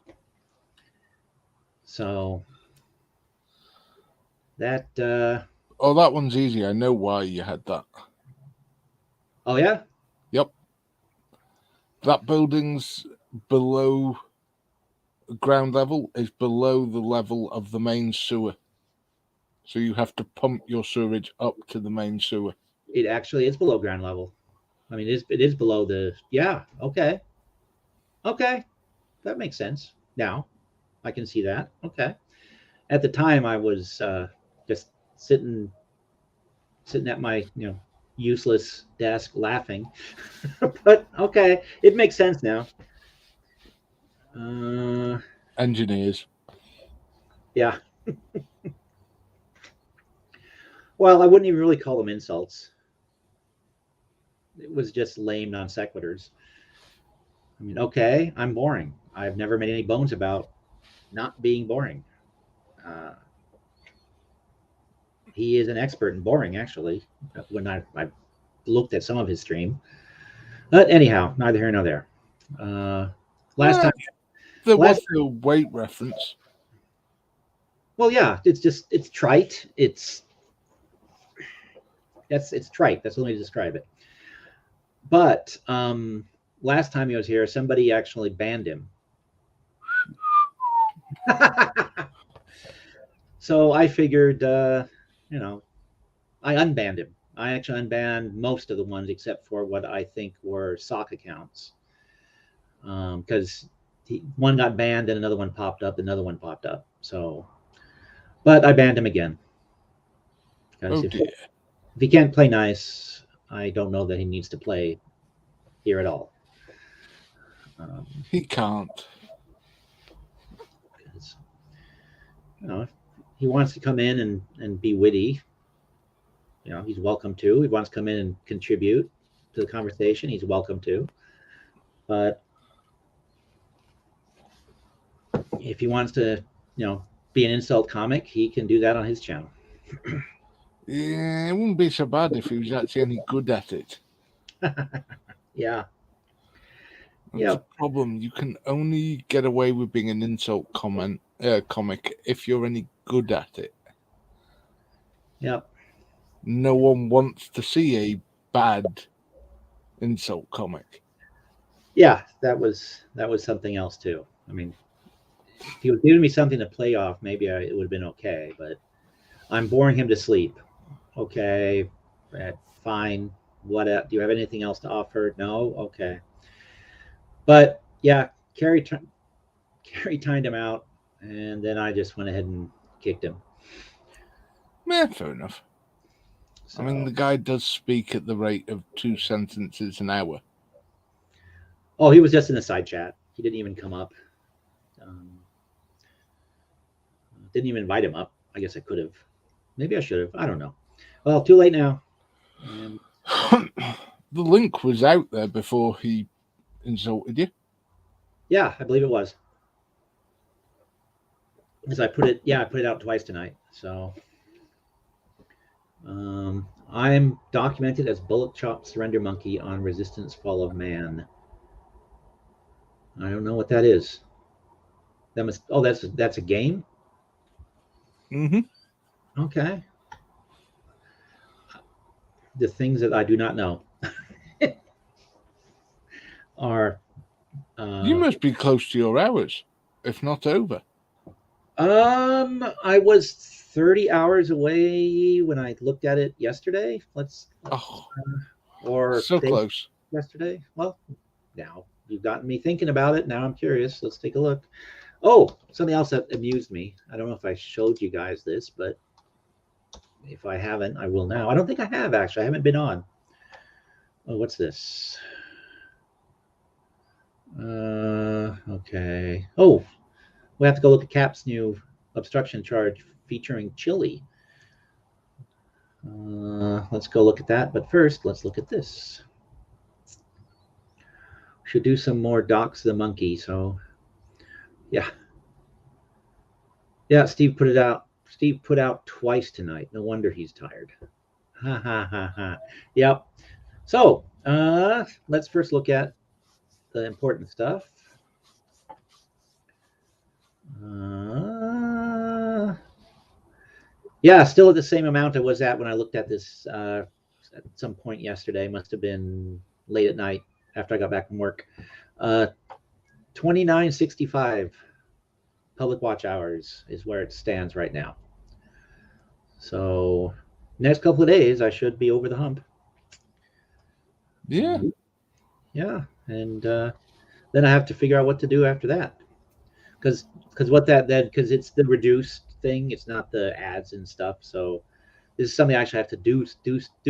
A: So that
D: that one's easy. I know why you had that.
A: Oh yeah?
D: Yep. That building's below ground level, is below the level of the main sewer. So you have to pump your sewage up to the main sewer.
A: It actually is below ground level. I mean, it is below the, yeah, okay. Okay, that makes sense. Now, I can see that. Okay. At the time, I was just sitting at my, useless desk laughing. But okay, it makes sense now.
D: Engineers.
A: Yeah. Well, I wouldn't even really call them insults. It was just lame non sequiturs. I mean, okay, I'm boring. I've never made any bones about not being boring. He is an expert in boring, actually, when I looked at some of his stream. But anyhow, neither here nor there. Last time.
D: There was the weight reference.
A: Well, yeah, it's trite. It's trite. That's the only way to describe it. But last time he was here, somebody actually banned him. So I figured, I unbanned him. I actually unbanned most of the ones except for what I think were sock accounts. Because one got banned and another one popped up, another one popped up. So, but I banned him again. If he can't play nice, I don't know that he needs to play here at all.
D: He can't.
A: If he wants to come in and be witty, he's welcome to. He wants to come in and contribute to the conversation, he's welcome to. But if he wants to, be an insult comic, he can do that on his channel.
D: Yeah, it wouldn't be so bad if he was actually any good at it.
A: Yeah.
D: That's the problem. You can only get away with being an insult comic if you're any good at it.
A: Yep.
D: No one wants to see a bad insult comic.
A: Yeah, that was something else too. I mean, If he was giving me something to play off, maybe it would have been okay. But I'm boring him to sleep. Okay, fine. What? Do you have anything else to offer? No. Okay. But yeah, Carrie timed him out, and then I just went ahead and kicked him.
D: Yeah, fair enough.
A: So,
D: I mean, the guy does speak at the rate of 2 sentences an hour.
A: oh, he was just in the side chat. He didn't even come up. Didn't even invite him up. I guess I could have. Maybe I should have. I don't know. Well, too late now. And
D: The link was out there before he insulted you.
A: yeah, I believe it was. Because I put it out twice tonight. So I'm documented as Bullet Chop Surrender Monkey on Resistance Fall of Man. I don't know what that is. That must. Oh, that's a game.
D: Mm-hmm.
A: Okay. The things that I do not know are.
D: You must be close to your hours, if not over.
A: I was 30 hours away when I looked at it yesterday. Or
D: so close.
A: Yesterday. Well, now you've gotten me thinking about it. Now I'm curious. Let's take a look. Oh, something else that amused me. I don't know if I showed you guys this, but if I haven't, I will now. I don't think I have, actually. I haven't been on. Oh, what's this? Okay. Oh, we have to go look at Cap's new obstruction charge featuring chili. Let's go look at that. But first, let's look at this. Should do some more Docs the Monkey. So, yeah. Yeah, Steve put it out. Steve put out twice tonight. No wonder he's tired. Ha ha ha ha. Yep. So, let's first look at the important stuff. Yeah, still at the same amount I was at when I looked at this at some point yesterday. Must have been late at night after I got back from work. 2965 public watch hours is where it stands right now. So next couple of days, I should be over the hump.
D: Yeah.
A: Yeah, and then I have to figure out what to do after that. Because it's the reduced thing. It's not the ads and stuff. So this is something I actually have to do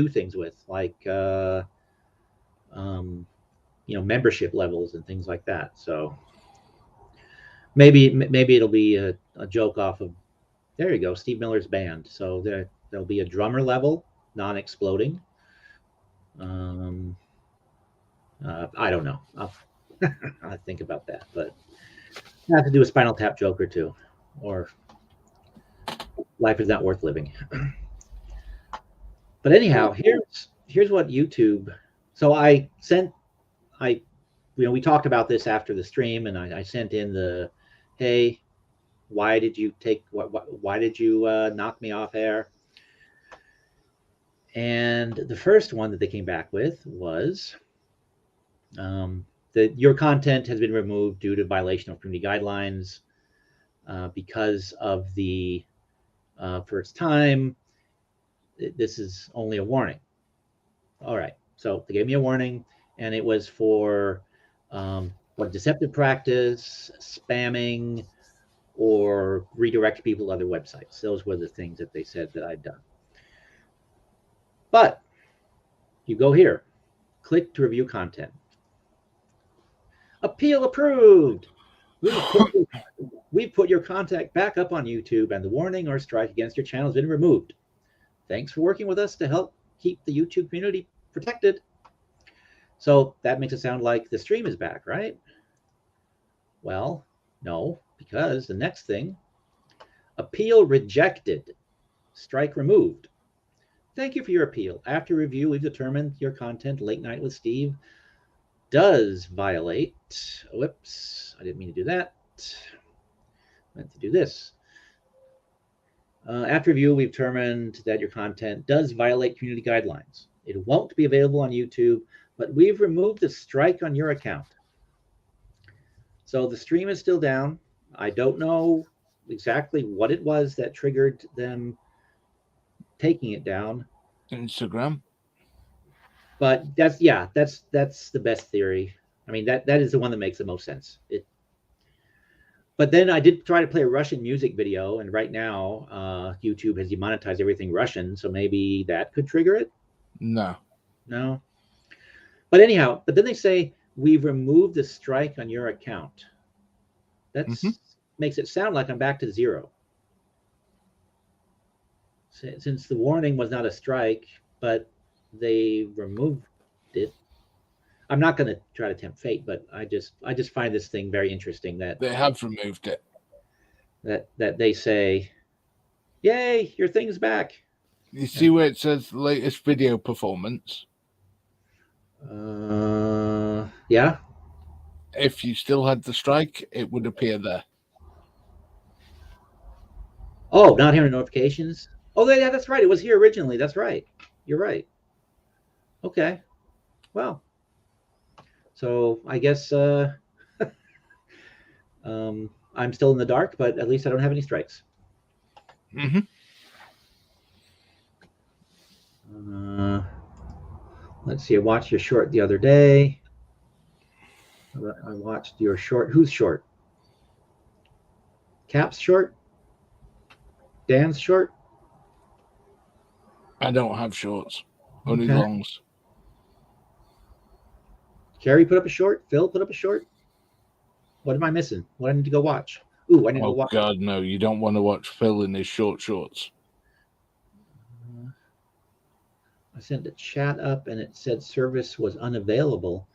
A: things with, like membership levels and things like that. So maybe it'll be a joke off of. There you go, Steve Miller's band. So there'll be a drummer level, non-exploding. I don't know. I'll think about that, but I have to do a Spinal Tap joke or two, or life is not worth living. But anyhow, here's what YouTube. So we talked about this after the stream, and I sent in the, hey, why did you knock me off air? And the first one that they came back with was that your content has been removed due to violation of community guidelines because of the first time. This is only a warning. All right, so they gave me a warning, and it was for deceptive practice, spamming, or redirect people to other websites. Those were the things that they said that I'd done. But you go here, click to review content. Appeal approved. We've put your content back up on YouTube, and the warning or strike against your channel has been removed. Thanks for working with us to help keep the YouTube community protected. So that makes it sound like the stream is back, right? Well, no, because the next thing, appeal rejected, strike removed. Thank you for your appeal. After review, we've determined your content, Late Night with Steve, does violate. Whoops, I didn't mean to do that. I meant to do this. After review, we've determined that your content does violate community guidelines. It won't be available on YouTube, but we've removed the strike on your account. So the stream is still down. I don't know exactly what it was that triggered them taking it down.
D: Instagram.
A: But that's the best theory. I mean, that is the one that makes the most sense. But then I did try to play a Russian music video, and right now YouTube has demonetized everything Russian, so maybe that could trigger it.
D: No.
A: No. But anyhow, but then they say we've removed the strike on your account. That's makes it sound like I'm back to zero. Since the warning was not a strike, but they removed it. I'm not going to try to tempt fate, but I just find this thing very interesting that
D: They have removed it.
A: That they say, "Yay, your thing's back."
D: You see where it says latest video performance?
A: Yeah.
D: If you still had the strike, it would appear there.
A: Oh, not hearing notifications. Oh, yeah, that's right. It was here originally. That's right. You're right. Okay. Well, so I guess I'm still in the dark, but at least I don't have any strikes. Let's see. I watched your short the other day. I watched your short. Who's short? Cap's short? Dan's short?
D: I don't have shorts, only
A: Okay.
D: longs.
A: Carrie put up a short. Phil put up a short. What am I missing? What I need to go watch? Ooh, I need to go
D: Oh
A: watch.
D: God, no! You don't want to watch Phil in his short shorts.
A: I sent the chat up and it said service was unavailable.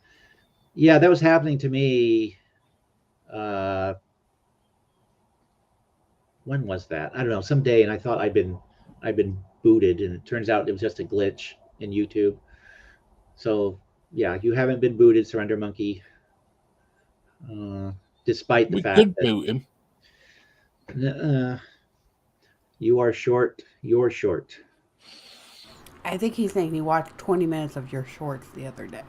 A: Yeah, that was happening to me. When was that? I don't know. Some day, and I thought I'd been booted, and it turns out it was just a glitch in YouTube. So yeah, you haven't been booted, Surrender Monkey. Despite the
D: We
A: fact
D: could
A: that
D: boot him.
A: You are short. You're short.
C: I think he's saying he watched 20 minutes of your shorts the other day.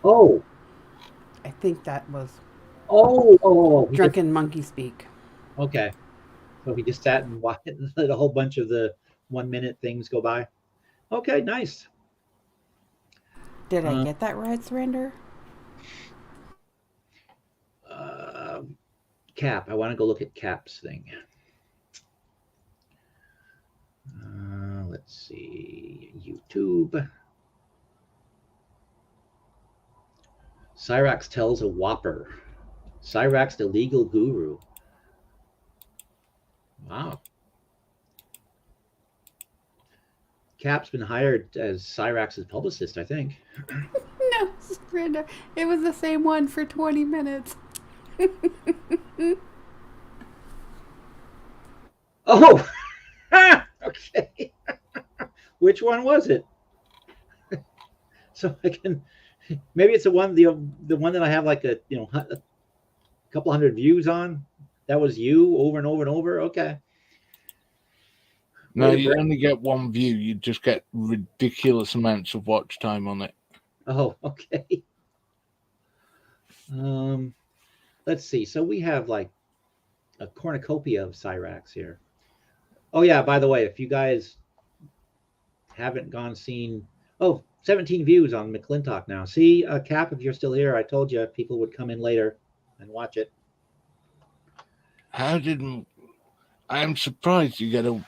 A: Oh.
C: I think that was
A: Oh.
C: drunken monkey speak.
A: Okay. So he just sat and watched, let a whole bunch of the 1 minute things go by. Okay, nice.
C: Did I get that right, Surrender?
A: Cap. I want to go look at Cap's thing. Let's see. YouTube. Cyrax tells a whopper. Cyrax, the legal guru. Wow. Cap's been hired as Cyrax's publicist, I think.
C: No, Surrender. It was the same one for 20 minutes.
A: Oh! Okay. Which one was it? So I can, maybe it's the one that I have like a couple hundred views on. That was you over and over and over. Okay.
D: No, you only get one view. You just get ridiculous amounts of watch time on it.
A: Oh, okay. Let's see. So we have like a cornucopia of Cyrax here. Oh yeah, by the way, if you guys haven't seen 17 views on McClintock now. See, Cap, if you're still here, I told you people would come in later and watch it.
D: I am surprised you get a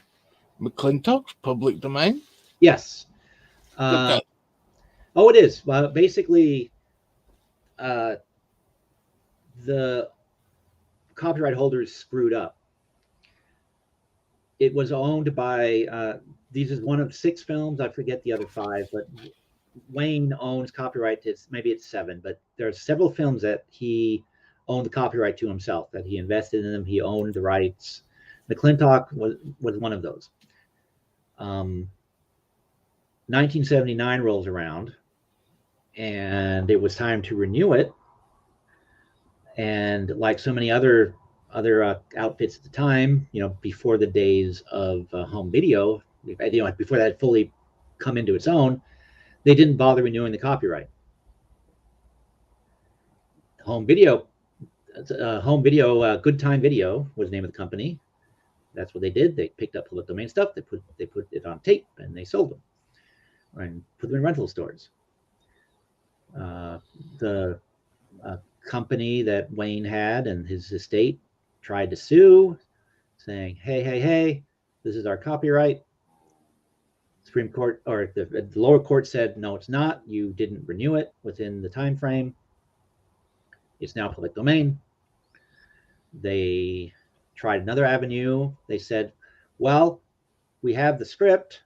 D: McClintock's public domain.
A: Yes.
D: Okay.
A: Oh, it is. Well, basically, the copyright holders screwed up. It was owned by, these is one of 6 films. I forget the other 5, but Wayne owns copyright to, maybe it's 7, but there are several films that he owned the copyright to himself, that he invested in them. He owned the rights. McClintock was one of those. 1979 rolls around, and it was time to renew it. And like so many other outfits at the time, before the days of home video, before that had fully come into its own, they didn't bother renewing the copyright. Home video home video. Good Time Video was the name of the company. That's what they did. They picked up public domain stuff. They put it on tape and they sold them and put them in rental stores. The company that Wayne had and his estate tried to sue, saying, hey, this is our copyright. Supreme Court or the lower court said, no, it's not. You didn't renew it within the time frame. It's now public domain. They tried another avenue. They said, well, we have the script.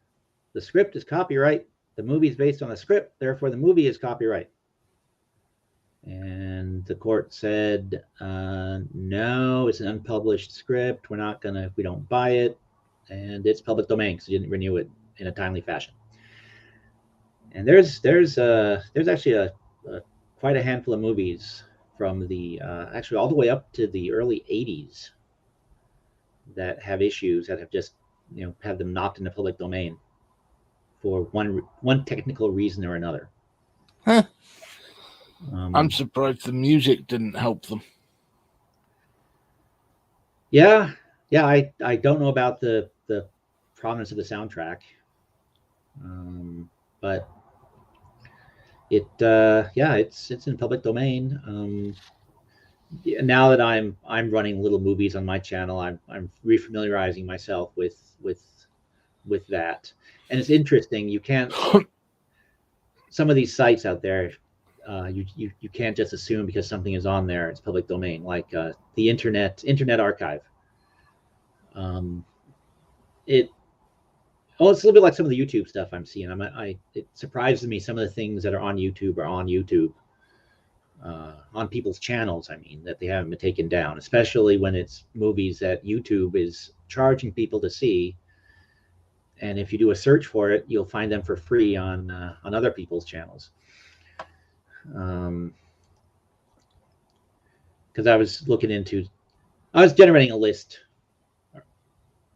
A: The script is copyright. The movie is based on the script. Therefore, the movie is copyright. And the court said, no, it's an unpublished script. We don't buy it. And it's public domain because you didn't renew it in a timely fashion. And there's actually quite a handful of movies from the actually all the way up to the early 80s that have issues that have just have them knocked into public domain for one technical reason or another.
D: Huh. I'm surprised the music didn't help them.
A: Yeah, I don't know about the prominence of the soundtrack, but it's in public domain. Now that I'm running little movies on my channel, I'm refamiliarizing myself with that, and it's interesting. You can't some of these sites out there. You can't just assume because something is on there it's public domain, like the Internet Archive. It's a little bit like some of the YouTube stuff I'm seeing. It surprises me some of the things that are on YouTube on people's channels. I mean, that they haven't been taken down, especially when it's movies that YouTube is charging people to see. And if you do a search for it, you'll find them for free on other people's channels. Because I was generating a list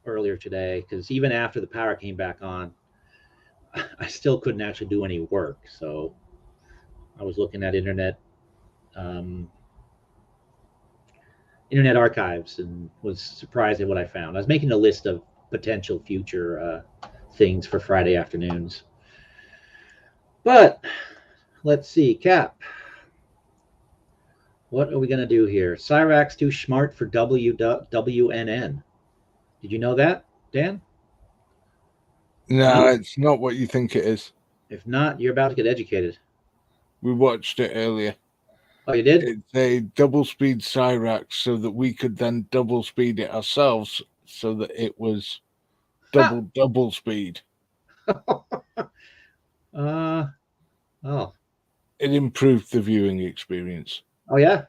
A: earlier today, because even after the power came back on, I still couldn't actually do any work. So I was looking at Internet Archives and was surprised at what I found. I was making a list of potential future things for Friday afternoons. But let's see, Cap. What are we going to do here? Cyrax too smart for WNN. Did you know that, Dan?
D: No, it's not what you think it is.
A: If not, you're about to get educated.
D: We watched it earlier.
A: Oh, you did?
D: It's a double speed Cyrax so that we could then double speed it ourselves so that it was double speed.
A: Oh.
D: It improved the viewing experience.
A: Oh yeah.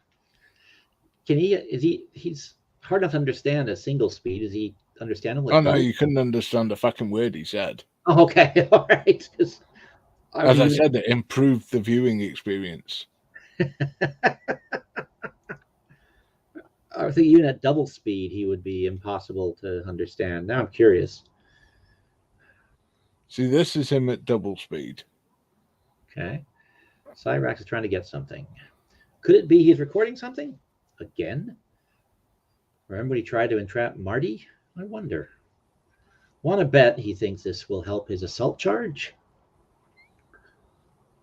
A: He's hard enough to understand a single speed. Is he understandable?
D: Oh no, you couldn't understand a fucking word he said.
A: Oh, okay. All right.
D: As I said, it improved the viewing experience.
A: I think even at double speed, he would be impossible to understand. Now I'm curious.
D: See, this is him at double speed.
A: Okay. Cyrax is trying to get something. Could it be he's recording something? Again? Remember when he tried to entrap Marty? I wonder. Want to bet he thinks this will help his assault charge?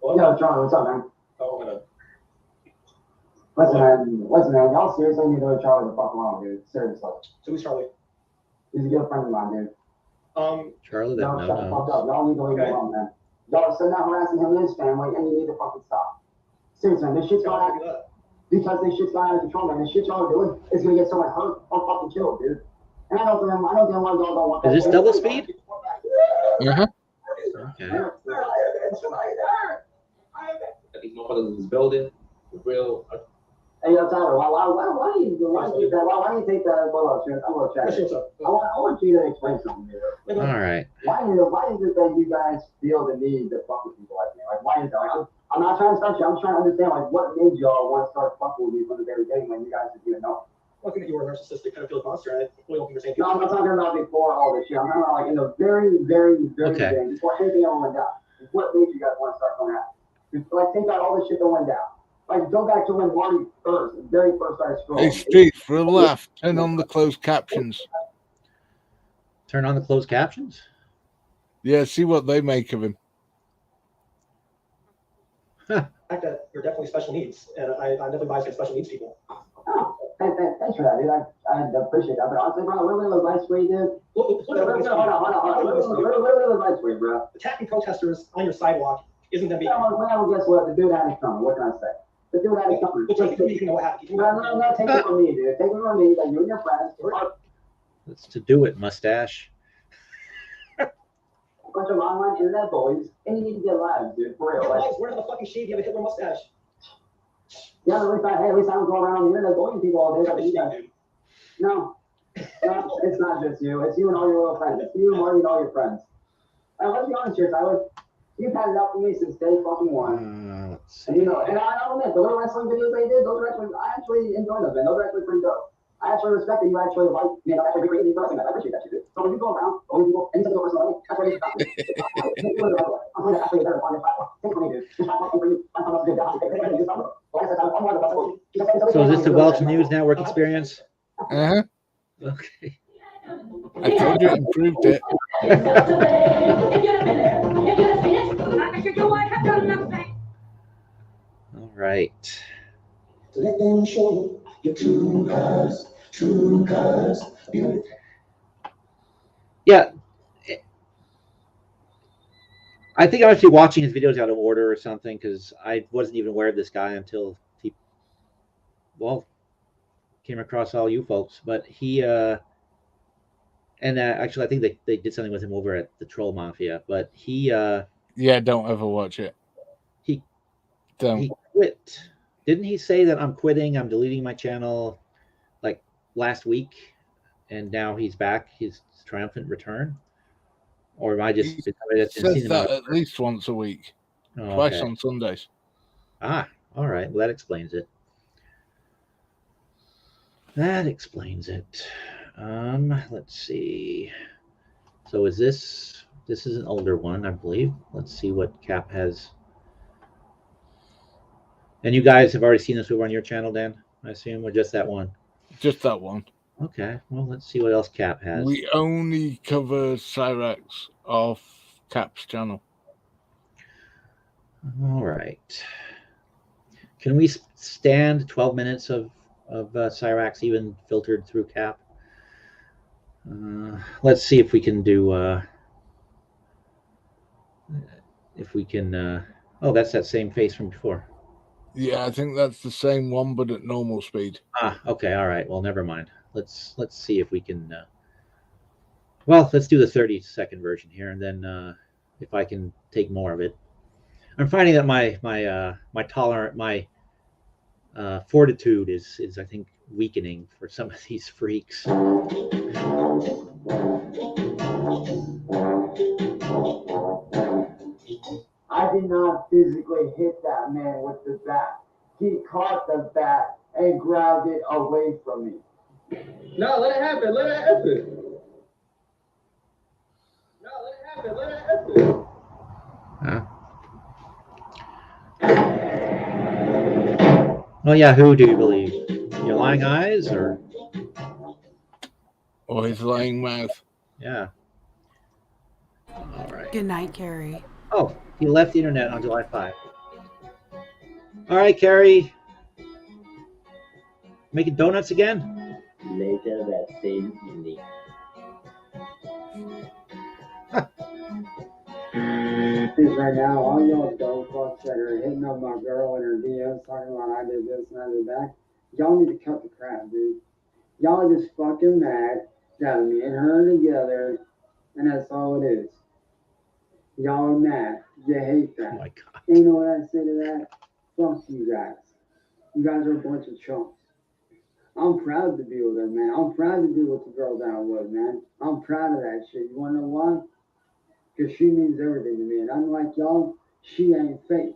E: Yo, John, what's up, man?
B: Oh,
E: Listen, man, y'all seriously need to let Charlie the fuck alone, dude. Seriously.
B: who's Charlie?
E: He's a good friend of mine, dude.
A: Charlie, that
E: Y'all shut the fuck up. Y'all need to leave him alone, man. Y'all are still not harassing him and his family, and you need to fucking stop. Seriously, man, this shit's going out because this shit's going out of control, man. This shit y'all are doing is gonna get someone hurt or fucking killed, dude. And I don't know why y'all don't want that.
A: Is this double speed?
D: Uh-huh.
A: Okay.
B: These motherfuckers in this building, the real.
E: Hey, yo, Tyler, why do you take that? Hold on, I'm gonna check. I want you to explain something here.
A: All right.
E: Why is it that you guys feel the need to fuck with people like me? Like, why is that? Like, I'm not trying to start you. I'm just trying to understand, like, what made y'all want to start fucking with me from the very beginning when you guys didn't even know?
B: I think that you were a narcissistic pedophilic monster, and I fully don't think you're saying.
E: No, I'm not talking about before all this shit. I'm talking about, like, in the very, very, very
A: Okay.
E: beginning, before anything ever went down. What made you guys want to start going out? Like, think about all this shit that went down. Like, go back to when Marty very first started scrolling.
D: Hey, Steve, for a laugh, turn on the closed captions.
A: Turn on the closed captions?
D: Yeah, see what they make of him.
F: Fact that you're definitely special needs, and I definitely bias against special needs people.
E: Oh, thanks for that, dude. I appreciate that. But honestly, bro, what little advice for you, dude?
F: Look at
E: Hold on. Little advice for you, bro.
F: attacking protesters on your sidewalk isn't going to be.
E: Well, guess what? The dude had it coming. What can I say? The dude had it coming.
F: But take it from me, you know what happened.
E: No, take it from me, dude. Take it from me that you and your friends are
A: Let's to do it, mustache.
E: a bunch of online internet bullies, and you need to get lives, dude. For real.
F: Like, where the fucking shade? You have a Hitler mustache.
E: Yeah, at least I don't go around the internet bullying people all day. Like you guys. No, it's not just you. It's you and all your little friends. It's you and Marty and all your friends. Let's be honest here, Tyler. You've had it up for me since day fucking one. And you know, and I'll admit, the little wrestling videos they did, those are actually, I actually enjoy them, man. Those are actually pretty dope. I actually respect that you actually like, actually creating wrestling. I appreciate that, dude. So when you go around, when people, anything go personal, that's what it is about me. I'm going to actually better on your platform. Take for me, dude. Just try for you. I'm coming up to do that.
A: So is this the Welch News Network experience?
D: Uh-huh.
A: Okay.
D: I told you it improved it.
A: All right.
G: Let them show your true colors, true colors.
A: Yeah. I think I must be watching his videos out of order or something because I wasn't even aware of this guy until he, well, came across all you folks. But he, actually, I think they did something with him over at the Troll Mafia. But he,
D: Yeah, don't ever watch it.
A: He
D: Don't.
A: quit. Didn't he say that I'm quitting? I'm deleting my channel, like last week, and now he's back. His triumphant return, or am I just?
D: He says that at least once a week, twice on Sundays.
A: Ah, all right. Well, that explains it. That explains it. Let's see. So is this? This is an older one, I believe. Let's see what Cap has. And you guys have already seen this over on your channel, Dan, I assume, or just that one?
D: Just that one.
A: Okay. Well, let's see what else Cap has.
D: We only cover Cyrax off Cap's channel.
A: All right. Can we stand 12 minutes of Cyrax even filtered through Cap? Let's see if we can do. Oh, that's that same face from before.
D: Yeah, I think that's the same one, but at normal speed.
A: Ah, okay, all right. Well, never mind. Let's see if we can. Well, let's do the 30-second version here, and then if I can take more of it. I'm finding that my fortitude is I think weakening for some of these freaks.
E: I did not physically hit that man with the bat. He caught the bat and grabbed it away from me.
B: No, let it happen. Let it happen. No, let it happen. Let it happen.
A: Huh? Oh yeah, who do you believe? Your lying eyes or
D: his lying mouth?
A: Yeah. All right.
C: Good night, Carrie.
A: Oh, he left the internet on July 5. All right, Carrie. Making donuts again?
H: Later that same evening.
E: Because right now, all y'all dumb fucks that are hitting up my girl in her DMs talking about I did this and I did that, y'all need to cut the crap, dude. Y'all are just fucking mad that me and her are together, and that's all it is. Y'all are mad. You hate that.
A: Oh my God.
E: And you know what I say to that? Fuck you guys. You guys are a bunch of chumps. I'm proud to be with her, man. I'm proud to be with the girl that I was, man. I'm proud of that shit. You wanna know why? Because she means everything to me. And unlike y'all, she ain't fake.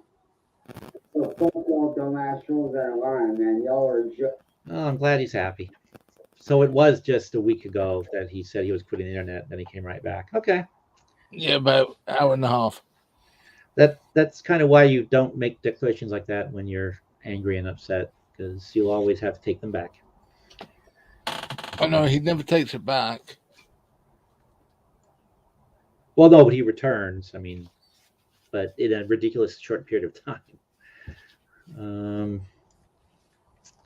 E: So fuck y'all dumbass trolls that are lying, man. Y'all are just.
A: Oh, I'm glad he's happy. So it was just a week ago that he said he was quitting the internet, then he came right back. Okay.
D: Yeah, about an hour and a half.
A: That's kind of why you don't make declarations like that when you're angry and upset, because you'll always have to take them back.
D: Oh no, he never takes it back.
A: Well, no, but he returns. I mean, but in a ridiculous short period of time.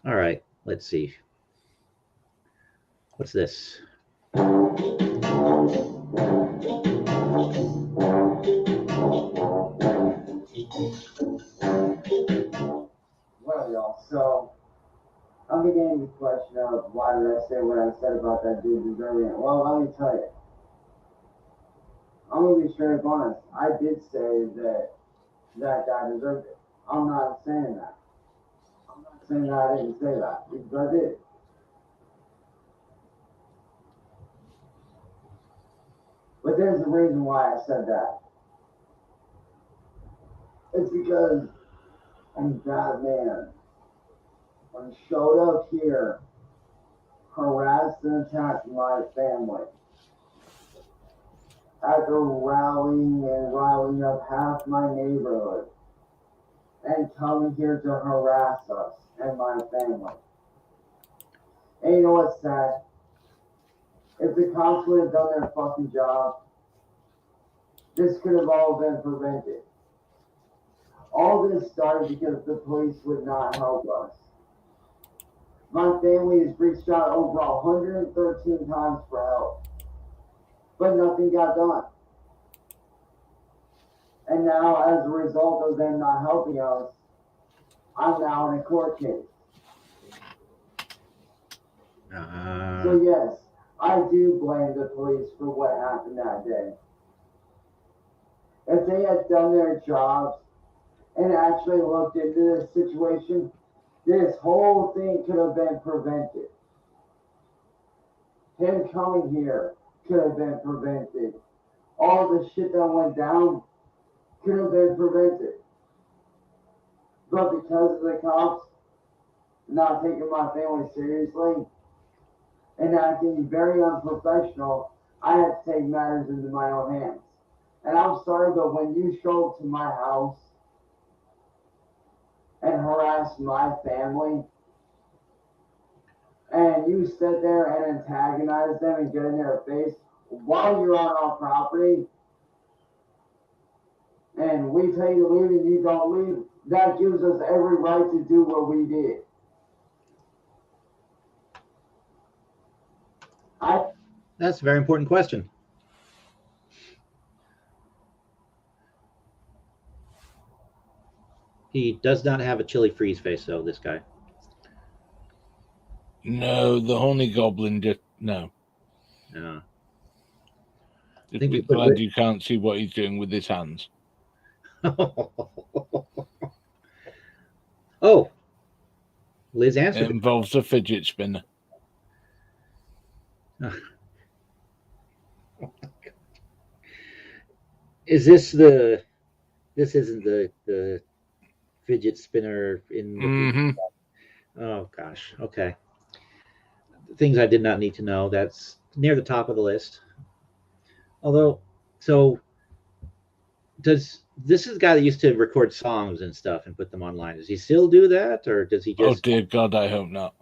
A: All right, let's see. What's this?
E: Well, y'all, so I'm beginning the question of why did I say what I said about that dude deserving it? Well, let me tell you. I'm gonna be straight up honest. I did say that that guy deserved it. I'm not saying that. I'm not saying that I didn't say that because I did. But there's a reason why I said that. It's because that man, when he showed up here, harassed and attacked my family, after rallying and riling up half my neighborhood, and coming here to harass us and my family. And you know what's sad? If the cops would have done their fucking job, this could have all been prevented. All this started because the police would not help us. My family has reached out over 113 times for help, but nothing got done. And now, as a result of them not helping us, I'm now in a court case. So yes, I do blame the police for what happened that day. If they had done their jobs and actually looked into this situation, this whole thing could have been prevented. Him coming here could have been prevented. All the shit that went down could have been prevented. But because of the cops not taking my family seriously and acting very unprofessional, I had to take matters into my own hands. And I'm sorry, but when you show up to my house and harass my family, and you sit there and antagonize them and get in their face while you're on our property, and we tell you to leave and you don't leave, that gives us every right to do what we did.
A: That's a very important question. He does not have a chili freeze face, though, this guy.
D: No, the honey goblin just no.
A: No.
D: Just be glad you can't see what he's doing with his hands.
A: Oh, Liz answered.
D: It involves a fidget spinner.
A: Is this the? This isn't the fidget spinner in the.
D: Mm-hmm.
A: Oh gosh. Okay. Things I did not need to know. That's near the top of the list. Although, so this is the guy that used to record songs and stuff and put them online. Does he still do that, or does he just?
D: Oh dear God, I hope not.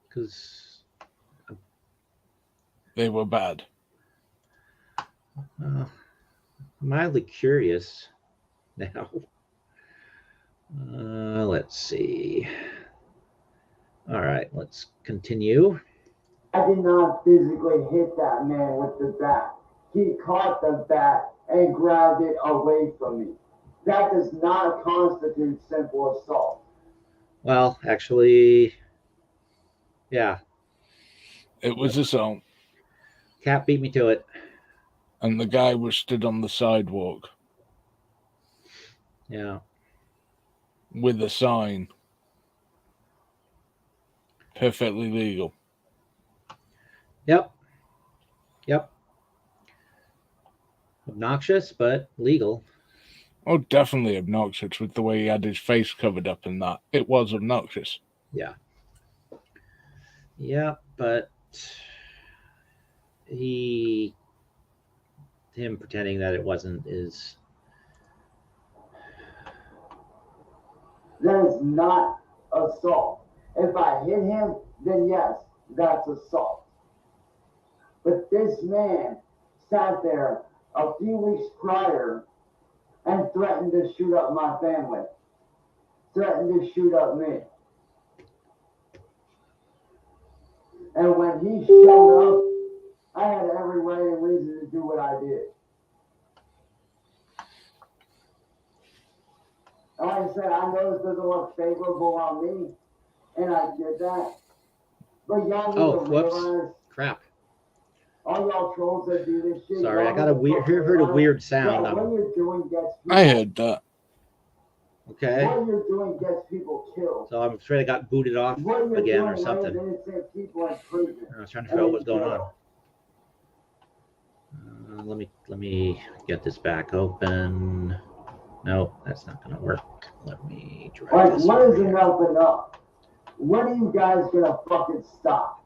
A: Because
D: they were bad.
A: Mildly curious now. Let's see. All right, let's continue.
E: I did not physically hit that man with the bat. He caught the bat and grabbed it away from me. That does not constitute simple assault.
A: Well, actually, yeah.
D: It was assault.
A: Cat beat me to it.
D: And the guy was stood on the sidewalk.
A: Yeah.
D: With a sign. Perfectly legal.
A: Yep. Obnoxious, but legal.
D: Oh, definitely obnoxious with the way he had his face covered up and that. It was obnoxious.
A: Yeah. Yeah, but he him pretending that it wasn't is.
E: That is not assault. If I hit him, then yes, that's assault. But this man sat there a few weeks prior and threatened to shoot up my family, threatened to shoot up me. And when he showed up, I had every way and reason to do what I did. And like I said, I know this doesn't look favorable on me, and I did that. But y'all need
A: Oh,
E: to
A: whoops.
E: realize,
A: Crap.
E: all y'all trolls that do this shit.
A: Sorry, I
E: y'all
A: got
E: need
A: a
E: to
A: weird.
E: fucking
A: Heard a
E: realize
A: weird
E: that
A: sound.
E: what you're doing gets people,
D: I heard that.
A: Okay.
E: what you're doing gets people killed.
A: So I'm afraid I got booted off
E: What you're
A: again
E: doing
A: or something.
E: lands innocent people in prison.
A: I was trying to figure out what's going on. Let me get this back open. No, that's not gonna work. Let me drag
E: Like,
A: this
E: what
A: over
E: is
A: here.
E: enough enough? When are you guys gonna fucking stop?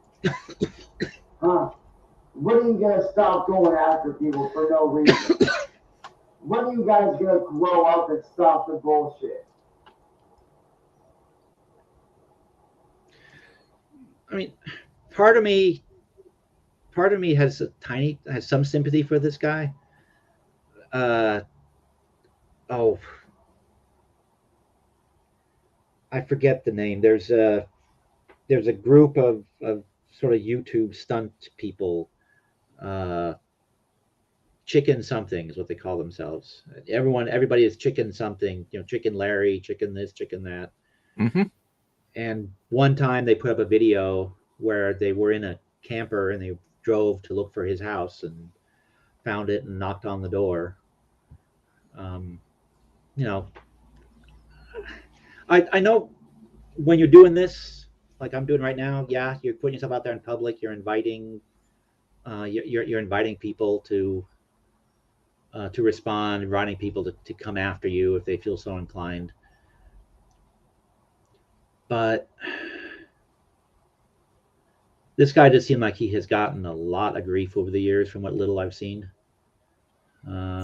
E: Huh? When are you gonna stop going after people for no reason? When are you guys gonna grow up and stop the bullshit?
A: I mean, part of me has some sympathy for this guy. Oh, I forget the name. There's a group of sort of YouTube stunt people. Chicken something is what they call themselves. Everybody is chicken something. You know, Chicken Larry, chicken this, chicken that.
D: Mm-hmm.
A: And one time they put up a video where they were in a camper and they drove to look for his house and found it and knocked on the door. You know, I know when you're doing this, like I'm doing right now, yeah, you're putting yourself out there in public. You're inviting, you're inviting people to respond, inviting people to come after you if they feel so inclined. But this guy does seem like he has gotten a lot of grief over the years from what little I've seen.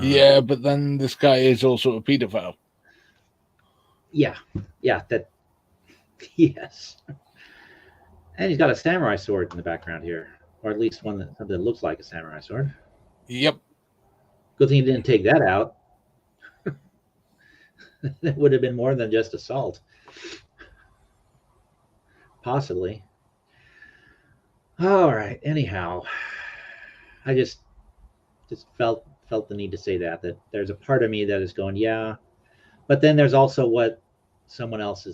D: Yeah, but then this guy is also a pedophile.
A: Yeah, that, yes. And he's got a samurai sword in the background here, or at least one that looks like a samurai sword.
D: Yep.
A: Good thing he didn't take that out. That would have been more than just assault. Possibly. All right. Anyhow, I just felt the need to say that there's a part of me that is going, yeah, but then there's also what somebody else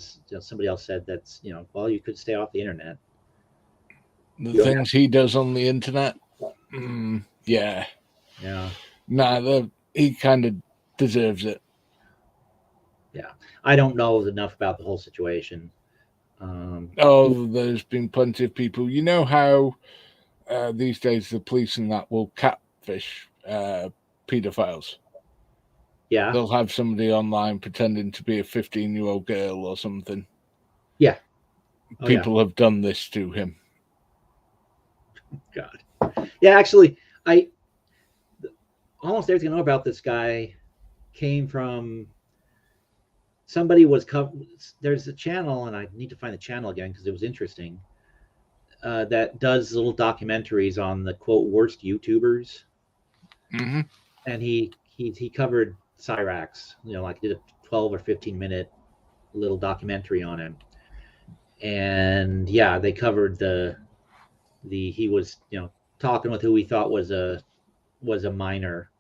A: said, that's, you know, well, you could stay off the internet.
D: The things he does on the internet, yeah. Nah, he kind of deserves it.
A: Yeah, I don't know enough about the whole situation.
D: There's been plenty of people. You know how these days the police and that will catfish pedophiles.
A: Yeah,
D: they'll have somebody online pretending to be a 15-year-old girl or something.
A: Yeah,
D: people have done this to him.
A: God, yeah. Actually, almost everything I know about this guy came from somebody was there's a channel, and I need to find the channel again because it was interesting, that does little documentaries on the quote worst YouTubers.
D: Mm-hmm.
A: And he covered Cyrax, you know, like did a 12 or 15-minute little documentary on him. And yeah, they covered he was, you know, talking with who he thought was a minor,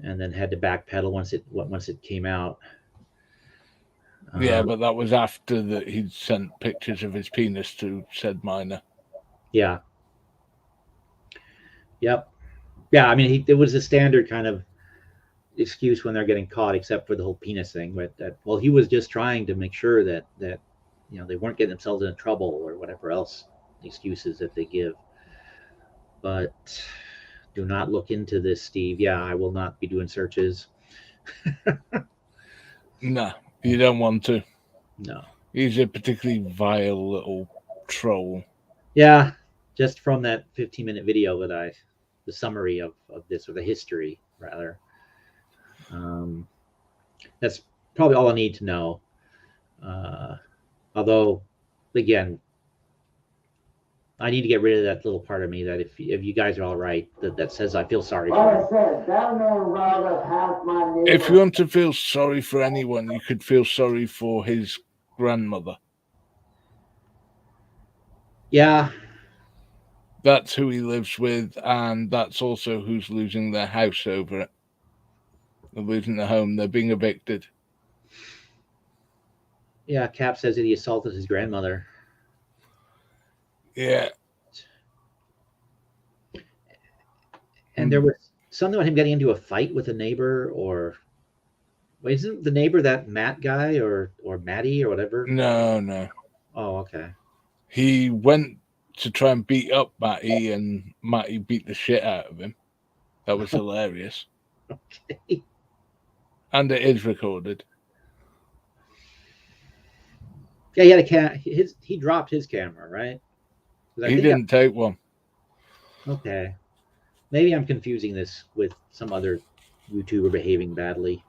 A: and then had to backpedal once it came out.
D: Yeah, but that was after that he'd sent pictures of his penis to said minor.
A: Yeah. Yep. Yeah, I mean, it was a standard kind of excuse when they're getting caught, except for the whole penis thing. But well, he was just trying to make sure that you know, they weren't getting themselves into trouble or whatever else excuses that they give. But do not look into this, Steve. Yeah, I will not be doing searches.
D: No, you don't want to.
A: No.
D: He's a particularly vile little troll.
A: Yeah, just from that 15-minute video that I summary of this, or the history rather. That's probably all I need to know. Although, again, I need to get rid of that little part of me that if you guys are all right, that says I feel sorry for
E: Like
A: him.
E: I said, that man riled up half my neighborhood.
D: If you want to feel sorry for anyone, you could feel sorry for his grandmother.
A: Yeah.
D: That's who he lives with, and that's also who's losing their house over it. They're losing their home. They're being evicted.
A: Yeah, Cap says that he assaulted his grandmother.
D: Yeah.
A: And there was something about him getting into a fight with a neighbor, or isn't the neighbor that Matt guy or Matty or whatever?
D: No.
A: Oh, okay.
D: He went to try and beat up Matty, and Matty beat the shit out of him. That was hilarious.
A: Okay.
D: And it is recorded.
A: Yeah, he had he dropped his camera, right?
D: He didn't take one.
A: Okay. Maybe I'm confusing this with some other YouTuber behaving badly.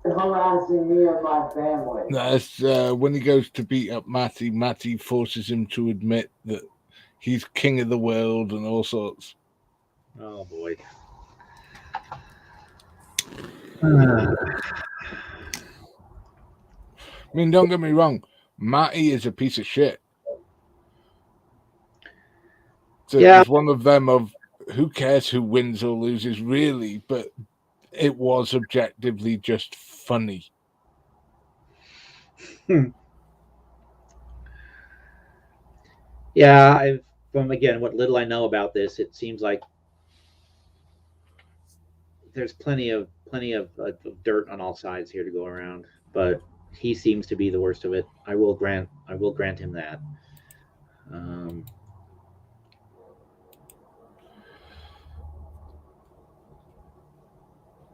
E: Harassing me and my family.
D: That's when he goes to beat up Matty. Matty forces him to admit that he's king of the world and all sorts.
A: Oh boy.
D: I mean, don't get me wrong. Matty is a piece of shit. So
A: Yeah.
D: it's one of them of who cares who wins or loses, really, but it was objectively just funny.
A: Yeah, from again what little I know about this, it seems like there's plenty of dirt on all sides here to go around, but he seems to be the worst of it. I will grant him that.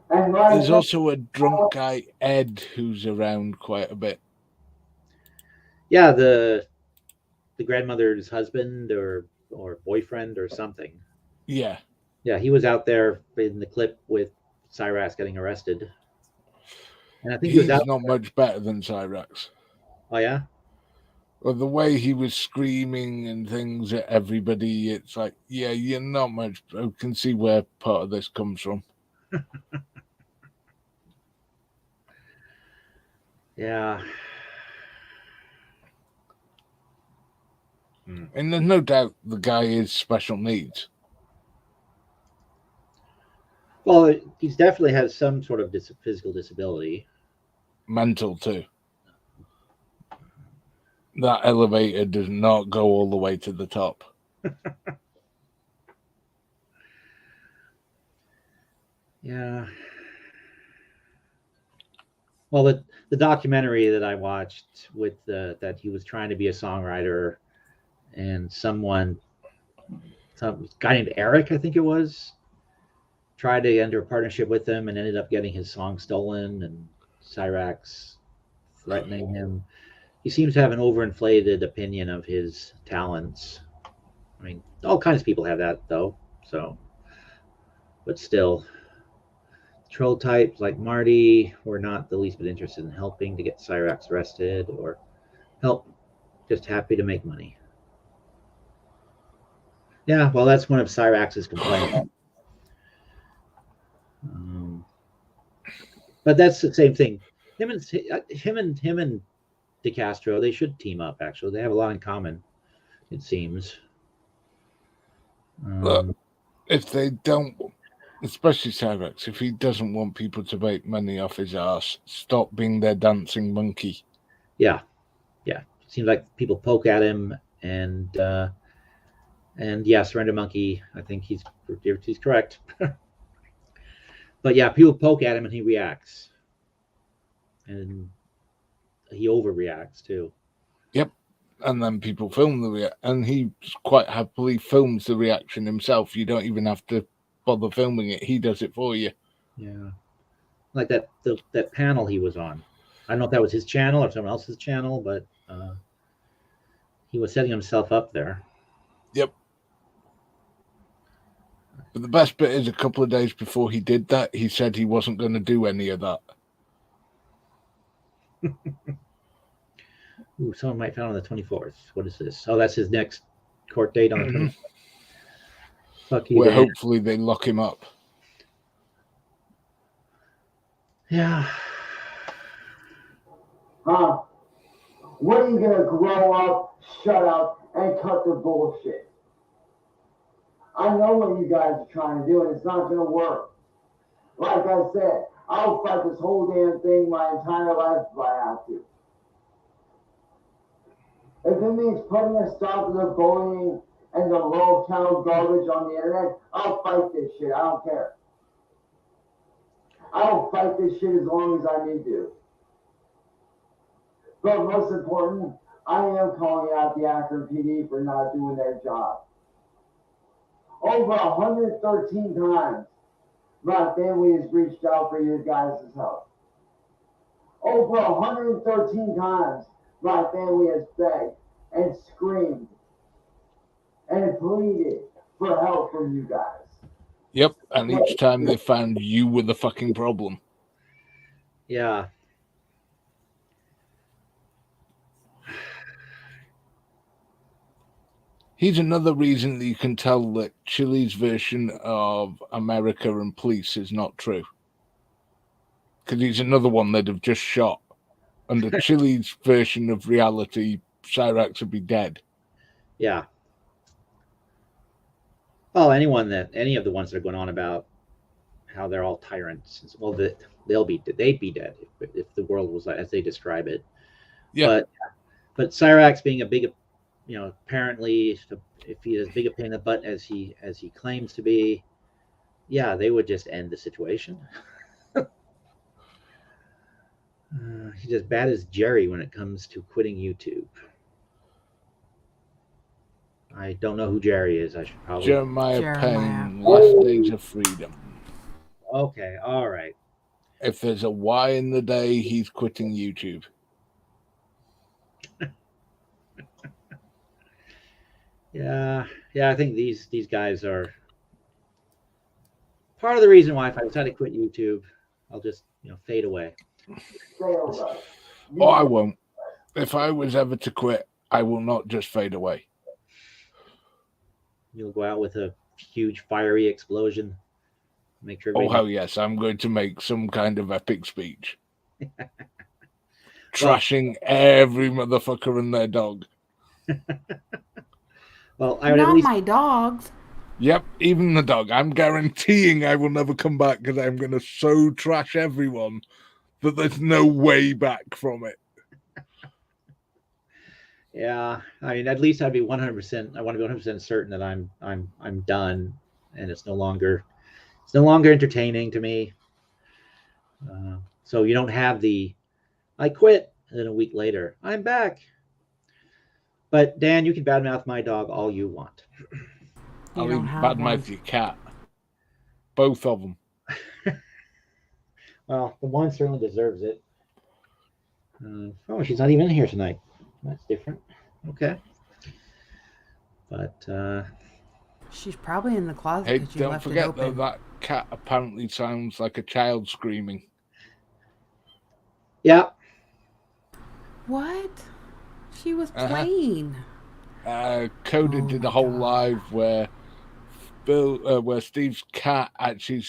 D: There's also a drunk guy, Ed, who's around quite a bit.
A: Yeah, the grandmother's husband or boyfriend or something.
D: Yeah.
A: Yeah, he was out there in the clip with Cyrax getting arrested. And I think
D: he's
A: he was
D: not much better than Cyrax.
A: Oh, yeah?
D: Well, the way he was screaming and things at everybody, it's like, yeah, you're not much. I can see where part of this comes from.
A: Yeah.
D: And there's no doubt the guy is special needs.
A: Well, he's definitely has some sort of physical disability.
D: Mental, too. That elevator does not go all the way to the top.
A: Yeah. Well, the documentary that I watched with that he was trying to be a songwriter, and some guy named Eric, I think it was, tried to enter a partnership with him and ended up getting his song stolen, and Cyrax threatening him. He seems to have an overinflated opinion of his talents. I mean, all kinds of people have that, though. So, but still, troll types like Marty were not the least bit interested in helping to get Cyrax arrested or help, just happy to make money. Yeah, well, that's one of Cyrax's complaints. But that's the same thing. Him and DeCastro, they should team up. Actually, they have a lot in common, it seems.
D: If they don't, especially Cyrax, if he doesn't want people to make money off his ass, stop being their dancing monkey.
A: Yeah. Seems like people poke at him, and yeah, Surrender Monkey. I think he's correct. But yeah, people poke at him and he reacts, and he overreacts too.
D: Yep. And then people film and he quite happily films the reaction himself. You don't even have to bother filming it. He does it for you.
A: Yeah. Like that panel he was on. I don't know if that was his channel or someone else's channel, but he was setting himself up there.
D: Yep. But the best bit is a couple of days before he did that, he said he wasn't going to do any of that.
A: Ooh, someone might found on the 24th. What is this? Oh, that's his next court date on the 24th. Fuck you,
D: Where
A: Dan.
D: hopefully they lock him up.
A: Yeah.
E: Huh? When are you gonna grow up, shut up, and cut the bullshit? I know what you guys are trying to do, and it's not gonna work. Like I said, I'll fight this whole damn thing my entire life if I have to. If it means putting a stop to the bullying and the low-count garbage on the internet, I'll fight this shit. I don't care. I'll fight this shit as long as I need to. But most important, I am calling out the Akron PD for not doing their job. Over 113 times, my family has reached out for your guys' help. Over 113 times, my family has begged and screamed and pleaded for help from you guys.
D: Yep, and each time they found you were the fucking problem.
A: Yeah.
D: He's another reason that you can tell that Chile's version of America and police is not true. Because he's another one they'd have just shot. Under Chile's version of reality, Cyrax would be dead.
A: Yeah. Well, any of the ones that are going on about how they're all tyrants, well, they'd be dead if the world was as they describe it.
D: Yeah.
A: But Cyrax being a big, apparently, if he is as big a pain in the butt as he claims to be, yeah, they would just end the situation. He's as bad as Jerry when it comes to quitting YouTube. I don't know who Jerry is. I should probably.
D: Jeremiah Payne, Last Days of Freedom.
A: Okay, all right.
D: If there's a Y in the day, he's quitting YouTube.
A: Yeah, I think these guys are part of the reason why if I decide to quit YouTube, I'll just fade away.
D: Oh, I won't. If I was ever to quit, I will not just fade away.
A: You'll go out with a huge fiery explosion. Make sure.
D: Oh hell yes, I'm going to make some kind of epic speech, trashing every motherfucker and their dog.
A: Well, I would
C: not
A: at least...
C: my dogs.
D: Yep, even the dog. I'm guaranteeing I will never come back because I'm going to so trash everyone that there's no way back from it.
A: Yeah, I mean, at least I'd be 100%. I want to be 100% certain that I'm done, and it's no longer entertaining to me. So you don't have I quit, and then a week later I'm back. But Dan, you can badmouth my dog all you want.
D: I'll even badmouth your cat. Both of them.
A: Well, the one certainly deserves it. Oh, she's not even in here tonight. That's different. Okay. But
C: she's probably in the closet.
D: Hey,
C: that you
D: don't
C: left
D: forget
C: it open.
D: though, that cat apparently sounds like a child screaming.
A: Yeah.
C: What? She was playing.
D: Cody did a whole live where where Steve's cat actually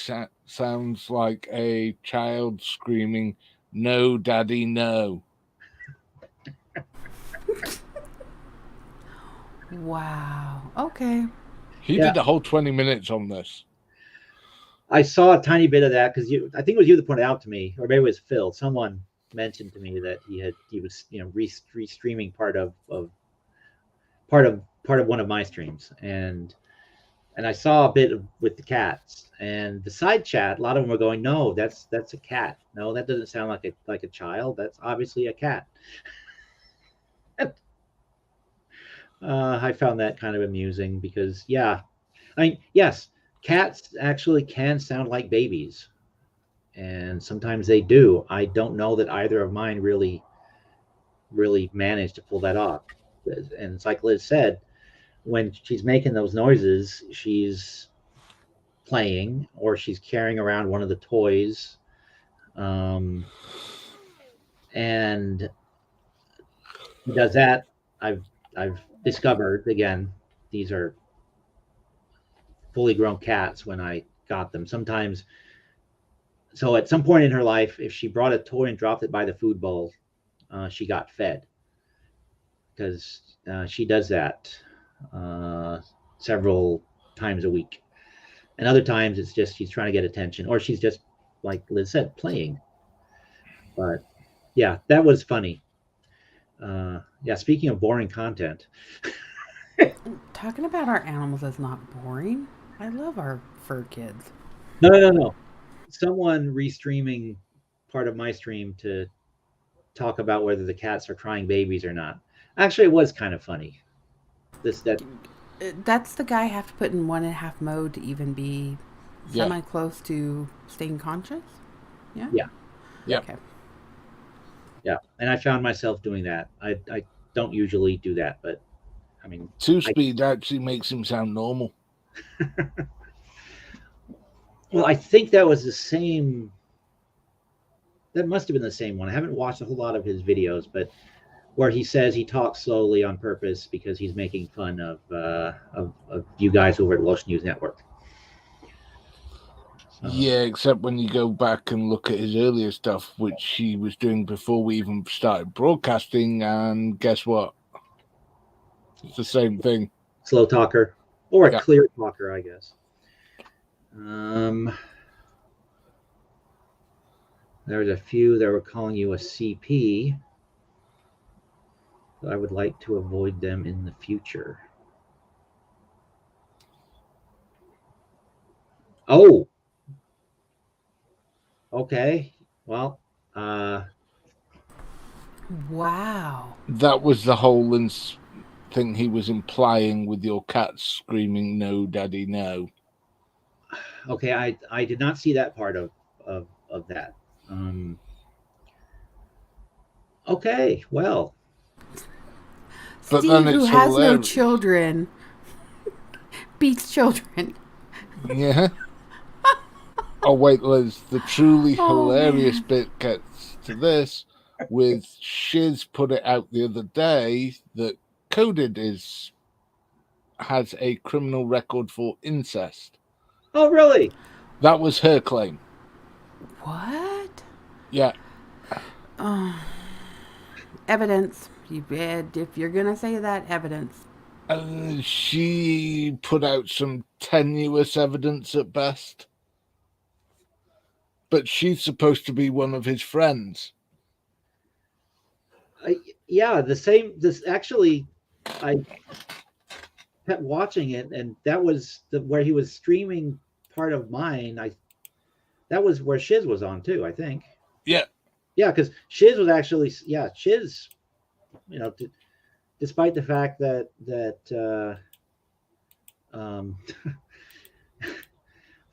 D: sounds like a child screaming, "No, Daddy, no."
C: Wow. Okay.
D: He did a whole 20 minutes on this.
A: I saw a tiny bit of that because I think it was you that pointed out to me, or maybe it was Phil. Someone mentioned to me that he was restreaming part of one of my streams, and I saw a bit with the cats and the side chat. A lot of them were going, "No, that's a cat. No, that doesn't sound like a child. That's obviously a cat." I found that kind of amusing because, I mean, yes, cats actually can sound like babies, and sometimes they do. I don't know that either of mine really managed to pull that off. And it's like Liz said, when she's making those noises, she's playing, or she's carrying around one of the toys. And she does that. I've discovered, again, these are fully grown cats when I got them. Sometimes, so at some point in her life, if she brought a toy and dropped it by the food bowl, she got fed, because she does that several times a week. And other times it's just she's trying to get attention, or she's just, like Liz said, playing. But yeah, that was funny. Yeah, speaking of boring content.
C: Talking about our animals is not boring. I love our fur kids.
A: No. Someone restreaming part of my stream to talk about whether the cats are crying babies or not. Actually, it was kind of funny.
C: That's the guy I have to put in 1.5 mode to even be semi close to staying conscious. Yeah.
D: Yeah.
C: Okay.
A: Yeah, and I found myself doing that. I don't usually do that, but I mean,
D: 2-speed actually makes him sound normal.
A: Well, I think that was the same. That must have been the same one. I haven't watched a whole lot of his videos, but where he says he talks slowly on purpose because he's making fun of you guys over at Welsh News Network.
D: Yeah, except when you go back and look at his earlier stuff, which he was doing before we even started broadcasting, and guess what? It's the same thing.
A: Slow talker, or a clear talker, I guess. There's a few that were calling you a CP. I would like to avoid them in the future. Oh. Okay. Well,
C: wow.
D: That was the whole thing he was implying with your cat screaming, "No, Daddy, no."
A: Okay, I did not see that part of that. Okay, well.
C: But Steve, then who has no children, beats children.
D: Yeah. Oh, wait, Liz, the truly hilarious bit gets to this with Shiz put it out the other day that Coded has a criminal record for incest.
A: Oh, really?
D: That was her claim.
C: What?
D: Yeah.
C: Evidence. If you're going to say that, evidence.
D: She put out some tenuous evidence at best. But she's supposed to be one of his friends.
A: Yeah, the same. This actually, I kept watching it, and that was where he was streaming part of mine. That was where Shiz was on too, I think.
D: Yeah.
A: Yeah, because Shiz was actually, Shiz, despite the fact that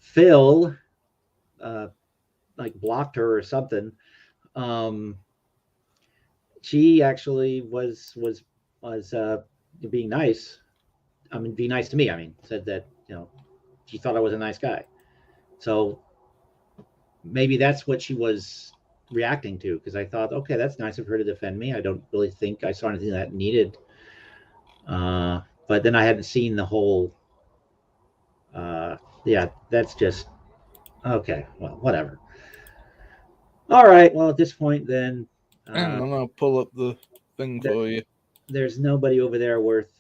A: Phil like blocked her or something, she actually was being nice. I mean, being nice to me. I mean, said that she thought I was a nice guy. So maybe that's what she was reacting to, because I thought, okay, that's nice of her to defend me. I don't really think I saw anything that needed. But then I hadn't seen the whole. Yeah, that's just okay. Well, whatever. All right. Well, at this point, then.
D: I'll pull up the thing for you.
A: There's nobody over there worth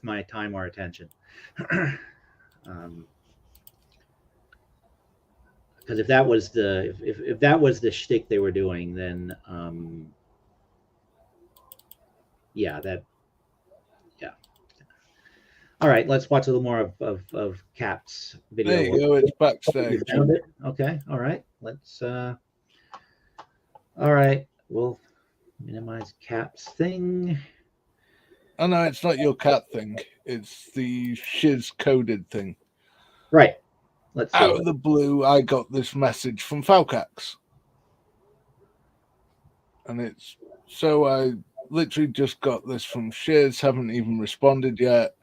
A: my time or attention. Because if that was if that was the shtick they were doing, then yeah. All right, let's watch a little more of Cap's video.
D: There you go. It's backstage.
A: Found it? Okay. All right. Let's. All right. We'll minimize Cap's thing.
D: Oh no, it's not your cat thing. It's the Shiz Coded thing.
A: Right. Let's see.
D: Out of the blue, I got this message from Falcax. And so I literally just got this from Shiz, haven't even responded yet.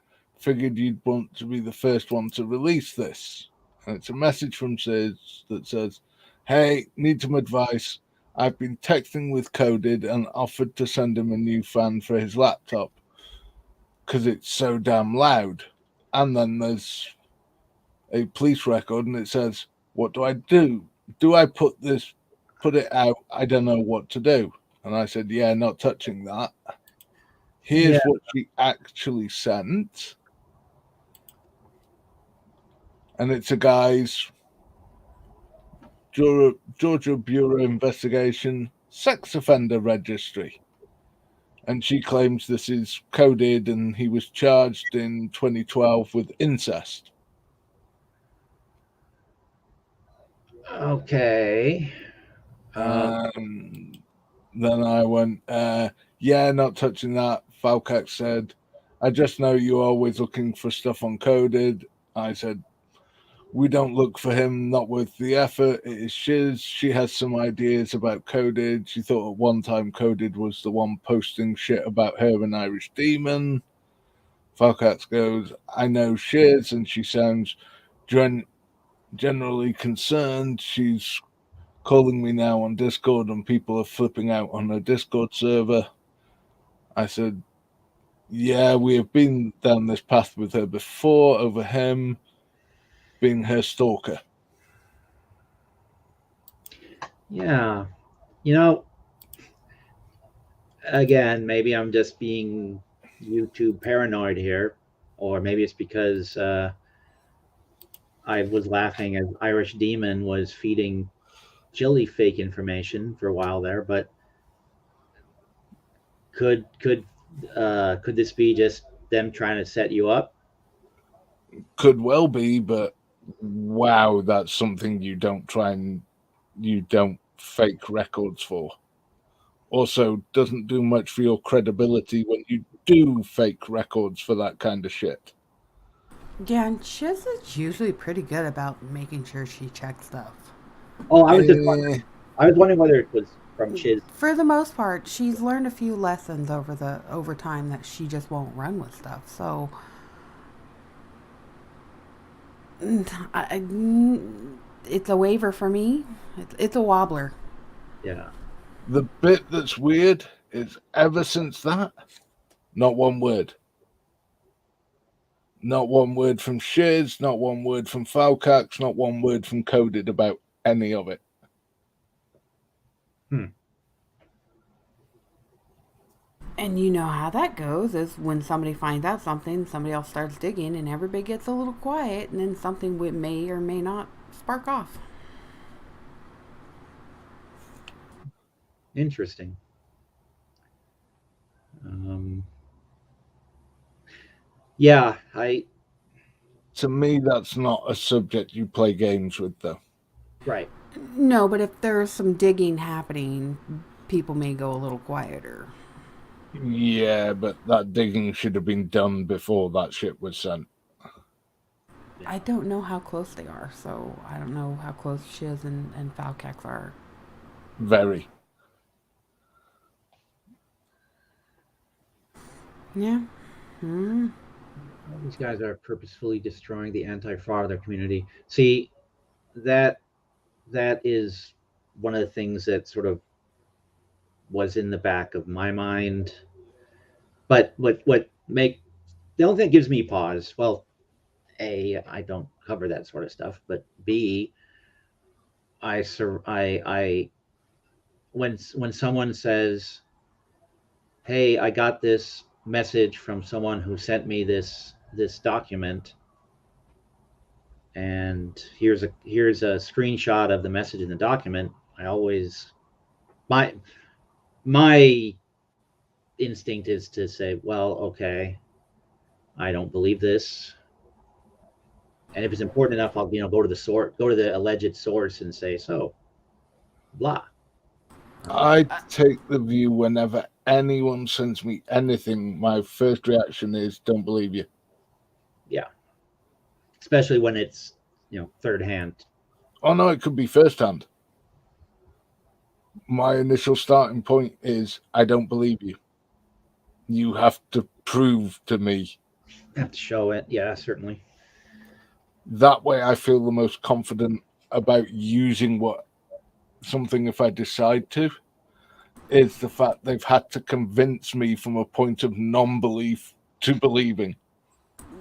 D: figured you'd want to be the first one to release this. And it's a message from Sid that says, hey, need some advice. I've been texting with Coded and offered to send him a new fan for his laptop because it's so damn loud. And then there's a police record and it says, what do I do? Do I put it out? I don't know what to do. And I said, yeah, not touching that. Here's what she actually sent. And it's a guy's Georgia Bureau Investigation sex offender registry. And she claims this is Coded and he was charged in 2012 with incest.
A: Okay.
D: Then I went, yeah, not touching that. Falcax said, I just know you're always looking for stuff on Coded. I said, we don't look for him, not worth the effort. It is Shiz. She has some ideas about Coded. She thought at one time Coded was the one posting shit about her and Irish Demon. Falcax goes, I know Shiz, and she sounds generally concerned. She's calling me now on Discord, and people are flipping out on her Discord server. I said, yeah, we have been down this path with her before over him being her stalker.
A: Yeah. You know, again, maybe I'm just being YouTube paranoid here, or maybe it's because I was laughing as Irish Demon was feeding Jilly fake information for a while there, but could this be just them trying to set you up?
D: Could well be, but wow, that's something you don't fake records for. Also, doesn't do much for your credibility when you do fake records for that kind of shit.
C: Yeah, and Shiz is usually pretty good about making sure she checks stuff.
A: Oh, I was wondering whether it was from Shiz.
C: For the most part, she's learned a few lessons over time that she just won't run with stuff. So it's a waiver for me. It's a wobbler.
A: Yeah.
D: The bit that's weird is ever since that, not one word. Not one word from Shiz, not one word from Falcax, not one word from Coded about any of it.
C: And you know how that goes is when somebody finds out something, somebody else starts digging and everybody gets a little quiet and then something may or may not spark off.
A: Interesting. Yeah,
D: To me, that's not a subject you play games with, though.
A: Right.
C: No, but if there's some digging happening, people may go a little quieter.
D: Yeah, but that digging should have been done before that shit was sent.
C: I don't know how close they are, so I don't know how close Shiz and Falcax are.
D: Very.
C: Yeah.
A: These guys are purposefully destroying the anti-fraud community. See, that is one of the things that sort of was in the back of my mind. But the only thing that gives me pause, well, A, I don't cover that sort of stuff, but B, when someone says, hey, I got this message from someone who sent me this document, and here's a screenshot of the message in the document, I always my instinct is to say, well, okay, I don't believe this, and if it's important enough, I'll go to the alleged source and say so, blah.
D: I take the view whenever anyone sends me anything, my first reaction is don't believe you.
A: Yeah. Especially when it's, third hand.
D: Oh no, it could be first hand. My initial starting point is I don't believe you. You have to prove to me
A: Have to show it. Yeah, certainly.
D: That way I feel the most confident about using something if I decide to, is the fact they've had to convince me from a point of non-belief to believing.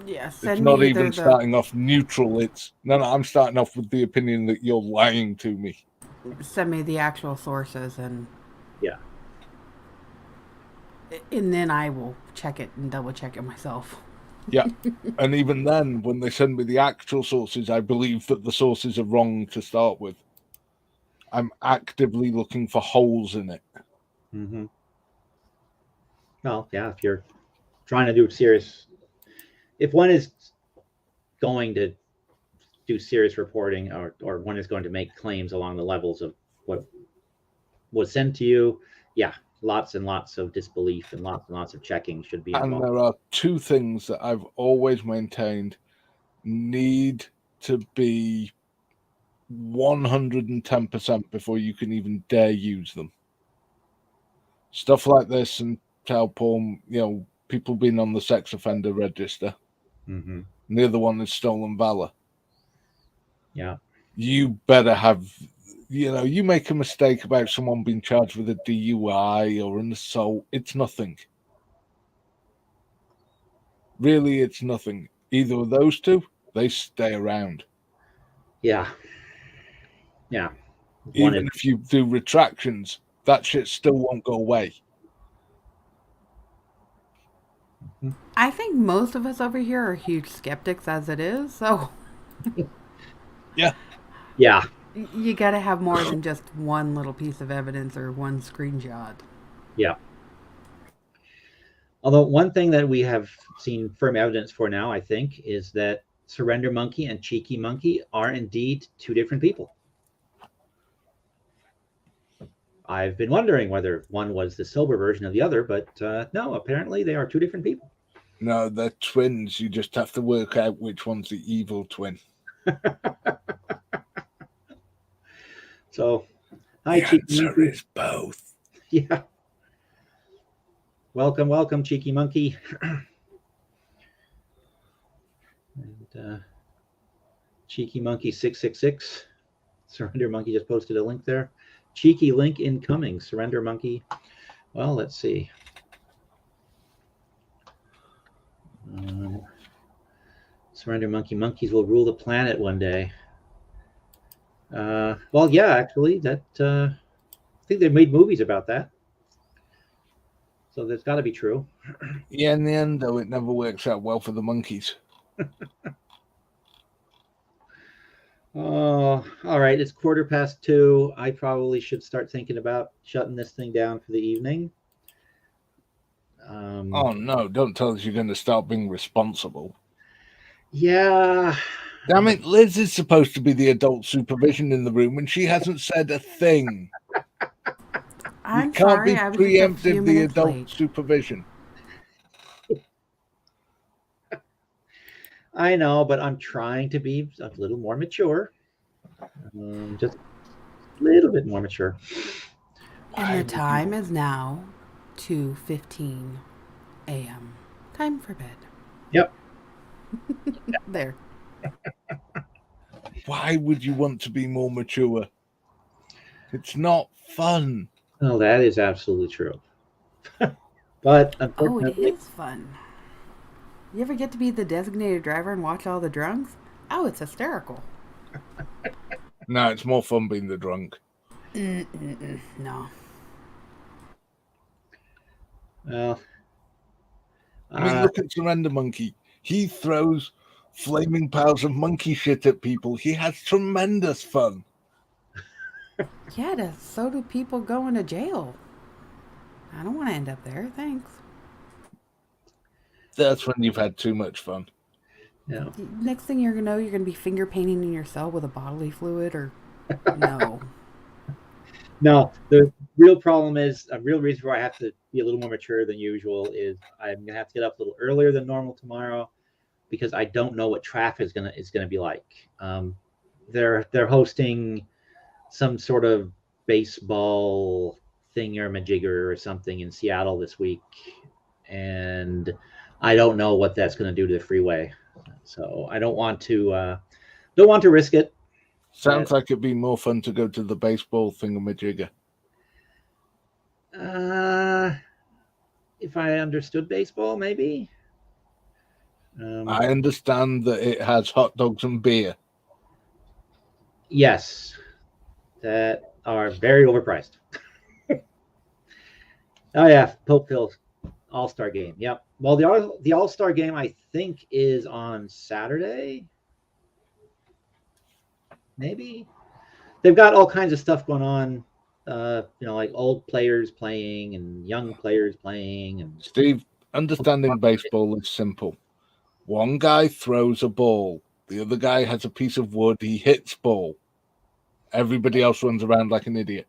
C: Yeah,
D: It's
C: send
D: not
C: me
D: even
C: either
D: starting off neutral. It's no, I'm starting off with the opinion that you're lying to me.
C: send me the actual sources, and
A: Yeah.
C: then I will check it and double check it myself.
D: Yeah. And even then, when they send me the actual sources, I believe that the sources are wrong to start with. I'm actively looking for holes in it.
A: Mm-hmm. Well, yeah, if you're trying to do serious, if one is going to do serious reporting, or one is going to make claims along the levels of what was sent to you, yeah, lots and lots of disbelief and lots of checking should be
D: And
A: involved.
D: there are two things that I've always maintained need to be 110% before you can even dare use them. Stuff like this and child porn, people being on the sex offender register.
A: Mm-hmm.
D: And the other one is stolen valor.
A: Yeah.
D: You better have, you make a mistake about someone being charged with a DUI or an assault, it's nothing. Really, it's nothing. Either of those two, they stay around.
A: Yeah. Yeah.
D: Even if you do retractions, that shit still won't go away.
C: I think most of us over here are huge skeptics as it is, so
D: Yeah.
A: Yeah.
C: you got to have more than just one little piece of evidence or one screenshot.
A: Yeah. Although one thing that we have seen firm evidence for now, I think, is that Surrender Monkey and Cheeky Monkey are indeed two different people. I've been wondering whether one was the sober version of the other, but no, apparently they are two different people.
D: No, they're twins. You just have to work out which one's the evil twin.
A: So,
D: hi, Cheeky Monkey. The answer is both.
A: Yeah. Welcome, Cheeky Monkey. And Cheeky Monkey 666. Surrender Monkey just posted a link there. Cheeky link incoming. Surrender Monkey. Well, let's see. Surrender Monkey. Monkeys will rule the planet one day. Well, yeah, actually, that I think they made movies about that. So that's got to be true.
D: Yeah, in the end, though, it never works out well for the monkeys.
A: Oh, all right. It's 2:15. I probably should start thinking about shutting this thing down for the evening.
D: Oh, no. Don't tell us you're going to start being responsible.
A: Yeah.
D: Damn it. Liz is supposed to be the adult supervision in the room, and she hasn't said a thing.
C: I'm sorry, I was just a few
D: preemptive the
C: minutes
D: adult
C: late.
D: supervision.
A: I know, but I'm trying to be a little more mature. Just a little bit more mature.
C: And the time is now 2:15 a.m. Time for bed.
A: Yep.
C: There.
D: Why would you want to be more mature? It's not fun.
A: Oh, that is absolutely true. But unfortunately,
C: it is fun. You ever get to be the designated driver and watch all the drunks? Oh, it's hysterical.
D: No, it's more fun being the drunk.
C: No.
A: Well,
D: I mean, look at Surrender Monkey. He throws flaming piles of monkey shit at people. He has tremendous fun.
C: Yeah, so do people going to jail. I don't want to end up there, thanks.
D: That's when you've had too much fun.
A: Yeah.
C: Next thing you're going to know, you're going to be finger painting in your cell with a bodily fluid or no.
A: No, the real problem is, a real reason why I have to be a little more mature than usual is I'm going to have to get up a little earlier than normal tomorrow because I don't know what traffic is gonna be like. They're hosting some sort of baseball thingamajigger or something in Seattle this week, and I don't know what that's going to do to the freeway, so I don't want to risk it.
D: Sounds like it'd be more fun to go to the baseball thingamajigger.
A: If I understood baseball, maybe.
D: I understand that it has hot dogs and beer.
A: Yes, that are very overpriced. Oh yeah, Pope Phil's All-Star Game. Yep. Well, the All-Star Game I think is on Saturday. Maybe they've got all kinds of stuff going on. Like old players playing and young players playing. And
D: Steve, understanding baseball is simple. One guy throws a ball. The other guy has a piece of wood. He hits ball. Everybody else runs around like an idiot.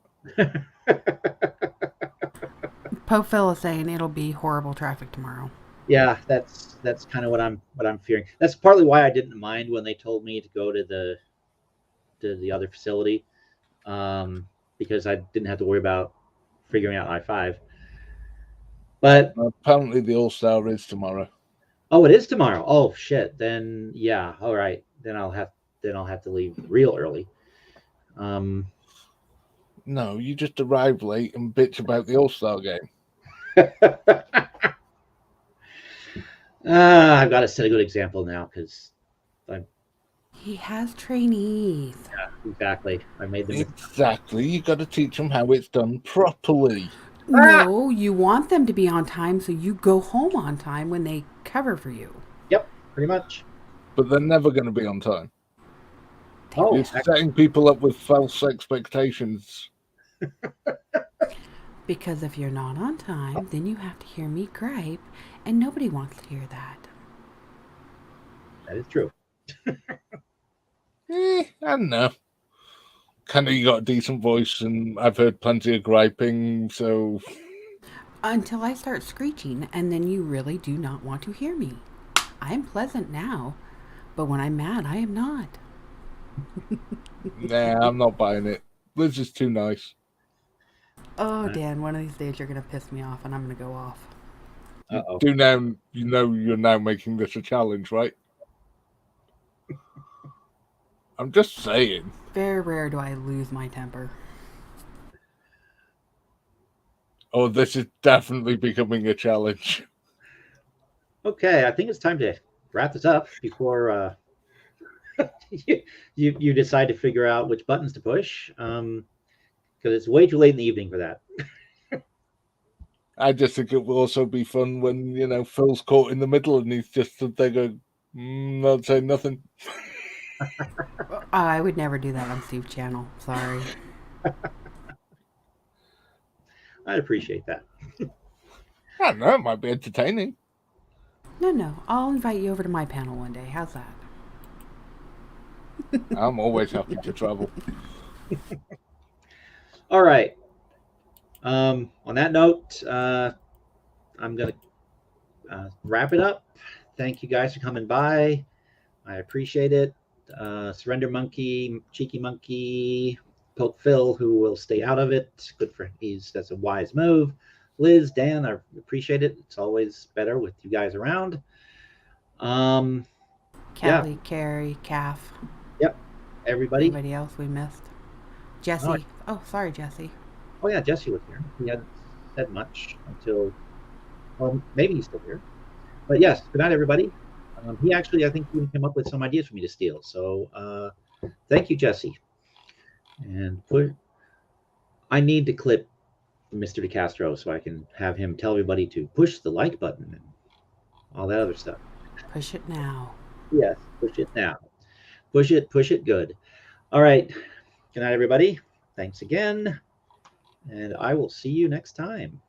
C: Pope Phil is saying it'll be horrible traffic tomorrow.
A: Yeah, that's kind of what I'm fearing. That's partly why I didn't mind when they told me to go to the other facility, because I didn't have to worry about figuring out I-5. But
D: apparently the All-Star is tomorrow.
A: Oh, it is tomorrow. Oh shit. Then yeah, all right. Then I'll have to leave real early.
D: No, you just arrive late and bitch about the All-Star Game.
A: I've got to set a good example now because
C: he has trainees.
A: Yeah, exactly. I made them.
D: Exactly. You got to teach them how it's done properly.
C: No, you want them to be on time so you go home on time when they cover for you.
A: Yep, pretty much.
D: But they're never going to be on time.
A: Oh,
D: you're setting people up with false expectations.
C: Because if you're not on time, then you have to hear me gripe, and nobody wants to hear that.
A: That is true.
D: I don't know. Kind of, you got a decent voice, and I've heard plenty of griping, so...
C: Until I start screeching, and then you really do not want to hear me. I am pleasant now, but when I'm mad, I am not.
D: Nah, I'm not buying it. Liz is too nice.
C: Oh, Dan, one of these days you're going to piss me off, and I'm going to go off.
A: Uh-oh.
D: You know you're now making this a challenge, right? I'm just saying.
C: Very rare do I lose my temper.
D: Oh, this is definitely becoming a challenge.
A: Okay, I think it's time to wrap this up before you decide to figure out which buttons to push, because it's way too late in the evening for that.
D: I just think it will also be fun when, Phil's caught in the middle and he's just stood there going, not saying nothing.
C: I would never do that on Steve's channel. Sorry.
A: I'd appreciate that.
D: I don't know, it might be entertaining.
C: No. I'll invite you over to my panel one day. How's that?
D: I'm always happy to travel.
A: All right. On that note, I'm going to wrap it up. Thank you guys for coming by. I appreciate it. Surrender Monkey, Cheeky Monkey, Poke Phil, who will stay out of it. Good for that's a wise move. Liz, Dan, I appreciate it. It's always better with you guys around.
C: Kelly,
A: yeah.
C: Carrie, Calf.
A: Yep. Everybody.
C: Anybody else we missed? Jesse. Oh, sorry, Jesse.
A: Oh yeah, Jesse was here. He hadn't said much until, well, maybe he's still here. But yes, good night, everybody. He actually, I think, even came up with some ideas for me to steal. So thank you, Jesse. And I need to clip Mr. DeCastro so I can have him tell everybody to push the like button and all that other stuff.
C: Push it now.
A: Yes, push it now. Push it good. All right. Good night, everybody. Thanks again. And I will see you next time.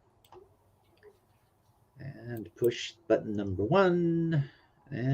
A: And push button number 1. And